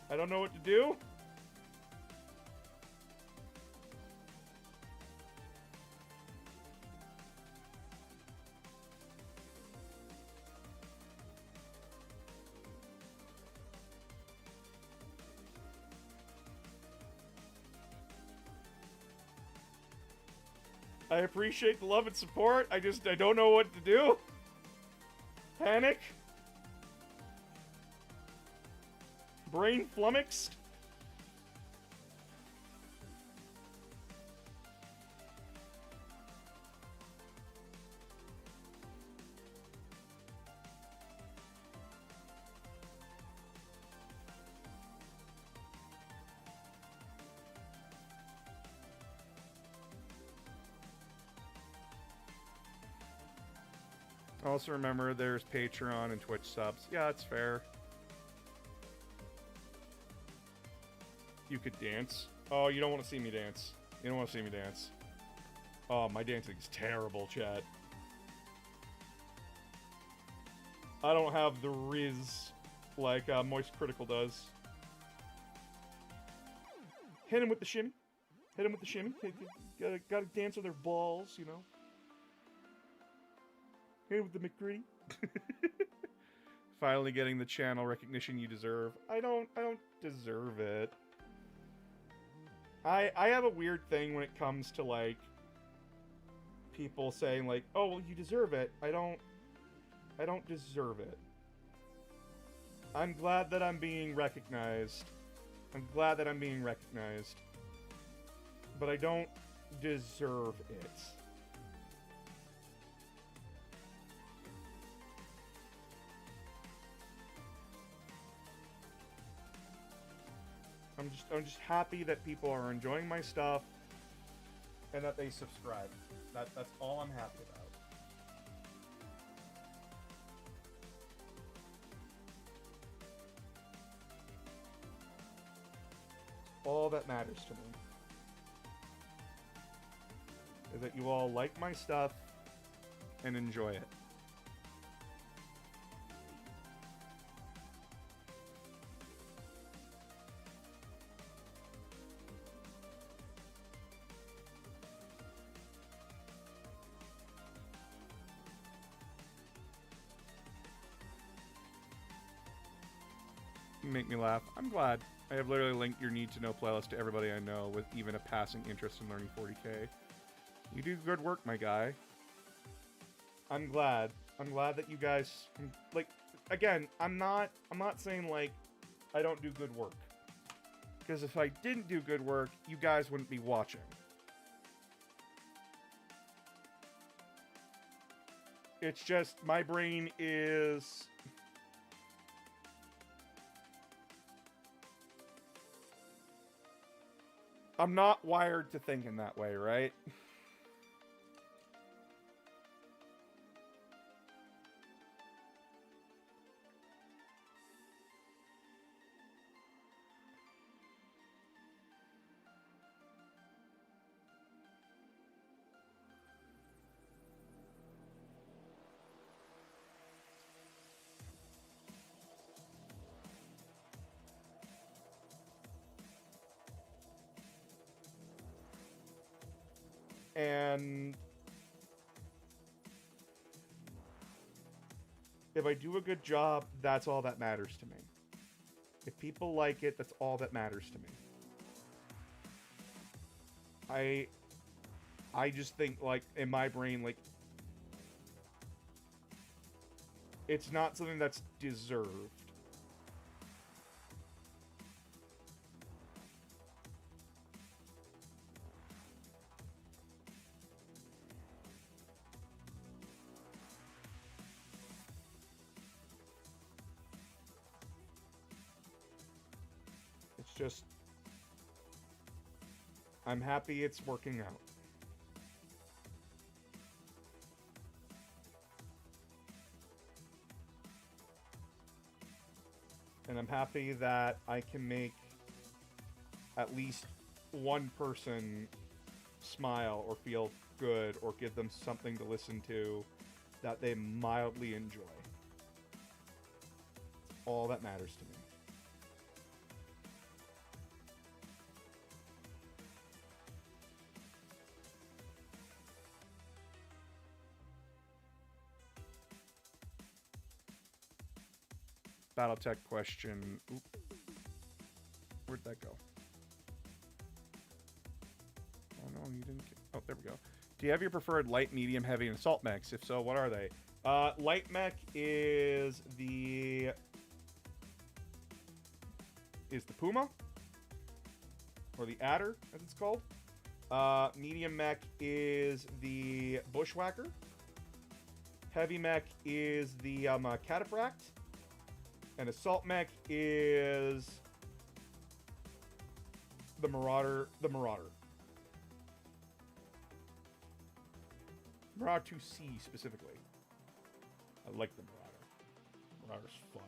I don't know what to do. I appreciate the love and support. I don't know what to do. Panic. Brain flummoxed. Also remember, there's Patreon and Twitch subs. Yeah, that's fair. You could dance. Oh, you don't want to see me dance. You don't want to see me dance. Oh, my dancing is terrible, chat. I don't have the riz like Moist Critical does. Hit him with the shimmy. Hit him with the shimmy. Gotta dance with their balls, you know. Hey, with the McGritty. Finally getting the channel recognition you deserve. I don't deserve it. I have a weird thing when it comes to, like, people saying, like, oh, well, you deserve it. I don't deserve it. I'm glad that I'm being recognized. I'm glad that I'm being recognized. But I don't deserve it. I'm just happy that people are enjoying my stuff and that they subscribe. That's all I'm happy about. All that matters to me is that you all like my stuff and enjoy it. You make me laugh. I'm glad. I have literally linked your need to know playlist to everybody I know with even a passing interest in learning 40k. You do good work, my guy. I'm glad. I'm glad that you guys, like, again, I'm not saying, like, I don't do good work. Because if I didn't do good work, you guys wouldn't be watching. It's just my brain is... I'm not wired to think in that way, right? And if I do a good job, that's all that matters to me. If people like it, that's all that matters to me. I just think, like, in my brain, like, it's not something that's deserved. It's just, I'm happy it's working out. And I'm happy that I can make at least one person smile or feel good or give them something to listen to that they mildly enjoy. It's all that matters to me. Battletech question. Oop. Where'd that go? Oh no, you didn't. Oh, there we go. Do you have your preferred light, medium, heavy, and assault mechs? If so, what are they? Light mech is the Puma, or the Adder, as it's called. Medium mech is the Bushwhacker. Heavy mech is the Cataphract. And assault mech is the Marauder. Marauder 2C specifically. I like the Marauder. Marauder's fun.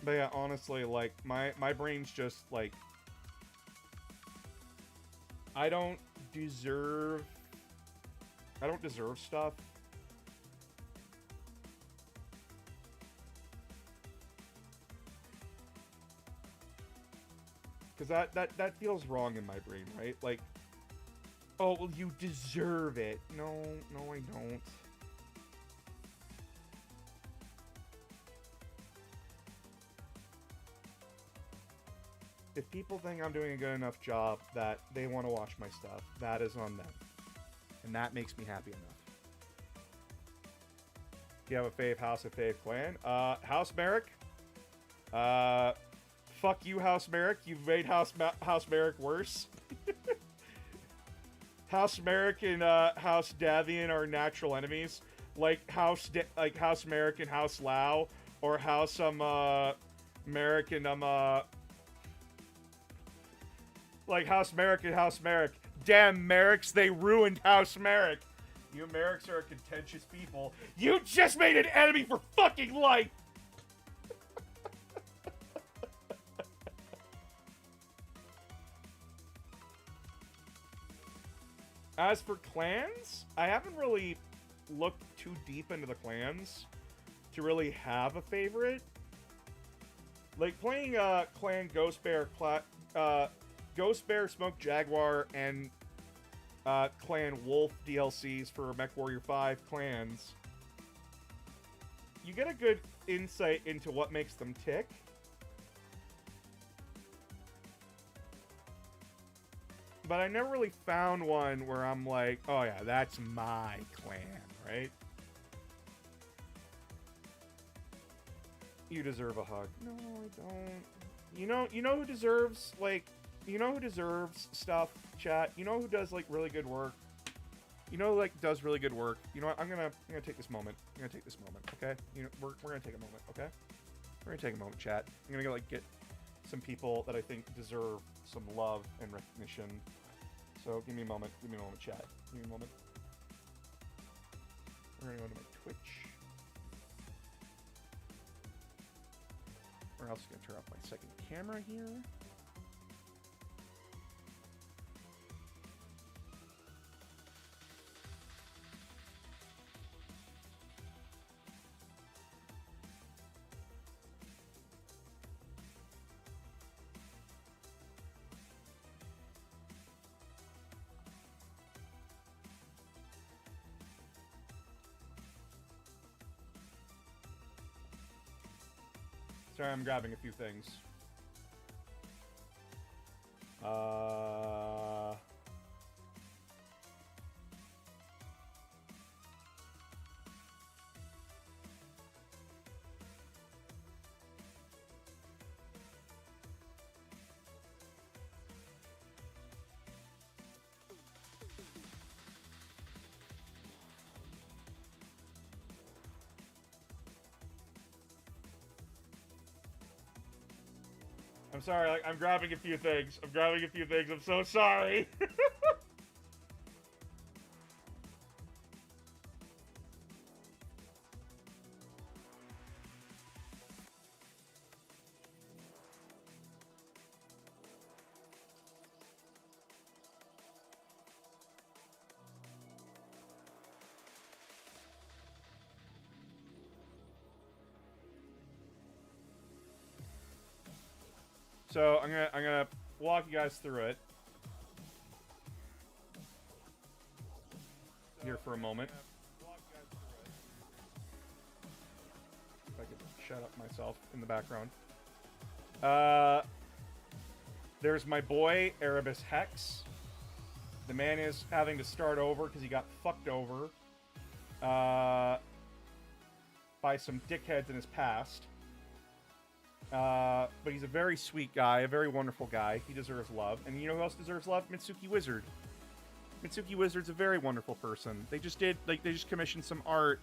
But yeah, honestly, like, my brain's just, like, I don't deserve stuff. Because that feels wrong in my brain, right? Like, oh, well, you deserve it. No, I don't. If people think I'm doing a good enough job that they want to watch my stuff, that is on them. And that makes me happy enough. Do you have a fave house, a fave clan? House Merrick. Fuck you, House Merrick. You've made House Merrick worse. House Merrick and House Davian are natural enemies. Like House Merrick and House Lau, or House Merrick and like House Merrick and House Merrick. Damn Merricks, they ruined House Merrick. You Merricks are a contentious people. You just made an enemy for fucking life! As for clans, I haven't really looked too deep into the clans to really have a favorite. Like, playing Clan Ghost Bear, Ghost Bear, Smoke Jaguar, and Clan Wolf DLCs for MechWarrior 5 clans you get a good insight into what makes them tick. But I never really found one where I'm like, oh yeah, that's my clan, right? You deserve a hug. No, I don't. You know who deserves, like, you know who deserves stuff, chat? You know who does, like, really good work? You know, like, does really good work? You know what? I'm gonna take this moment. I'm gonna take this moment, okay? You know, we're gonna take a moment, okay? We're gonna take a moment, chat. I'm gonna go, like, get some people that I think deserve some love and recognition. So, give me a moment. Give me a moment, chat. Give me a moment. We're gonna go to my Twitch. We're also gonna turn off my second camera here. Sorry, I'm grabbing a few things. I'm sorry, like, I'm grabbing a few things. I'm so sorry. So I'm gonna walk you guys through it here for a moment. If I could shut up myself in the background. There's my boy Erebus Hex. The man is having to start over because he got fucked over by some dickheads in his past. But he's a very sweet guy, a very wonderful guy. He deserves love. And you know who else deserves love? Mitsuki Wizard. Mitsuki Wizard's a very wonderful person. They just commissioned some art,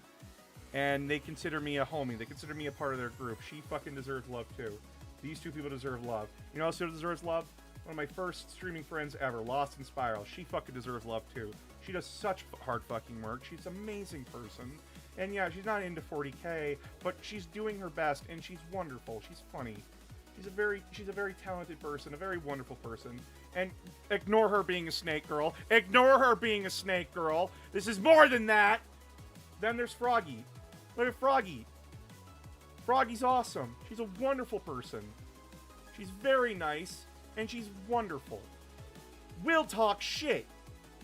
and they consider me a homie. They consider me a part of their group. She fucking deserves love, too. These two people deserve love. You know who else deserves love? One of my first streaming friends ever, Lost in Spiral. She fucking deserves love, too. She does such hard fucking work. She's an amazing person. And yeah, she's not into 40K, but she's doing her best, and she's wonderful. She's funny. She's a very talented person, a very wonderful person. And ignore her being a snake girl. Ignore her being a snake girl. This is more than that. Then there's Froggy. Look at Froggy. Froggy's awesome. She's a wonderful person. She's very nice, and she's wonderful. We'll talk shit.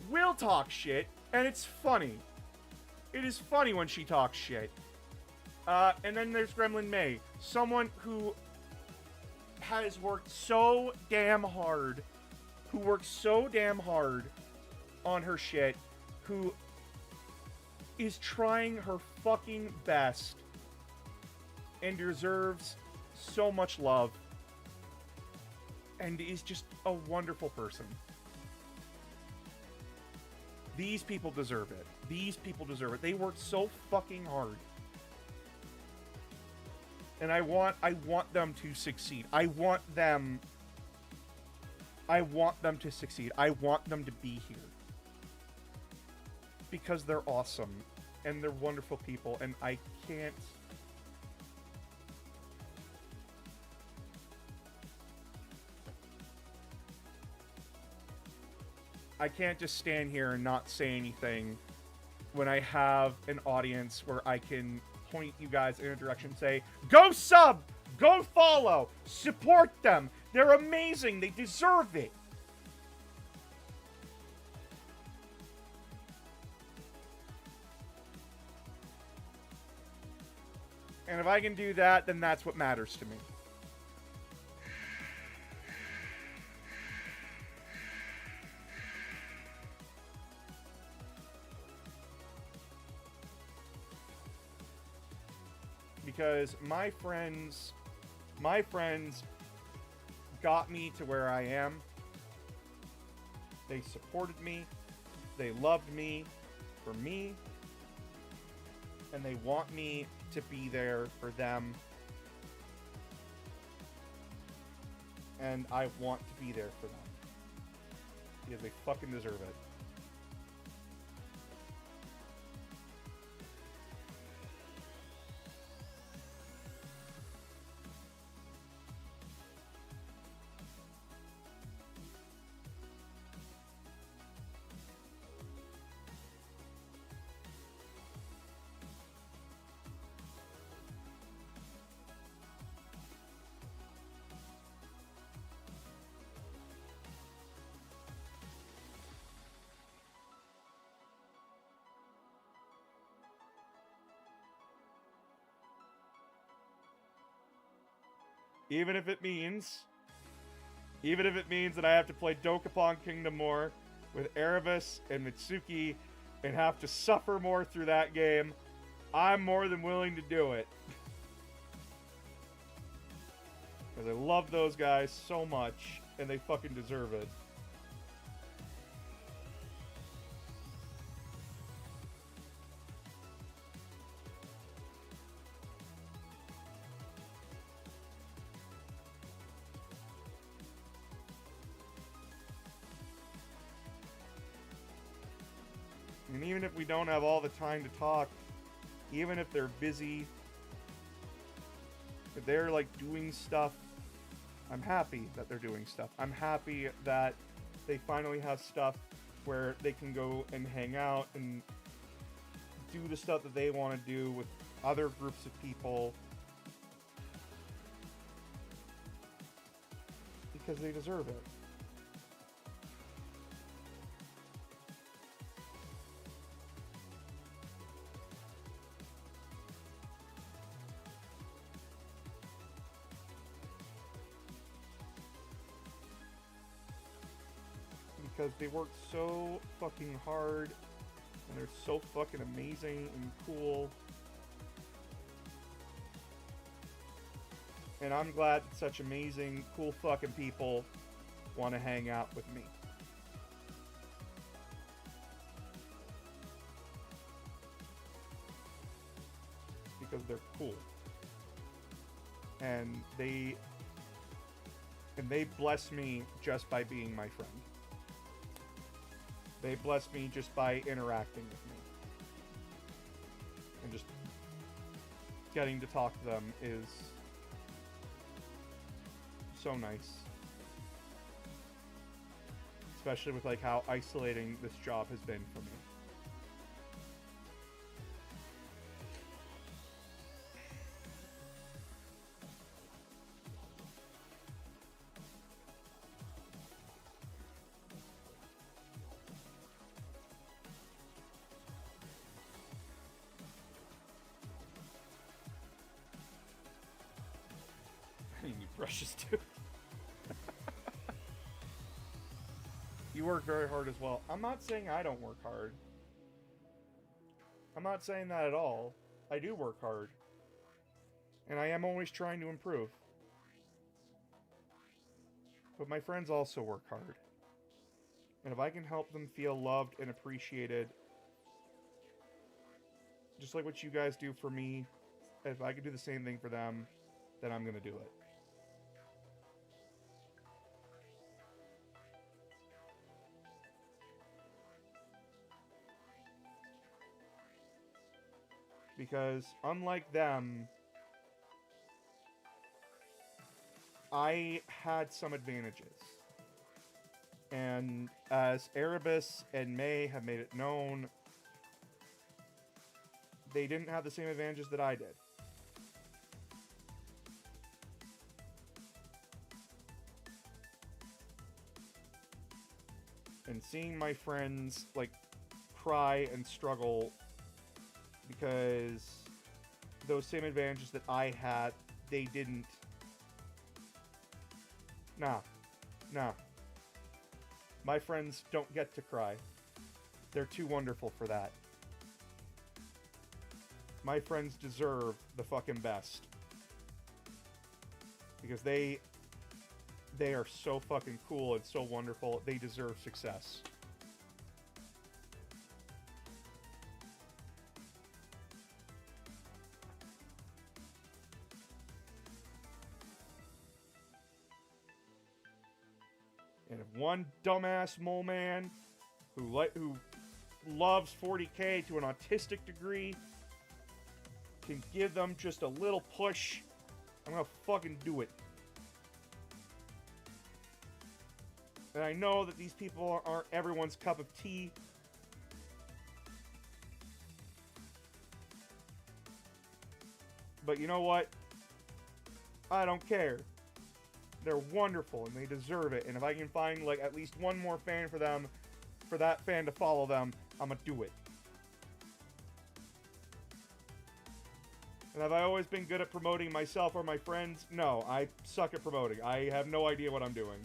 We'll talk shit, and it's funny. It is funny when she talks shit. And then there's Gremlin May. Someone who has worked so damn hard. Who works so damn hard on her shit. Who is trying her fucking best. And deserves so much love. And is just a wonderful person. These people deserve it. These people deserve it. They worked so fucking hard. And I want them to succeed. I want them to succeed. I want them to be here. Because they're awesome. And they're wonderful people. And I can't... I can't just stand here and not say anything when I have an audience where I can point you guys in a direction, say, go sub, go follow, support them. They're amazing. They deserve it. And if I can do that, then that's what matters to me. Because my friends got me to where I am. They supported me. They loved me for me. And they want me to be there for them. And I want to be there for them. Because they fucking deserve it. Even if it means that I have to play Dokapon Kingdom more with Erebus and Mitsuki and have to suffer more through that game, I'm more than willing to do it. Because I love those guys so much, and they fucking deserve it. And even if we don't have all the time to talk, even if they're busy, if they're like doing stuff, I'm happy that they're doing stuff. I'm happy that they finally have stuff where they can go and hang out and do the stuff that they want to do with other groups of people. Because they deserve it. Because they work so fucking hard, and they're so fucking amazing and cool. And I'm glad that such amazing, cool fucking people want to hang out with me. Because they're cool. And they bless me just by being my friend. They bless me just by interacting with me. And just getting to talk to them is so nice. Especially with like how isolating this job has been for me. You brushes too. You work very hard as well. I'm not saying I don't work hard. I'm not saying that at all. I do work hard. And I am always trying to improve. But my friends also work hard. And if I can help them feel loved and appreciated, just like what you guys do for me, if I can do the same thing for them, then I'm going to do it. Because unlike them, I had some advantages. And as Erebus and May have made it known, they didn't have the same advantages that I did. And seeing my friends, like, cry and struggle because those same advantages that I had, they didn't. Nah. My friends don't get to cry. They're too wonderful for that. My friends deserve the fucking best. Because they are so fucking cool and so wonderful. They deserve success. And if one dumbass mole man who loves 40K to an autistic degree can give them just a little push, I'm gonna fucking do it. And I know that these people aren't everyone's cup of tea. But you know what? I don't care. They're wonderful and they deserve it. And if I can find like at least one more fan for them, for that fan to follow them, I'm gonna do it. And have I always been good at promoting myself or my friends? No, I suck at promoting. I have no idea what I'm doing.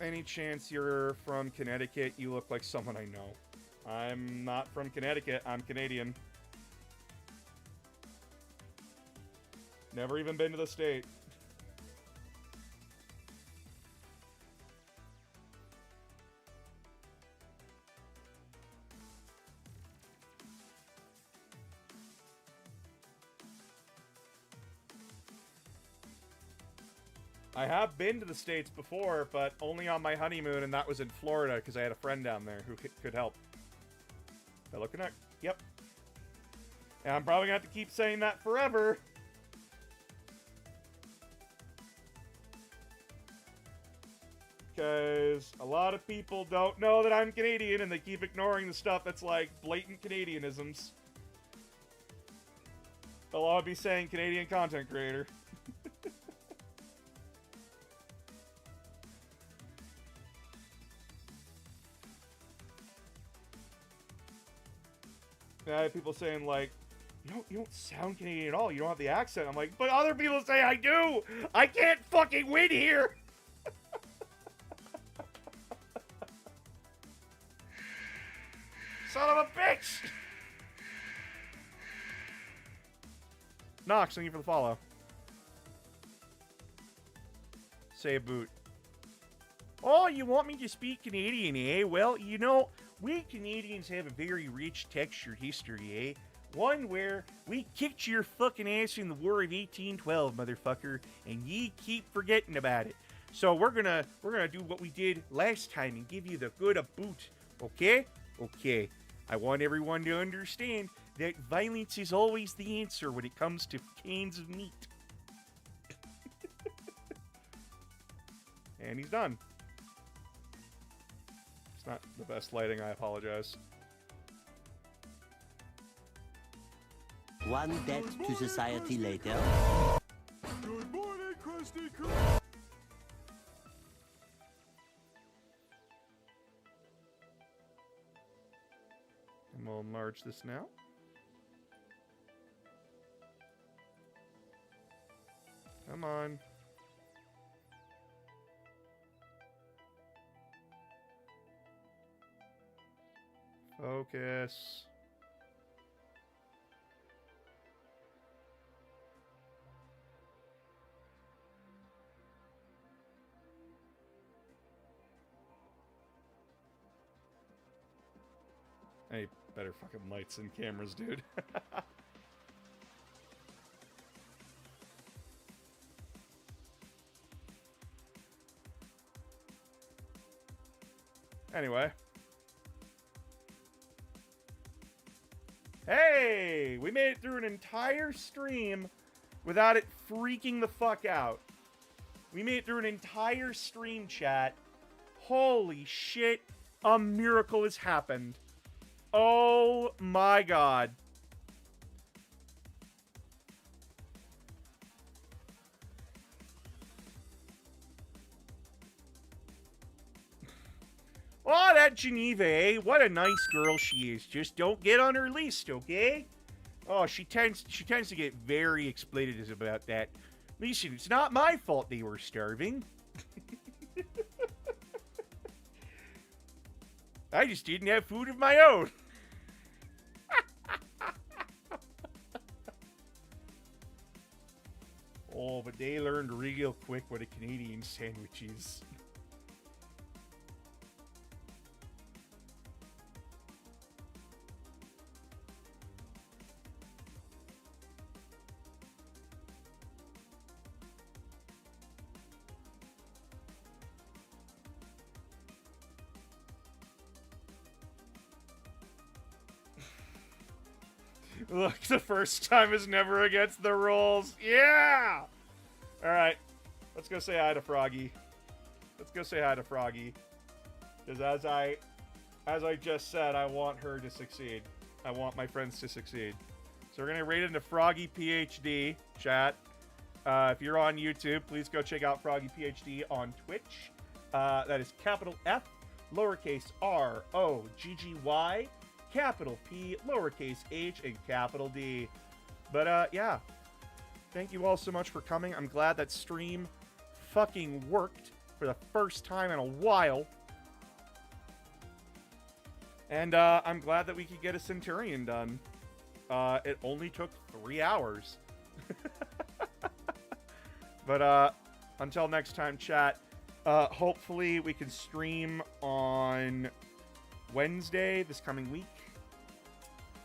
Any chance you're from Connecticut? You look like someone I know. I'm not from Connecticut. I'm Canadian. Never even been to the state. I have been to the States before, but only on my honeymoon, and that was in Florida, because I had a friend down there who could help. Fellow Connect. Yep. And I'm probably going to have to keep saying that forever. Because a lot of people don't know that I'm Canadian, and they keep ignoring the stuff that's like blatant Canadianisms. They'll all be saying Canadian content creator. I have people saying like, you don't sound Canadian at all. You don't have the accent. I'm like, but other people say I do. I can't fucking win here. Son of a bitch. Nox, thank you for the follow. Say a boot. Oh, you want me to speak Canadian, eh? Well, you know, we Canadians have a very rich textured history, eh? One where we kicked your fucking ass in the War of 1812, motherfucker, and ye keep forgetting about it. So we're gonna do what we did last time and give you the good a boot, okay? Okay. I want everyone to understand that violence is always the answer when it comes to cans of meat. And he's done. It's not the best lighting, I apologize. One debt to society later. Good morning, Krusty Krab. And we'll enlarge this now. Come on. Focus. I need better fucking lights and cameras, dude. Anyway. Hey! We made it through an entire stream without it freaking the fuck out. We made it through an entire stream, chat. Holy shit. A miracle has happened. Oh my god. that Geneva, eh? What a nice girl she is. Just don't get on her list, okay? Oh, she tends to get very expletives about that. Listen, it's not my fault they were starving. I just didn't have food of my own. Oh, but they learned real quick what a Canadian sandwich is. Look, the first time is never against the rules. Yeah! Alright. Let's go say hi to Froggy. Let's go say hi to Froggy. Because as I just said, I want her to succeed. I want my friends to succeed. So we're going to rate into Froggy PhD, chat. If you're on YouTube, please go check out Froggy PhD on Twitch. That is capital F, lowercase r, o, g, g, y, capital P, lowercase h, and capital D. But, yeah. Thank you all so much for coming. I'm glad that stream fucking worked for the first time in a while. And, I'm glad that we could get a Centurion done. It only took 3 hours. But, until next time, chat, hopefully we can stream on Wednesday this coming week.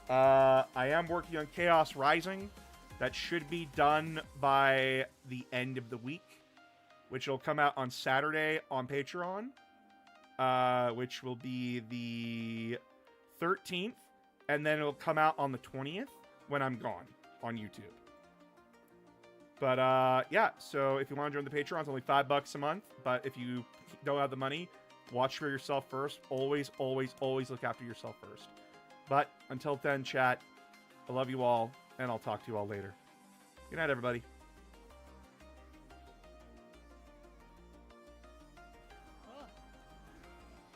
I am working on Chaos Rising. That should be done by the end of the week, which will come out on Saturday on Patreon, which will be the 13th, and then it'll come out on the 20th when I'm gone on YouTube. But, yeah, so if you want to join the Patreon, it's only $5 a month, but if you don't have the money, watch for yourself first. Always, always, always look after yourself first. But until then, chat, I love you all, and I'll talk to you all later. Good night, everybody.